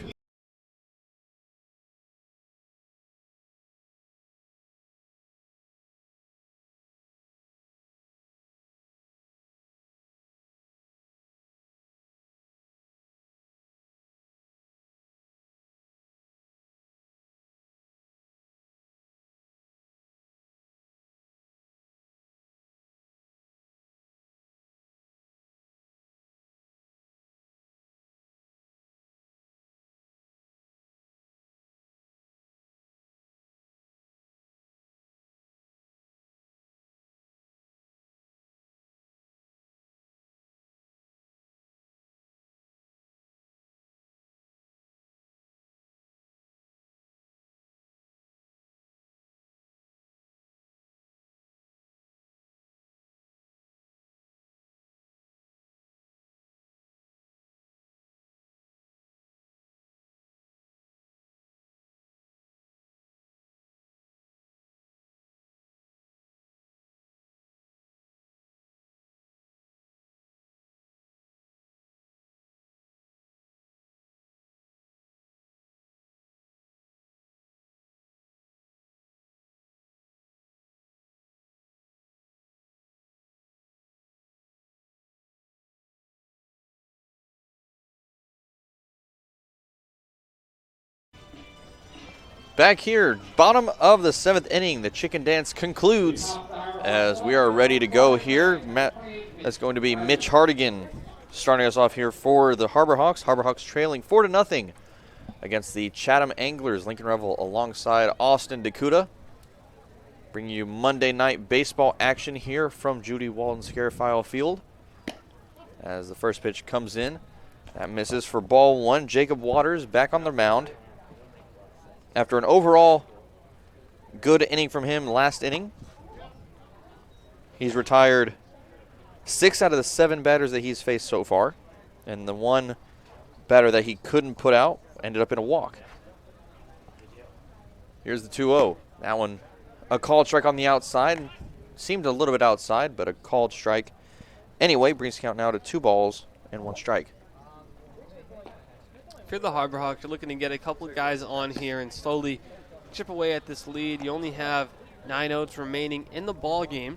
Back here, bottom of the 7th inning, the chicken dance concludes as we are ready to go here. That's going to be Mitch Hardigan starting us off here for the Harbor Hawks. Harbor Hawks trailing 4-0 against the Chatham Anglers. Lincoln Revel alongside Austin Dakuta. Bringing you Monday night baseball action here from Judy Walden Scarafile Field. As the first pitch comes in, that misses for ball 1. Jacob Waters back on the mound. After an overall good inning from him last inning, he's retired 6 out of the 7 batters that he's faced so far. And the one batter that he couldn't put out ended up in a walk. Here's the 2-0. That one, a called strike on the outside. Seemed a little bit outside, but a called strike. Anyway, brings the count now to 2 balls and 1 strike. If you're the Harbor Hawks, you're looking to get a couple of guys on here and slowly chip away at this lead. You only have 9 outs remaining in the ball game.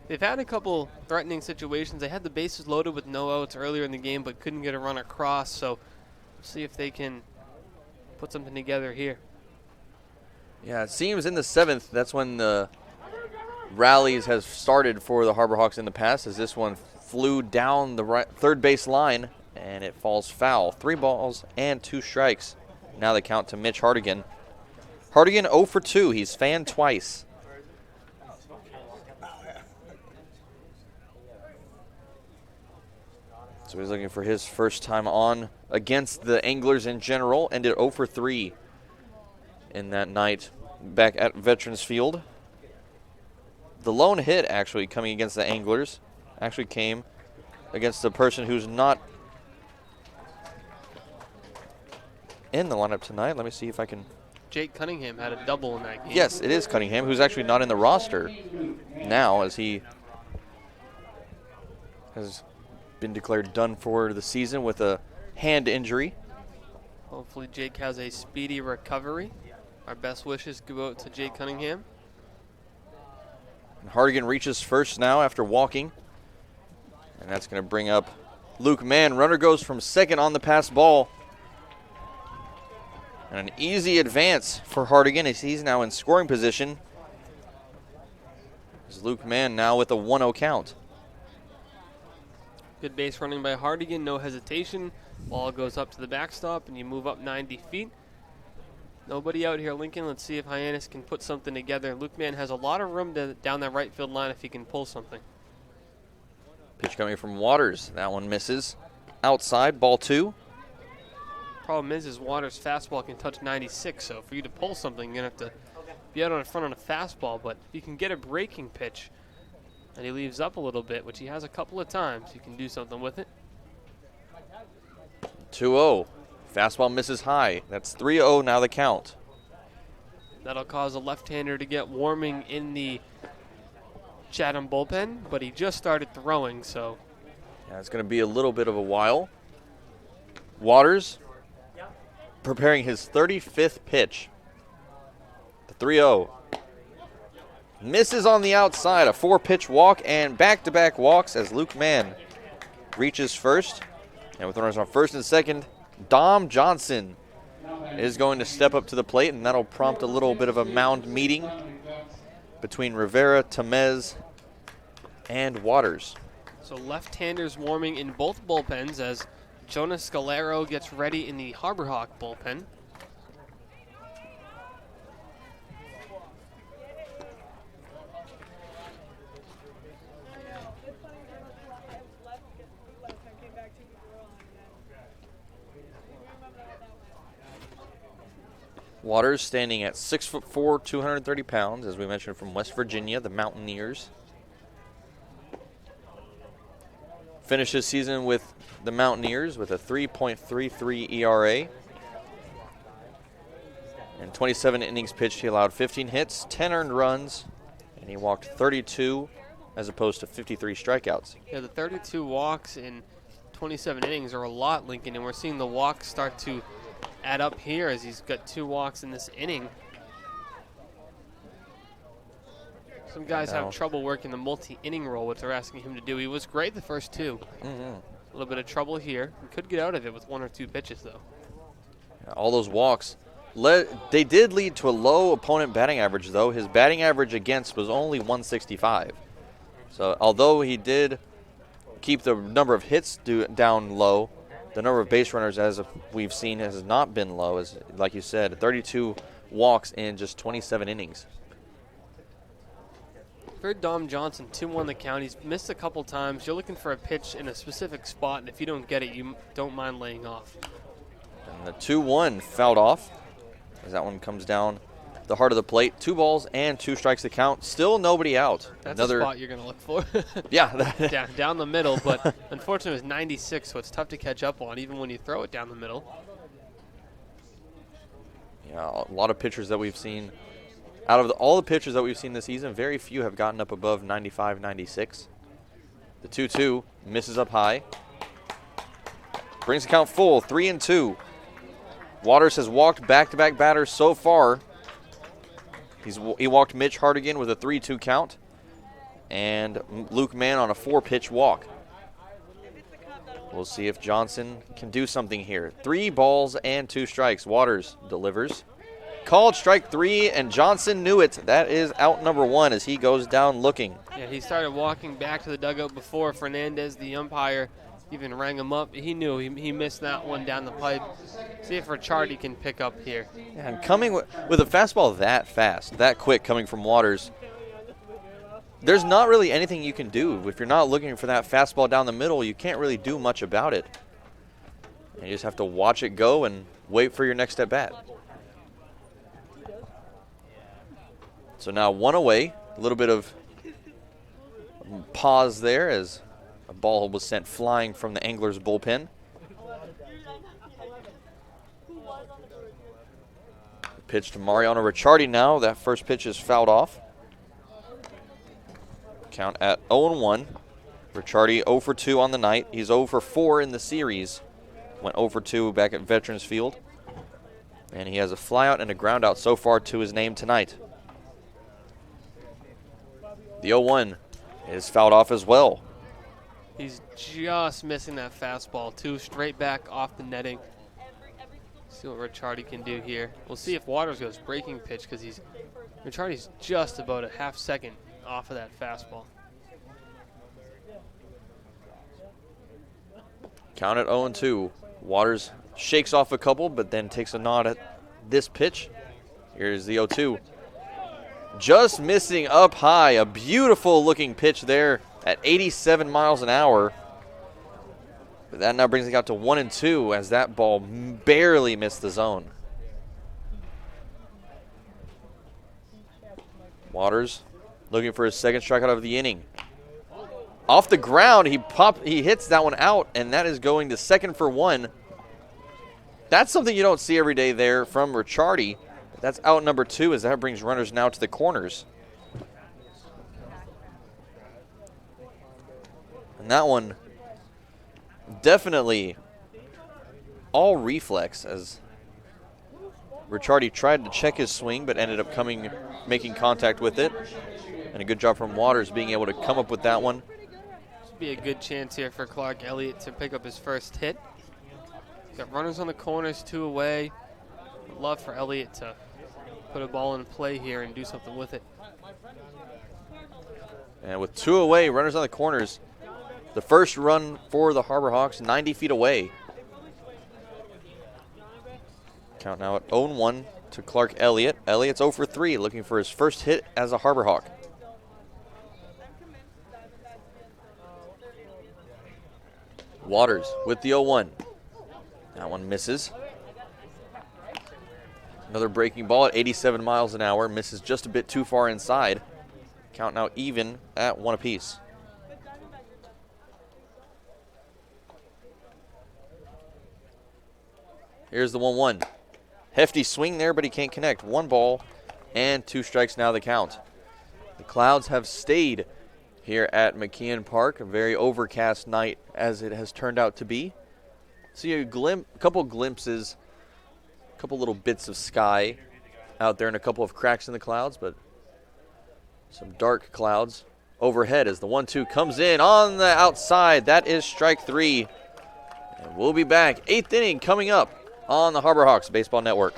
They've had a couple threatening situations. They had the bases loaded with no outs earlier in the game, but couldn't get a run across. So we'll see if they can put something together here. Yeah, it seems in the 7th, that's when the rallies have started for the Harbor Hawks in the past, as this one flew down the third base line, and it falls foul. 3 balls and 2 strikes. Now the count to Mitch Hardigan. Hardigan 0 for 2. He's fanned twice. So he's looking for his first time on against the Anglers in general. Ended 0 for 3 in that night back at Veterans Field. The lone hit actually coming against the Anglers actually came against the person who's not in the lineup tonight. Let me see if I can. Jake Cunningham had a double in that game. Yes, it is Cunningham, who's actually not in the roster now, as he has been declared done for the season with a hand injury. Hopefully Jake has a speedy recovery. Our best wishes go out to Jake Cunningham. Hardigan reaches first now after walking. And that's going to bring up Luke Mann. Runner goes from second on the pass ball. And an easy advance for Hardigan as he's now in scoring position. As Luke Mann now with a 1-0 count. Good base running by Hardigan, no hesitation. Ball goes up to the backstop and you move up 90 feet. Nobody out here, Lincoln. Let's see if Hyannis can put something together. Luke Mann has a lot of room down that right field line if he can pull something. Pitch coming from Waters. That one misses. Outside, ball 2. Problem is Waters' fastball can touch 96, so for you to pull something, you're going to have to be out on the front on a fastball. But if you can get a breaking pitch and he leaves up a little bit, which he has a couple of times, you can do something with it. 2-0. Fastball misses high. That's 3-0 now the count. That'll cause a left-hander to get warming in the Chatham bullpen, but he just started throwing, so. Yeah, it's going to be a little bit of a while. Waters preparing his 35th pitch. The 3-0. Misses on the outside. A 4-pitch walk and back-to-back walks as Luke Mann reaches first. And with runners on first and second, Dom Johnson is going to step up to the plate, and that'll prompt a little bit of a mound meeting between Rivera, Tamez, and Waters. So left-handers warming in both bullpens as Jonas Scalero gets ready in the Harbor Hawk bullpen. Waters standing at 6'4", 230 pounds, as we mentioned, from West Virginia, the Mountaineers. Finished his season with the Mountaineers with a 3.33 ERA. In 27 innings pitched, he allowed 15 hits, 10 earned runs, and he walked 32 as opposed to 53 strikeouts. Yeah, the 32 walks in 27 innings are a lot, Lincoln, and we're seeing the walks start to add up here as he's got 2 walks in this inning. Some guys have trouble working the multi-inning role, which they're asking him to do. He was great the first 2. A little bit of trouble here. He could get out of it with 1 or 2 pitches, though. Yeah, all those walks. They did lead to a low opponent batting average, though. His batting average against was only 165. So although he did keep the number of hits down low, the number of base runners, as we've seen, has not been low. As like you said, 32 walks in just 27 innings. For Dom Johnson, 2-1 the count. He's missed a couple times. You're looking for a pitch in a specific spot, and if you don't get it, you don't mind laying off. And the 2-1 fouled off as that one comes down the heart of the plate. 2 balls and 2 strikes to count. Still nobody out. That's a spot you're going to look for. Yeah. down the middle, but unfortunately it was 96, so it's tough to catch up on, even when you throw it down the middle. Yeah, a lot of pitchers that we've seen. Out of all the pitchers that we've seen this season, very few have gotten up above 95, 96. The 2-2 misses up high. Brings the count full, 3-2. Waters has walked back-to-back batters so far. He walked Mitch Hardigan with a 3-2 count, and Luke Mann on a 4-pitch walk. We'll see if Johnson can do something here. 3 balls and 2 strikes. Waters delivers. Called strike 3, and Johnson knew it. That is out number 1 as he goes down looking. Yeah, he started walking back to the dugout before Fernandez, the umpire, even rang him up. He knew he missed that one down the pipe. See if Ricciardi can pick up here. Yeah, and coming with a fastball that fast, that quick coming from Waters, there's not really anything you can do. If you're not looking for that fastball down the middle, you can't really do much about it. You just have to watch it go and wait for your next at bat. So now 1 away, a little bit of pause there as a ball was sent flying from the Anglers bullpen. Pitch to Mariano Ricciardi now. That first pitch is fouled off. Count at 0-1. Ricciardi 0 for 2 on the night. He's 0 for 4 in the series. Went 0 for 2 back at Veterans Field. And he has a flyout and a groundout so far to his name tonight. The 0-1 is fouled off as well. He's just missing that fastball, too. Straight back off the netting. See what Ricciardi can do here. We'll see if Waters goes breaking pitch because Ricciardi's just about a half second off of that fastball. Count at 0-2. Waters shakes off a couple, but then takes a nod at this pitch. Here's the 0-2. Just missing up high. A beautiful looking pitch there at 87 miles an hour. But that now brings it out to 1-2 as that ball barely missed the zone. Waters looking for his second strikeout of the inning. Off the ground, he hits that one out, and that is going to second for 1. That's something you don't see every day there from Ricciardi. That's out number 2 as that brings runners now to the corners. And that one definitely all reflex as Ricciardi tried to check his swing but ended up making contact with it. And a good job from Waters being able to come up with that one. Should be a good chance here for Clark Elliott to pick up his first hit. Got runners on the corners, 2 away. Would love for Elliott to put a ball in play here and do something with it. And with 2 away, runners on the corners, the first run for the Harbor Hawks, 90 feet away. Count now at 0-1 to Clark Elliott. Elliott's 0 for 3, looking for his first hit as a Harbor Hawk. Waters with the 0-1. That one misses. Another breaking ball at 87 miles an hour. Misses just a bit too far inside. Count now even at 1 apiece. Here's the 1-1. Hefty swing there, but he can't connect. 1 ball and 2 strikes now the count. The clouds have stayed here at McKeon Park. A very overcast night as it has turned out to be. See a couple glimpses, a couple little bits of sky out there and a couple of cracks in the clouds, but some dark clouds overhead as the 1-2 comes in on the outside. That is strike 3. And we'll be back. 8th inning coming up on the Harbor Hawks Baseball Network.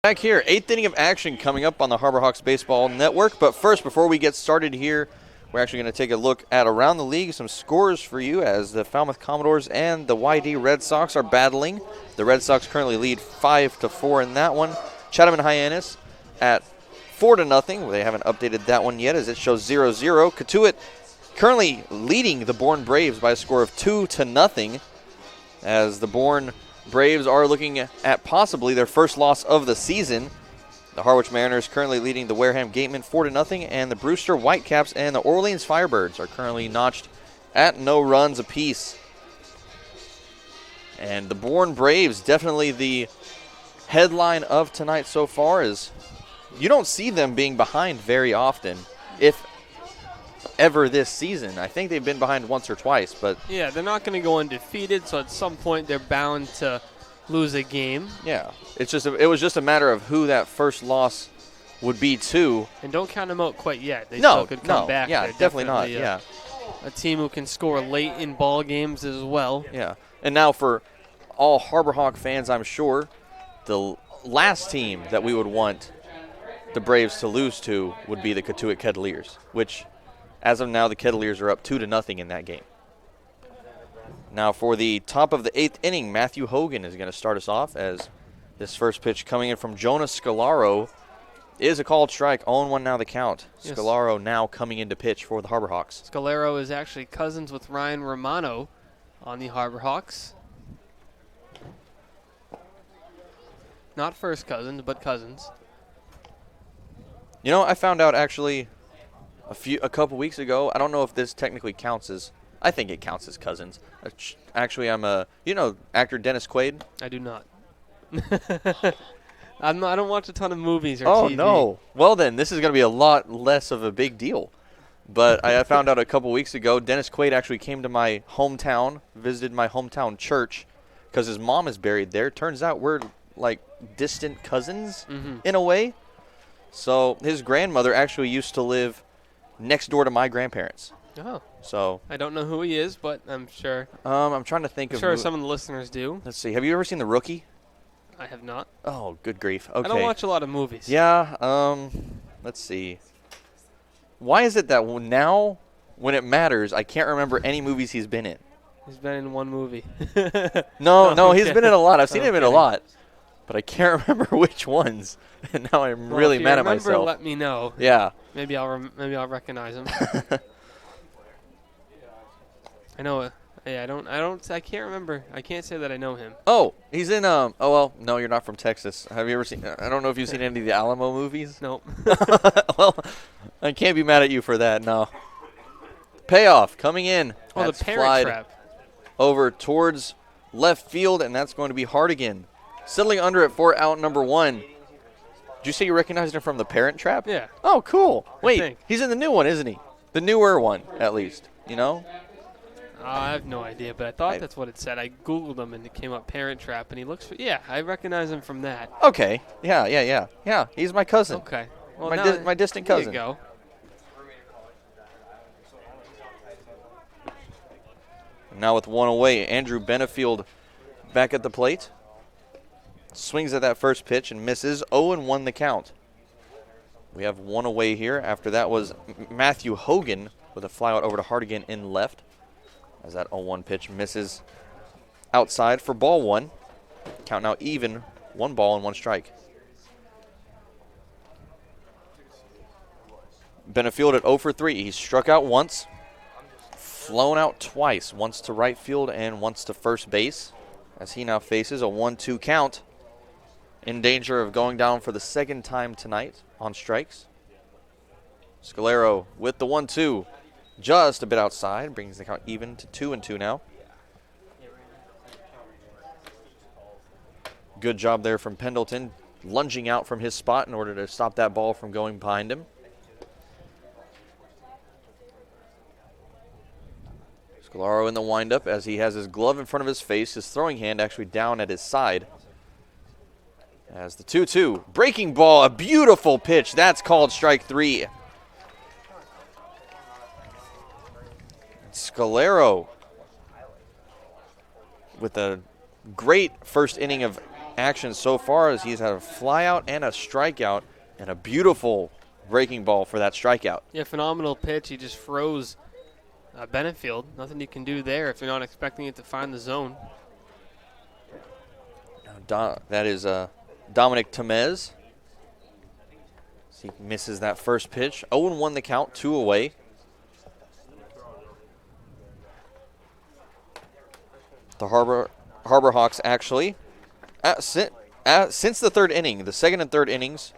Back here, 8th inning of action coming up on the Harbor Hawks Baseball Network. But first, before we get started here, we're actually going to take a look at around the league, some scores for you as the Falmouth Commodores and the YD Red Sox are battling. The Red Sox currently lead 5-4 in that one. Chatham and Hyannis at 4-0. They haven't updated that one yet as it shows 0-0. Cotuit currently leading the Bourne Braves by a score of 2-0 as the Bourne Braves are looking at possibly their first loss of the season. The Harwich Mariners currently leading the Wareham Gatemen 4-0, and the Brewster Whitecaps and the Orleans Firebirds are currently notched at no runs apiece. And the Bourne Braves, definitely the headline of tonight so far, is you don't see them being behind very often, if ever this season. I think they've been behind once or twice, but yeah, they're not going to go undefeated, so at some point they're bound to lose a game. Yeah, it was just a matter of who that first loss would be 2. And don't count them out quite yet. They No, still could come no, back. yeah, They're definitely not, yeah. A team who can score late in ball games as well. Yeah. And now for all Harbor Hawk fans, I'm sure, the last team that we would want the Braves to lose to would be the Cotuit Kettleers, which as of now the Kettleers are up 2-0 in that game. Now for the top of the 8th inning, Matthew Hogan is going to start us off as this first pitch coming in from Jonas Scalaro is a called strike. 0-1 now the count. Yes. Scalaro now coming in to pitch for the Harbor Hawks. Scalaro is actually cousins with Ryan Romano on the Harbor Hawks. Not first cousins, but cousins. You know, I found out actually a couple weeks ago. I don't know if this technically counts as. I think it counts as cousins. Actually, you know, actor Dennis Quaid. I do not. I don't watch a ton of movies or Oh TV. no! Well then, this is going to be a lot less of a big deal. But I found out a couple weeks ago, Dennis Quaid actually came to my hometown, visited my hometown church, because his mom is buried there. Turns out we're like distant cousins in a way. So his grandmother actually used to live next door to my grandparents. Oh. So I don't know who he is, but I'm sure. I'm trying to think I'm of. sure some of the listeners do. Let's see. Have you ever seen The Rookie? I have not. Oh, good grief. Okay. I don't watch a lot of movies. Yeah. Let's see. Why is it that now, when it matters, I can't remember any movies he's been in? He's been in one movie. No, he's been in a lot. I've seen him in a kidding. lot, but I can't remember which ones. And now I'm really mad at myself. Let me know. Yeah. Maybe I'll recognize him. I know. I can't remember. I can't say that I know him. Oh, he's in oh well, no, you're not from Texas. Have you ever seen I don't know if you've seen any of the Alamo movies? Nope. Well, I can't be mad at you for that. No. Payoff coming in. Oh, That's the Parent flied Trap. over towards left field, and that's going to be Hardigan. Settling under it for out number 1. Did you say you recognized him from the Parent Trap? Yeah. Oh, cool. Wait, think. he's in the new one, isn't he? The newer one, at least. You know? I have no idea, but I thought that's what it said. I Googled him, and it came up Parent Trap, and he looks. Yeah, I recognize him from that. Okay. Yeah, he's my cousin. Okay. Well, My distant cousin. There you go. Now with 1 away, Andrew Benefield back at the plate. Swings at that first pitch and misses. 0-1 the count. We have 1 away here. After that was Matthew Hogan with a flyout over to Hardigan in left. As that 0-1 pitch misses outside for ball 1. Count now even. 1 ball and 1 strike. Benefield at 0 for 3. He struck out once. Flown out twice. Once to right field and once to first base. As he now faces a 1-2 count. In danger of going down for the second time tonight on strikes. Scalaro with the 1-2. Just a bit outside. Brings the count even to 2-2 now. Good job there from Pendleton. Lunging out from his spot in order to stop that ball from going behind him. Scalaro in the windup as he has his glove in front of his face. His throwing hand actually down at his side. As the 2-2. Breaking ball. A beautiful pitch. That's called strike 3. Scalaro with a great first inning of action so far as he's had a flyout and a strikeout and a beautiful breaking ball for that strikeout. Yeah, phenomenal pitch. He just froze Benefield. Nothing you can do there if you're not expecting it to find the zone. That is Dominic Temez. He misses that first pitch. 0-1 the count, 2 away. The Harbor Hawks actually, since the third inning, the second and third innings,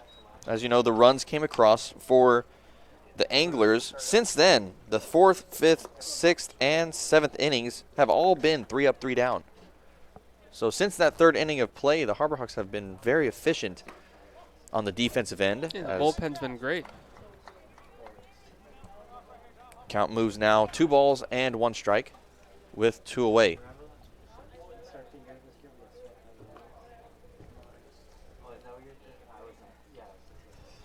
as you know, the runs came across for the Anglers. Since then, the 4th, 5th, 6th, and 7th innings have all been 3 up, 3 down. So since that third inning of play, the Harbor Hawks have been very efficient on the defensive end. Yeah, the bullpen's been great. Count moves now 2 balls and 1 strike with 2 away.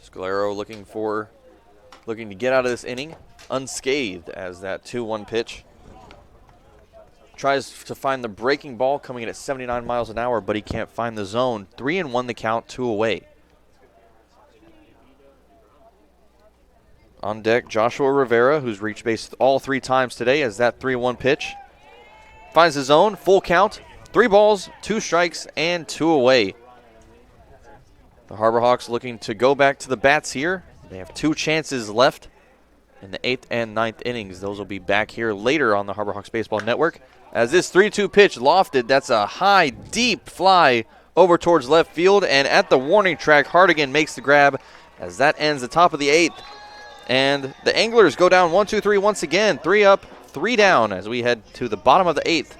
Scalero looking to get out of this inning unscathed as that 2-1 pitch. Tries to find the breaking ball coming in at 79 miles an hour, but he can't find the zone. 3-1 the count, 2 away. On deck, Joshua Rivera, who's reached base all 3 times today as that 3-1 pitch. Finds the zone, full count, 3 balls, 2 strikes, and 2 away. The Harbor Hawks looking to go back to the bats here. They have 2 chances left in the 8th and 9th innings. Those will be back here later on the Harbor Hawks Baseball Network. As this 3-2 pitch lofted, that's a high, deep fly over towards left field. And at the warning track, Hardigan makes the grab as that ends the top of the 8th. And the Anglers go down 1-2-3 once again. 3 up, 3 down as we head to the bottom of the 8th.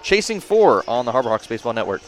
Chasing 4 on the Harbor Hawks Baseball Network.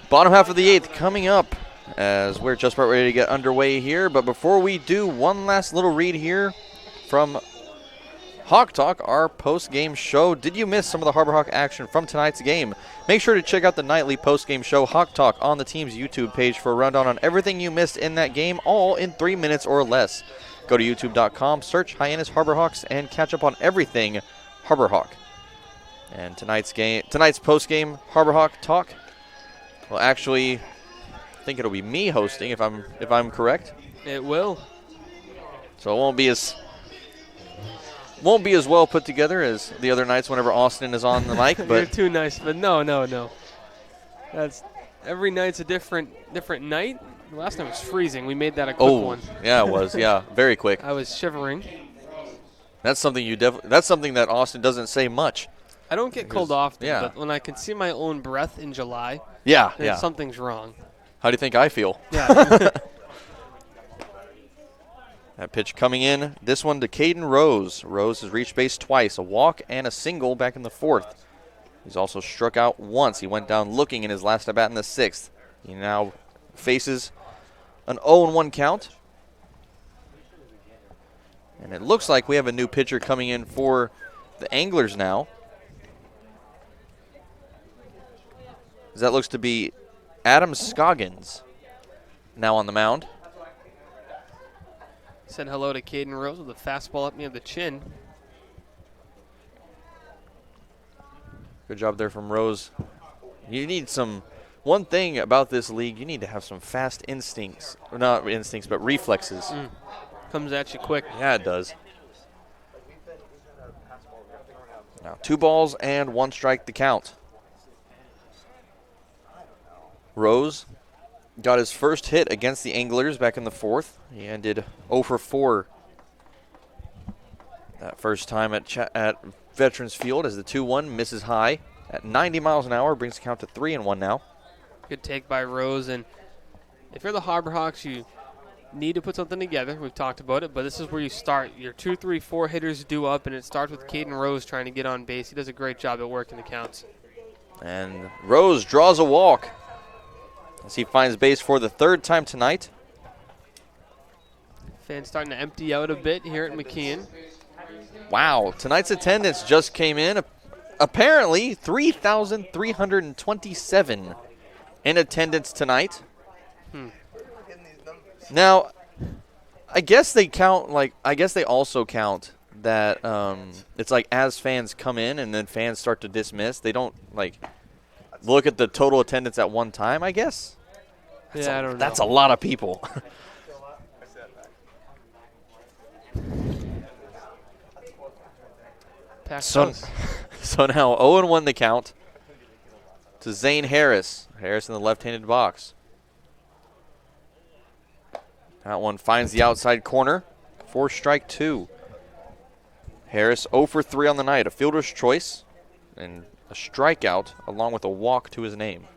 Bottom half of the 8th coming up as we're just about ready to get underway here. But before we do, one last little read here from Hawk Talk, our post-game show. Did you miss some of the Harbor Hawk action from tonight's game? Make sure to check out the nightly post-game show, Hawk Talk, on the team's YouTube page for a rundown on everything you missed in that game, all in 3 minutes or less. Go to youtube.com, search Hyannis Harbor Hawks, and catch up on everything Harbor Hawk. And tonight's post-game Harbor Hawk Talk, well, actually, I think it'll be me hosting if I'm correct. It will. So it won't be as well put together as the other nights whenever Austin is on the mic. But you're too nice. But no. That's every night's a different night. The last night was freezing. We made that a quick one. Yeah, it was. Yeah, very quick. I was shivering. That's something that's something that Austin doesn't say much. I don't get cold often, but when I can see my own breath in July, then something's wrong. How do you think I feel? Yeah. That pitch coming in, this one to Caden Rose. Rose has reached base twice, a walk and a single back in the 4th. He's also struck out once. He went down looking in his last at bat in the 6th. He now faces an 0-1 count. And it looks like we have a new pitcher coming in for the Anglers now. That looks to be Adam Scoggins now on the mound. Said hello to Caden Rose with a fastball up near the chin. Good job there from Rose. You need one thing about this league, you need to have some fast instincts. Or not instincts, but reflexes. Comes at you quick. Yeah, it does. Now 2 balls and 1 strike to count. Rose got his first hit against the Anglers back in the 4th. He ended 0 for 4 That first time at Veterans Field as the 2-1 misses high at 90 miles an hour, brings the count to 3-1 now. Good take by Rose, and if you're the Harbor Hawks, you need to put something together. We've talked about it, but this is where you start. Your 2, 3, 4 hitters due up, and it starts with Caden Rose trying to get on base. He does a great job at working the counts. And Rose draws a walk as he finds base for the 3rd time tonight. Fans starting to empty out a bit here at McKeon. Wow, tonight's attendance just came in. Apparently, 3,327 in attendance tonight. Now, I guess they count, I guess they also count that it's like as fans come in and then fans start to dismiss, they don't, look at the total attendance at one time, I guess? I don't know. That's a lot of people. So now 0-1 the count to Zane Harris. Harris in the left-handed box. That one finds the outside corner for strike 2. Harris 0 for 3 on the night. A fielder's choice and a strikeout along with a walk to his name.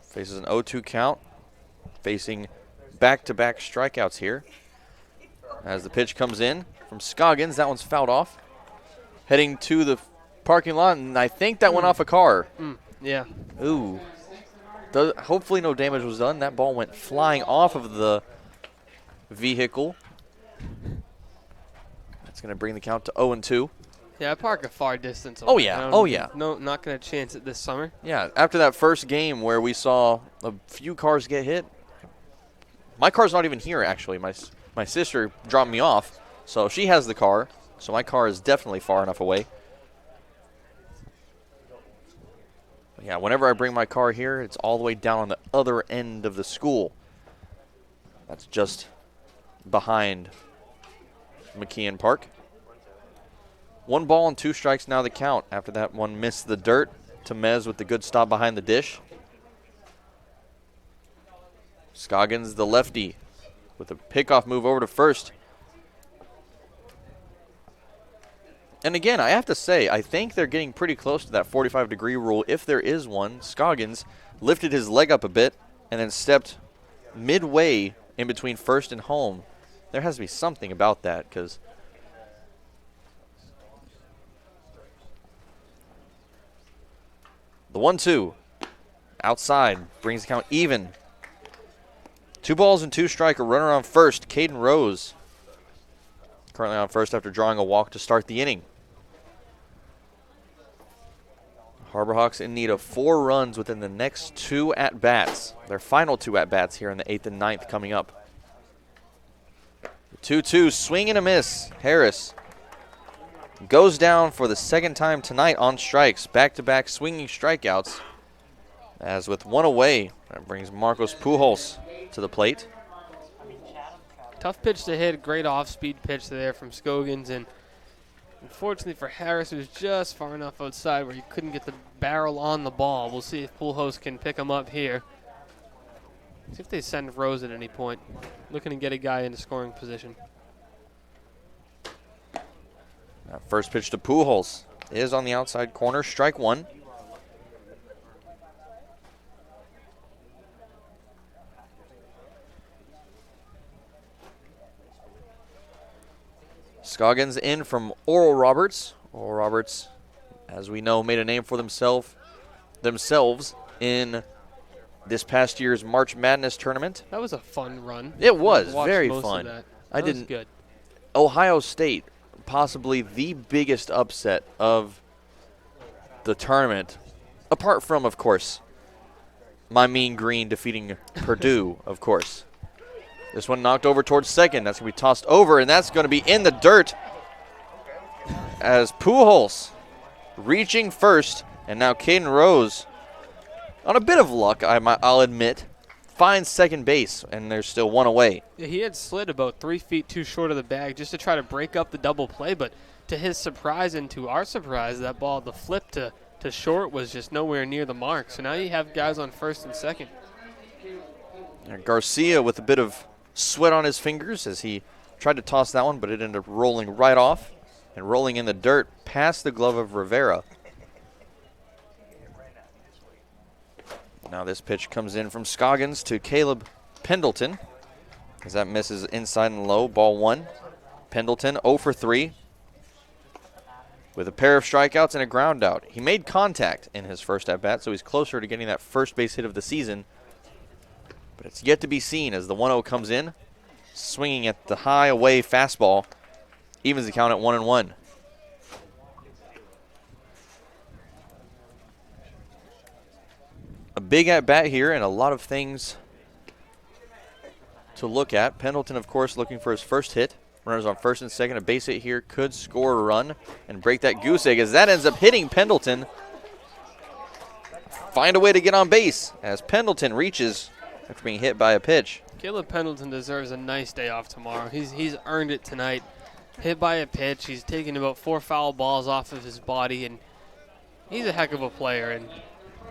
Faces an 0-2 count. Facing back-to-back strikeouts here. As the pitch comes in from Scoggins, that one's fouled off. Heading to the parking lot, and I think that went off a car. Yeah. Ooh. Hopefully no damage was done. That ball went flying off of the vehicle. That's going to bring the count to 0-2. Yeah, I park a far distance away. Oh, yeah. Oh, yeah. No, not going to chance it this summer. Yeah, after that first game where we saw a few cars get hit, my car's not even here, actually. My sister dropped me off, so she has the car. So my car is definitely far enough away. But yeah, whenever I bring my car here, it's all the way down on the other end of the school. That's just behind McKeon Park. 1 ball and 2 strikes now the count. After that one missed the dirt to Mez with the good stop behind the dish. Scoggins, the lefty, with a pickoff move over to first. And again, I have to say, I think they're getting pretty close to that 45-degree rule, if there is one. Scoggins lifted his leg up a bit and then stepped midway in between first and home. There has to be something about that, because the 1-2 outside brings the count even. 2 balls and 2 strike, a runner on first. Caden Rose currently on first after drawing a walk to start the inning. Harbor Hawks in need of 4 runs within the next 2 at-bats. Their final 2 at-bats here in the 8th and 9th coming up. 2-2, swing and a miss. Harris goes down for the 2nd time tonight on strikes. Back-to-back swinging strikeouts. As with 1 away, that brings Marcos Pujols to the plate. Tough pitch to hit, great off-speed pitch there from Scoggins, and unfortunately for Harris, it was just far enough outside where he couldn't get the barrel on the ball. We'll see if Pujols can pick him up here. See if they send Rose at any point. Looking to get a guy into scoring position. That first pitch to Pujols is on the outside corner, strike 1. Scoggins in from Oral Roberts. Oral Roberts, as we know, made a name for themselves in this past year's March Madness tournament. That was a fun run. It was Watched very most fun. of that. I That was didn't. good. Ohio State, possibly the biggest upset of the tournament, apart from, of course, my Mean Green defeating Purdue, of course. This one knocked over towards second. That's going to be tossed over, and that's going to be in the dirt as Pujols reaching first, and now Caden Rose, on a bit of luck, I'll admit, finds second base, and there's still 1 away. Yeah, he had slid about 3 feet too short of the bag just to try to break up the double play, but to his surprise and to our surprise, that ball, the flip to short was just nowhere near the mark. So now you have guys on first and second. And Garcia with a bit of sweat on his fingers as he tried to toss that one, but it ended up rolling right off and rolling in the dirt past the glove of Rivera. Now this pitch comes in from Scoggins to Caleb Pendleton as that misses inside and low, ball 1. Pendleton 0 for 3 with a pair of strikeouts and a ground out. He made contact in his first at-bat, so he's closer to getting that first base hit of the season. But it's yet to be seen as the 1-0 comes in, swinging at the high away fastball, evens the count at 1-1. A big at-bat here and a lot of things to look at. Pendleton, of course, looking for his first hit. Runners on first and second. A base hit here could score a run and break that goose egg as that ends up hitting Pendleton. Find a way to get on base as Pendleton reaches after being hit by a pitch. Caleb Pendleton deserves a nice day off tomorrow. He's earned it tonight. Hit by a pitch. He's taken about 4 foul balls off of his body, and he's a heck of a player. And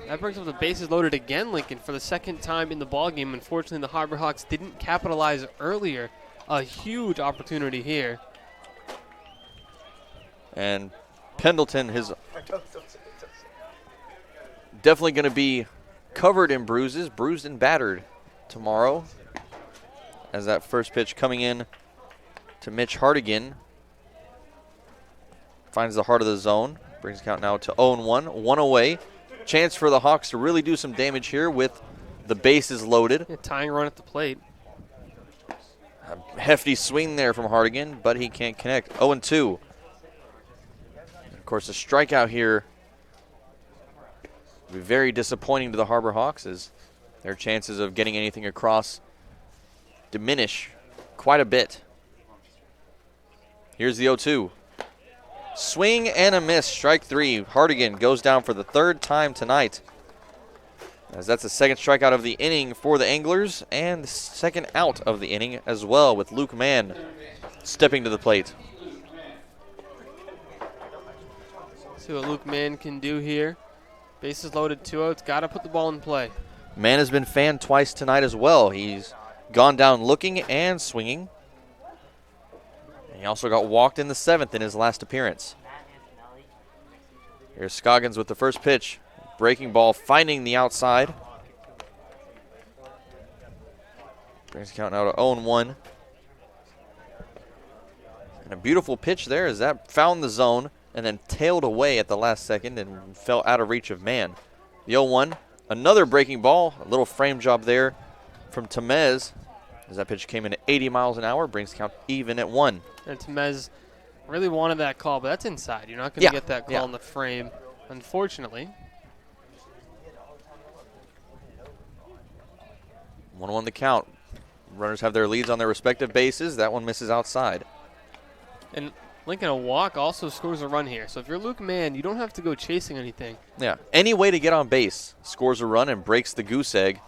that brings up the bases loaded again, Lincoln, for the second time in the ballgame. Unfortunately, the Harbor Hawks didn't capitalize earlier. A huge opportunity here. And Pendleton is definitely going to be covered in bruises, bruised and battered tomorrow. As that first pitch coming in to Mitch Hardigan finds the heart of the zone. Brings the count now to 0-1, 1 away. Chance for the Hawks to really do some damage here with the bases loaded. Yeah, tying run at the plate. A hefty swing there from Hardigan, but he can't connect. 0-2. Of course, a strikeout here will be very disappointing to the Harbor Hawks as their chances of getting anything across diminish quite a bit. Here's the 0-2. Swing and a miss, strike 3. Hardigan goes down for the 3rd time tonight, as that's the 2nd strikeout of the inning for the Anglers and the 2nd out of the inning as well, with Luke Mann stepping to the plate. See what Luke Mann can do here. Bases loaded, 2 outs. Got to put the ball in play. Mann has been fanned twice tonight as well. He's gone down looking and swinging. He also got walked in the 7th in his last appearance. Here's Scoggins with the first pitch. Breaking ball, finding the outside. Brings the count now to 0-1. And a beautiful pitch there as that found the zone and then tailed away at the last second and fell out of reach of Mann. The 0-1, another breaking ball, a little frame job there from Tamez. As that pitch came in at 80 miles an hour, brings the count even at 1. And Tamez really wanted that call, but that's inside. You're not going to get that call in the frame, unfortunately. 1-1 the count. Runners have their leads on their respective bases. That one misses outside. And Lincoln, a walk also scores a run here. So if you're Luke Mann, you don't have to go chasing anything. Yeah, any way to get on base scores a run and breaks the goose egg.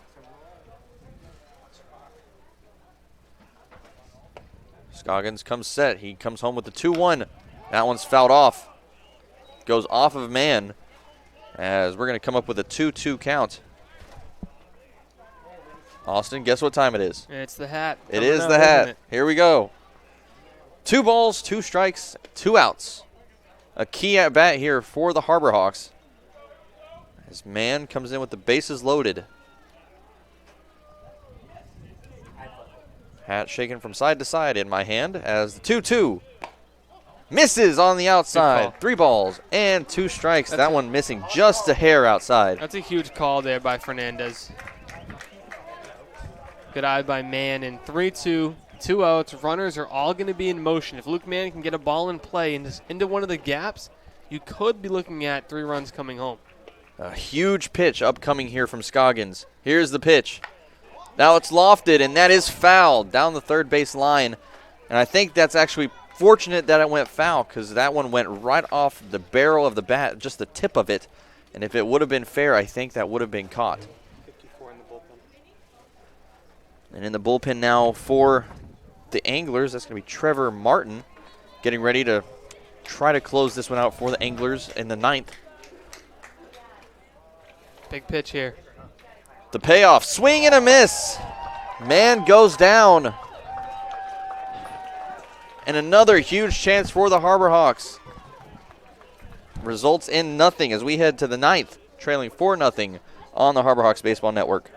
Scoggins comes set. He comes home with the 2-1. That one's fouled off. Goes off of Mann as we're going to come up with a 2-2 count. Austin, guess what time it is? It's the hat. It is the hat. Here we go. 2 balls, 2 strikes, 2 outs. A key at bat here for the Harbor Hawks. As Mann comes in with the bases loaded. Hat shaken from side to side in my hand as the 2-2 misses on the outside. 3 balls and 2 strikes. That one missing just a hair outside. That's a huge call there by Fernandez. Good eye by Mann, and 3-2, 2 outs. Runners are all going to be in motion. If Luke Mann can get a ball in play into one of the gaps, you could be looking at 3 runs coming home. A huge pitch upcoming here from Scoggins. Here's the pitch. Now it's lofted, and that is fouled down the third base line. And I think that's actually fortunate that it went foul because that one went right off the barrel of the bat, just the tip of it. And if it would have been fair, I think that would have been caught. 54 in the bullpen. And in the bullpen now for the Anglers, that's going to be Trevor Martin getting ready to try to close this one out for the Anglers in the 9th. Big pitch here. The payoff, swing and a miss. Man goes down And another huge chance for the Harbor Hawks. Results in nothing as we head to the 9th, trailing 4-0 on the Harbor Hawks Baseball Network.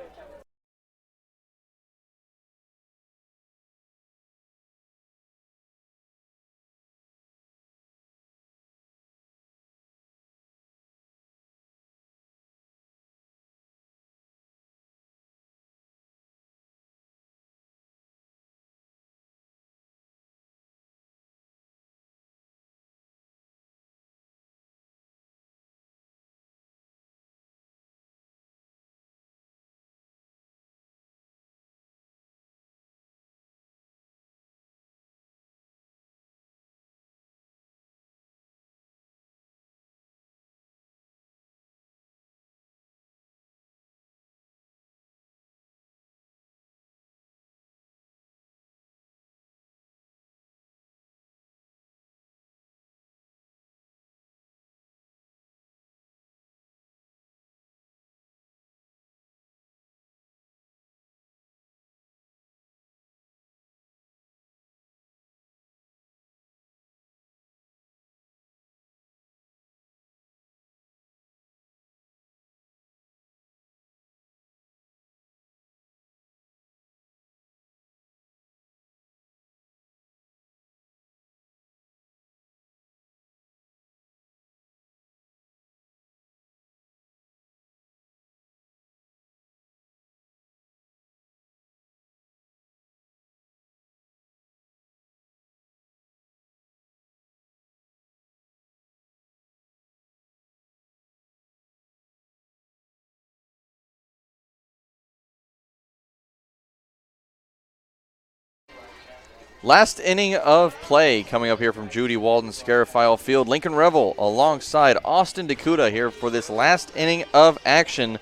Last inning of play coming up here from Judy Walden Scarafile Field. Lincoln Revel alongside Austin Dakuta here for this last inning of action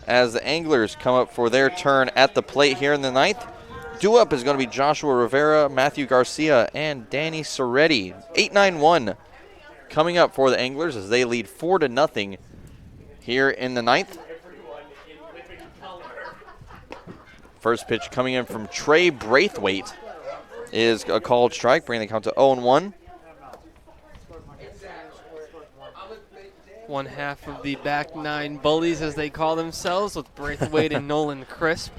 as the Anglers come up for their turn at the plate here in the 9th. Due up is going to be Joshua Rivera, Matthew Garcia, and Danny Soretti. 8-9-1 coming up for the Anglers as they lead 4-0 here in the 9th. First pitch coming in from Trey Braithwaite is a called strike, bringing the count to 0-1. One half of the back nine bullies, as they call themselves, with Braithwaite and Nolan Crisp,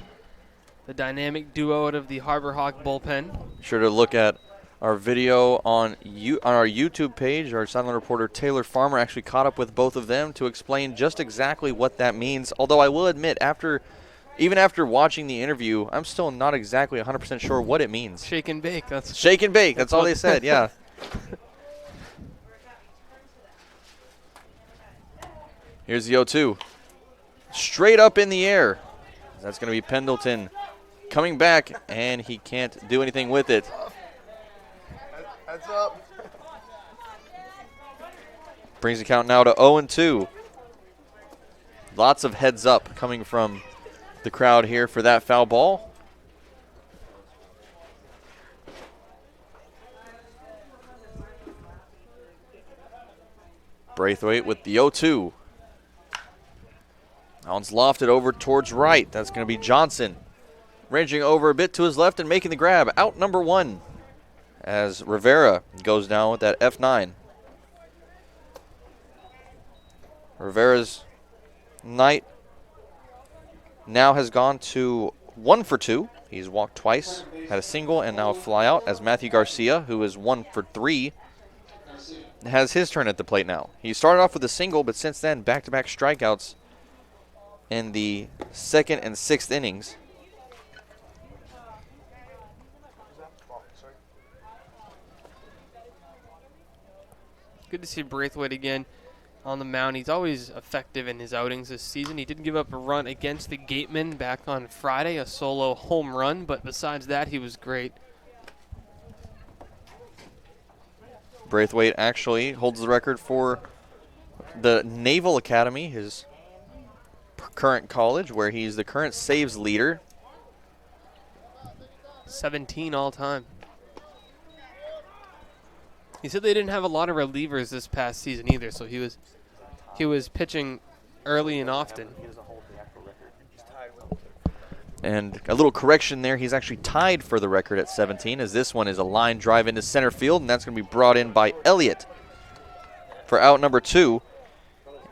the dynamic duo out of the Harbor Hawk bullpen. Sure to look at our video on our YouTube page. Our sideline reporter Taylor Farmer actually caught up with both of them to explain just exactly what that means. Although I will admit, even after watching the interview, I'm still not exactly 100% sure what it means. Shake and bake. Shake and bake. That's all they said, yeah. Here's the 0-2. Straight up in the air. That's going to be Pendleton coming back, and he can't do anything with it. Heads up. Brings the count now to 0-2. Lots of heads up coming from the crowd here for that foul ball. Braithwaite with the 0-2. That one's lofted over towards right. That's going to be Johnson. Ranging over a bit to his left and making the grab. Out number 1 as Rivera goes down with that F9. Rivera's night now has gone to 1 for 2. He's walked twice, had a single, and now a fly out as Matthew Garcia, who is 1 for 3, has his turn at the plate now. He started off with a single, but since then, back-to-back strikeouts in the 2nd and 6th innings. Good to see Braithwaite again on the mound. He's always effective in his outings this season. He did give up a run against the Gatemen back on Friday, a solo home run, but besides that, he was great. Braithwaite actually holds the record for the Naval Academy, his current college, where he's the current saves leader. 17 all time. He said they didn't have a lot of relievers this past season either, so he was pitching early and often. And a little correction there, he's actually tied for the record at 17, as this one is a line drive into center field, and that's going to be brought in by Elliott for out number 2.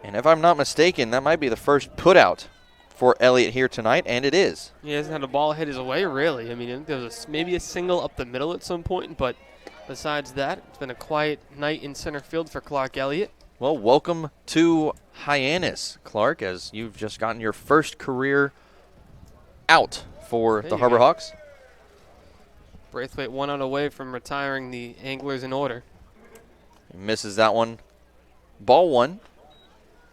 And if I'm not mistaken, that might be the first put out for Elliott here tonight, and it is. He hasn't had a ball hit his way, really. I mean, I think there was maybe a single up the middle at some point, but besides that, it's been a quiet night in center field for Clark Elliott. Well, welcome to Hyannis, Clark, as you've just gotten your first career out for the Harbor Hawks. Braithwaite 1 out away from retiring the Anglers in order. He misses that one. Ball 1.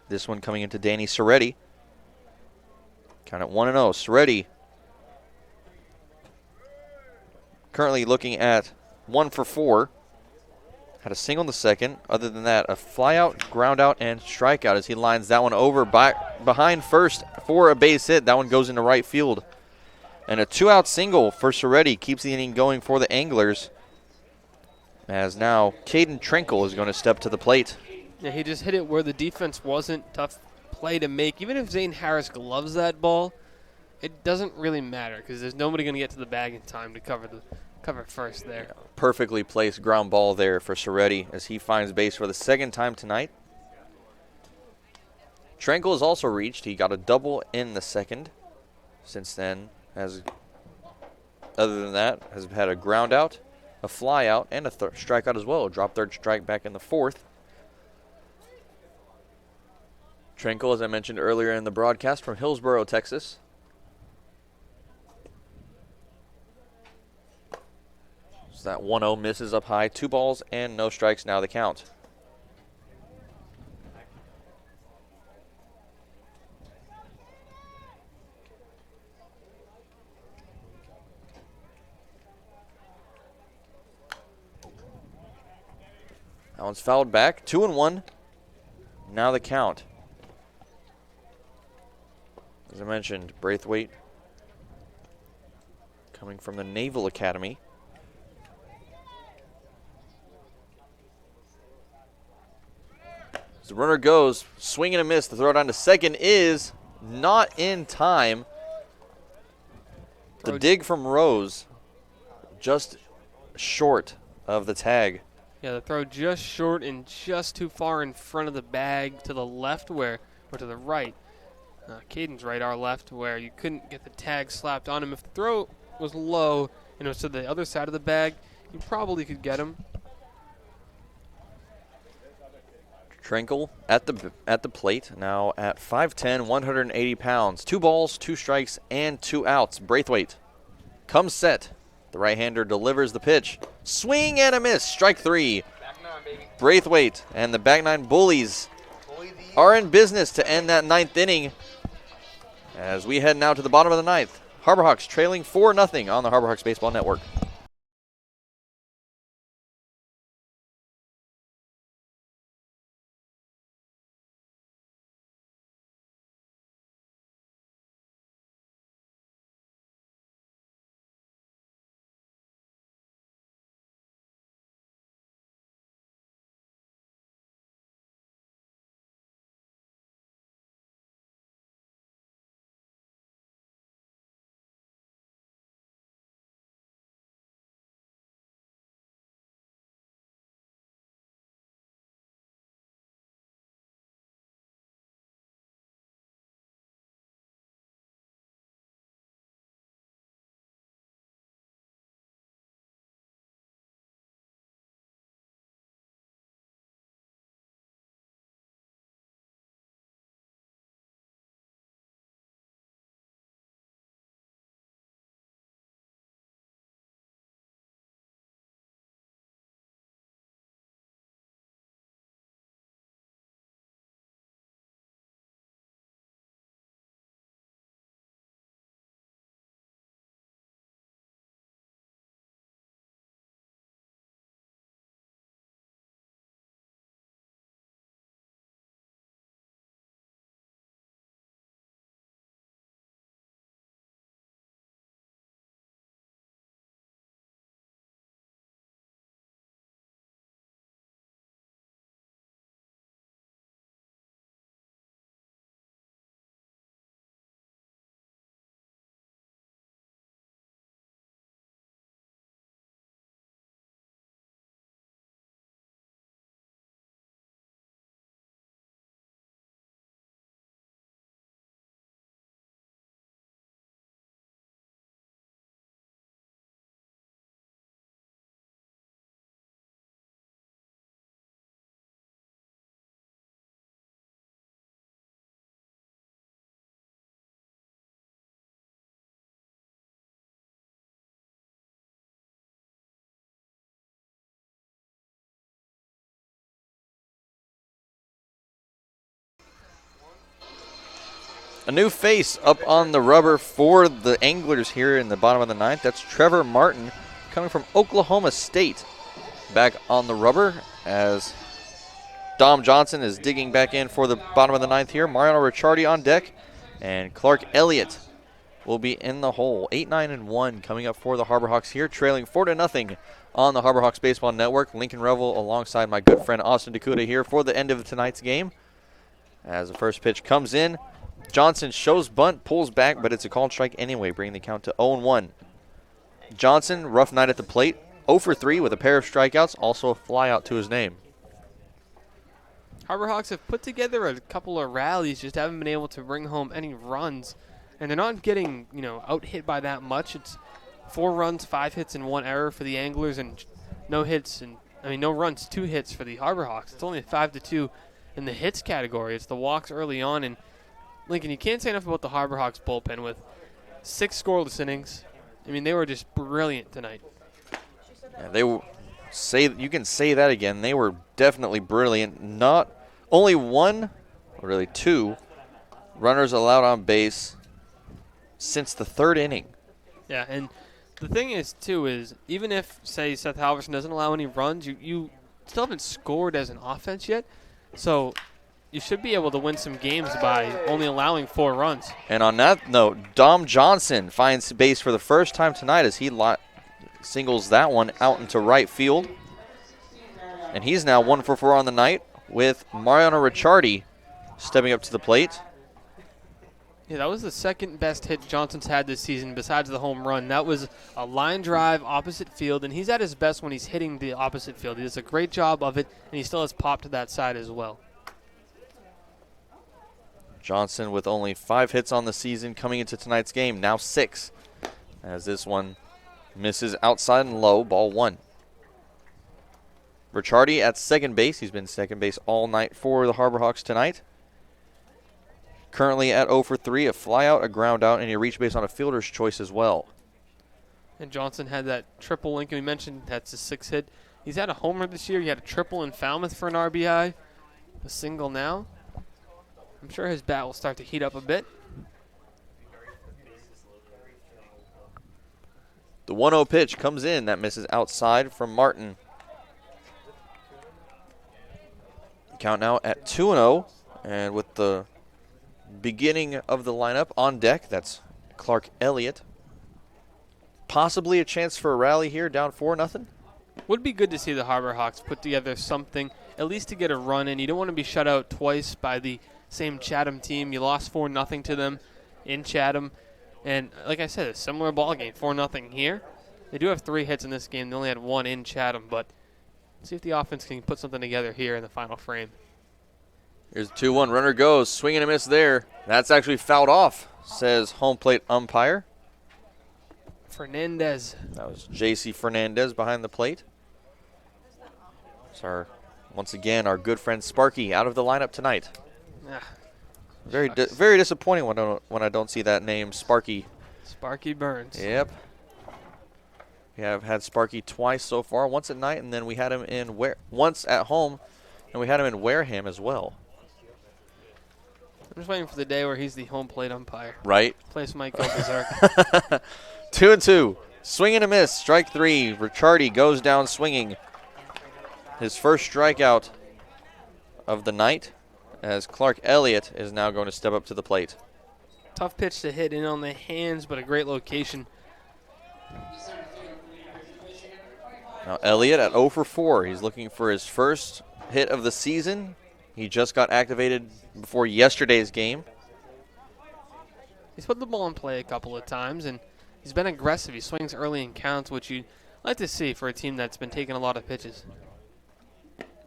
This one coming into Danny Soretti. Count at 1-0. Soretti currently looking at 1 for 4. Had a single in the second. Other than that, a fly out, ground out, and strikeout as he lines that one over behind first for a base hit. That one goes into right field. And a 2-out single for Soretti keeps the inning going for the Anglers. As now Caden Trenkle is going to step to the plate. Yeah, he just hit it where the defense wasn't. Tough play to make. Even if Zane Harris gloves that ball, it doesn't really matter because there's nobody going to get to the bag in time to cover first there. Yeah, perfectly placed ground ball there for Soretti as he finds base for the second time tonight. Trenkle has also reached. He got a double in the second. Since then, other than that, has had a ground out, a fly out, and a strikeout as well. A drop third strike back in the fourth. Trenkle, as I mentioned earlier in the broadcast, from Hillsboro, Texas. So that 1-0 misses up high. 2 balls and no strikes now the count. That one's fouled back. 2-1. Now the count. As I mentioned, Braithwaite coming from the Naval Academy. As the runner goes, swing and a miss. The throw down to second is not in time. The dig from Rose just short of the tag. Yeah, the throw just short and just too far in front of the bag to the left or to the right. Caden's right, our left, where you couldn't get the tag slapped on him. If the throw was low and it was to the other side of the bag, you probably could get him. Trenkle at the plate, now at 5'10", 180 pounds. 2 balls, 2 strikes, and 2 outs. Braithwaite comes set. The right-hander delivers the pitch. Swing and a miss. Strike 3. Braithwaite and the back 9 Bullies are in business to end that 9th inning. As we head now to the bottom of the 9th. Harbor Hawks trailing 4-0 on the Harbor Hawks Baseball Network. A new face up on the rubber for the Anglers here in the bottom of the ninth. That's Trevor Martin coming from Oklahoma State. Back on the rubber as Dom Johnson is digging back in for the bottom of the ninth here. Mariano Ricciardi on deck, and Clark Elliott will be in the hole. 8-9-1 coming up for the Harbor Hawks here, trailing 4-0 on the Harbor Hawks Baseball Network. Lincoln Revel alongside my good friend Austin Dakuda here for the end of tonight's game. As the first pitch comes in, Johnson shows bunt, pulls back, but it's a called strike anyway, bringing the count to 0-1. Johnson, rough night at the plate, 0 for 3 with a pair of strikeouts, also a flyout to his name. Harbor Hawks have put together a couple of rallies, just haven't been able to bring home any runs. And they're not getting, out hit by that much. It's 4 runs, 5 hits, and 1 error for the Anglers, and no runs, 2 hits for the Harbor Hawks. It's only 5-2 in the hits category. It's the walks early on, and Lincoln, you can't say enough about the Harbor Hawks bullpen with 6 scoreless innings. They were just brilliant tonight. Yeah, you can say that again. They were definitely brilliant. Not only 1, or really 2 runners allowed on base since the 3rd inning. Yeah, and the thing is, too, is even if, say, Seth Halverson doesn't allow any runs, you still haven't scored as an offense yet. So you should be able to win some games by only allowing 4 runs. And on that note, Dom Johnson finds base for the first time tonight as he singles that one out into right field. And he's now 1 for 4 on the night with Mariano Ricciardi stepping up to the plate. Yeah, that was the second best hit Johnson's had this season besides the home run. That was a line drive opposite field, and he's at his best when he's hitting the opposite field. He does a great job of it, and he still has pop to that side as well. Johnson with only 5 hits on the season coming into tonight's game, now 6, as this one misses outside and low, ball 1. Ricciardi at second base. He's been second base all night for the Harbor Hawks tonight. Currently at 0 for 3, a flyout, a ground out, and a reach base on a fielder's choice as well. And Johnson had that triple. Lincoln, we mentioned, that's his 6th hit. He's had a homer this year. He had a triple in Falmouth for an RBI, a single now. I'm sure his bat will start to heat up a bit. The 1-0 pitch comes in. That misses outside from Martin. Count now at 2-0. And with the beginning of the lineup on deck, that's Clark Elliott. Possibly a chance for a rally here, down 4-0. Would be good to see the Harbor Hawks put together something, at least to get a run in. You don't want to be shut out twice by the same Chatham team. You lost 4-0 to them in Chatham. And like I said, a similar ball game, 4-0 here. They do have 3 hits in this game. They only had 1 in Chatham, but see if the offense can put something together here in the final frame. Here's 2-1. Runner goes. Swing and a miss there. That's actually fouled off, says home plate umpire. Fernandez. That was J.C. Fernandez behind the plate. So once again, our good friend Sparky out of the lineup tonight. Yeah. Very disappointing when I don't see that name, Sparky. Sparky Burns. Yep. We have had Sparky twice so far, once at night, and then we had him once at home, and we had him in Wareham as well. I'm just waiting for the day where he's the home plate umpire. Right. Place might go berserk. 2-2. Swing and a miss. Strike 3. Ricciardi goes down swinging. His first strikeout of the night, as Clark Elliott is now going to step up to the plate. Tough pitch to hit in on the hands, but a great location. Now Elliott at 0 for 4. He's looking for his first hit of the season. He just got activated before yesterday's game. He's put the ball in play a couple of times, and he's been aggressive. He swings early in counts, which you'd like to see for a team that's been taking a lot of pitches.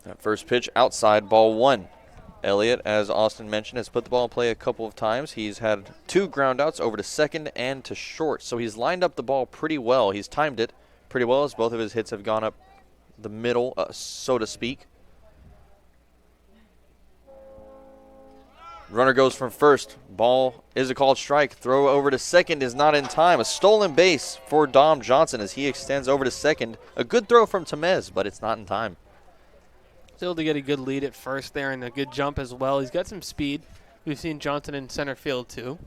That first pitch outside, ball 1. Elliott, as Austin mentioned, has put the ball in play a couple of times. He's had 2 groundouts over to second and to short, so he's lined up the ball pretty well. He's timed it pretty well as both of his hits have gone up the middle, so to speak. Runner goes from first. Ball is a called strike. Throw over to second is not in time. A stolen base for Dom Johnson as he extends over to second. A good throw from Temez, but it's not in time. Still to get a good lead at first there and a good jump as well. He's got some speed. We've seen Johnson in center field too.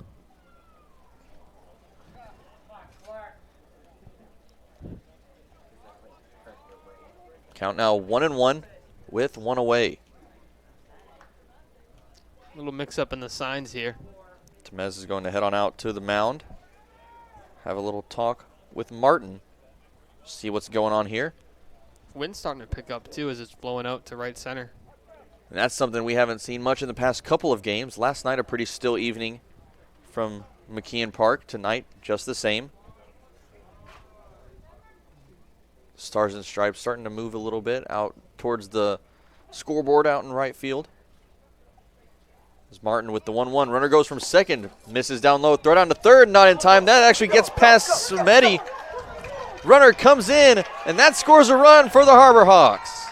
Count now 1-1 with one away. Little mix-up in the signs here. Temez is going to head on out to the mound. Have a little talk with Martin. See what's going on here. Wind's starting to pick up too as it's blowing out to right center. And that's something we haven't seen much in the past couple of games. Last night, a pretty still evening from McKeon Park. Tonight, just the same. Stars and Stripes starting to move a little bit out towards the scoreboard out in right field. As Martin with the 1-1. Runner goes from second. Misses down low. Throw down to third. Not in time. That actually gets past Sumedi. Runner comes in, and that scores a run for the Harbor Hawks.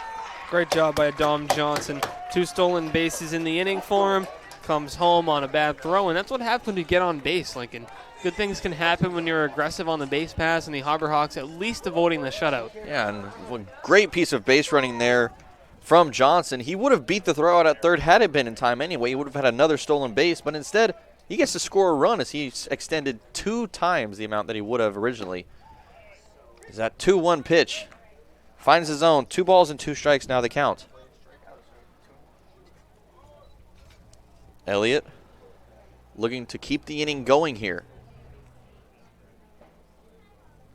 Great job by Dom Johnson. 2 stolen bases in the inning for him. Comes home on a bad throw, and that's what happens when you get on base, Lincoln. Good things can happen when you're aggressive on the base pass, and the Harbor Hawks at least avoiding the shutout. Yeah, and a great piece of base running there from Johnson. He would have beat the throw out at third had it been in time anyway. He would have had another stolen base, but instead he gets to score a run as he extended 2 times the amount that he would have originally. Is that 2-1 pitch. Finds his own. 2 balls and 2 strikes now the count. Elliott looking to keep the inning going here.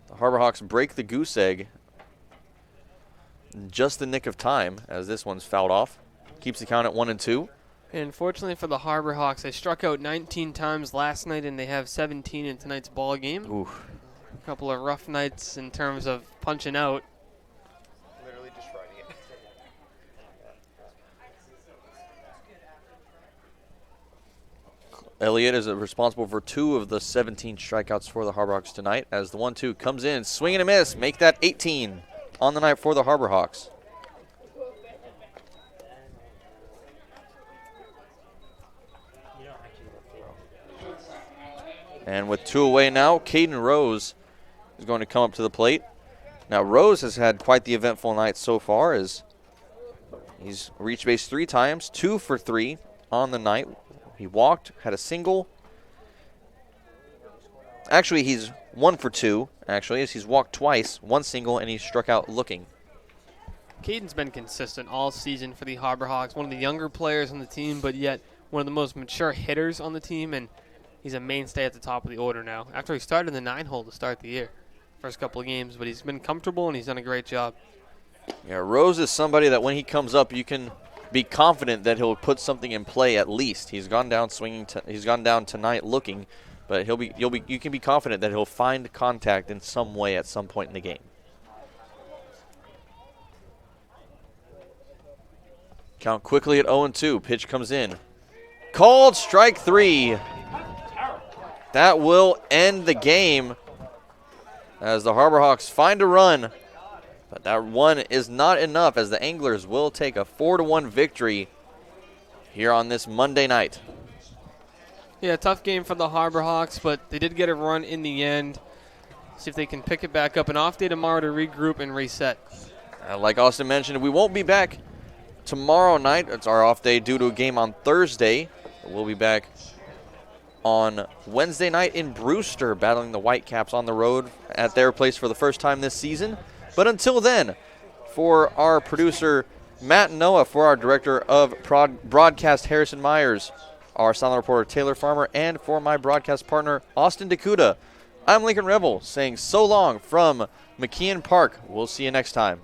The Harbor Hawks break the goose egg in just the nick of time as this one's fouled off. Keeps the count at 1-2. And fortunately for the Harbor Hawks, they struck out 19 times last night, and they have 17 in tonight's ball game. Oof. A couple of rough nights in terms of punching out. Literally just writing it. Elliott is responsible for 2 of the 17 strikeouts for the Harbor Hawks tonight as the 1-2 comes in, swing and a miss, make that 18 on the night for the Harbor Hawks. And with 2 away now, Caden Rose is going to come up to the plate. Now Rose has had quite the eventful night so far as he's reached base 3 times, 2 for 3 on the night. He walked, had a single. Actually, he's 1 for 2, actually, as he's walked twice, 1 single, and he struck out looking. Caden's been consistent all season for the Harbor Hawks, one of the younger players on the team, but yet one of the most mature hitters on the team, and he's a mainstay at the top of the order now. After he started in the 9-hole to start the year, first couple of games, but he's been comfortable and he's done a great job. Yeah, Rose is somebody that when he comes up, you can be confident that he'll put something in play at least. He's gone down swinging. He's gone down tonight looking, but you can be confident that he'll find contact in some way at some point in the game. Count quickly at 0-2. Pitch comes in. Called strike 3. That will end the game as the Harbor Hawks find a run. But that one is not enough as the Anglers will take a 4-1 victory here on this Monday night. Yeah, tough game for the Harbor Hawks, but they did get a run in the end. See if they can pick it back up. An off day tomorrow to regroup and reset. Like Austin mentioned, we won't be back tomorrow night. It's our off day due to a game on Thursday. We'll be back on Wednesday night in Brewster, battling the Whitecaps on the road at their place for the first time this season. But until then, for our producer, Matt Noah, for our director of broadcast, Harrison Myers, our silent reporter, Taylor Farmer, and for my broadcast partner, Austin Dakuda, I'm Lincoln Rebel saying so long from McKeon Park. We'll see you next time.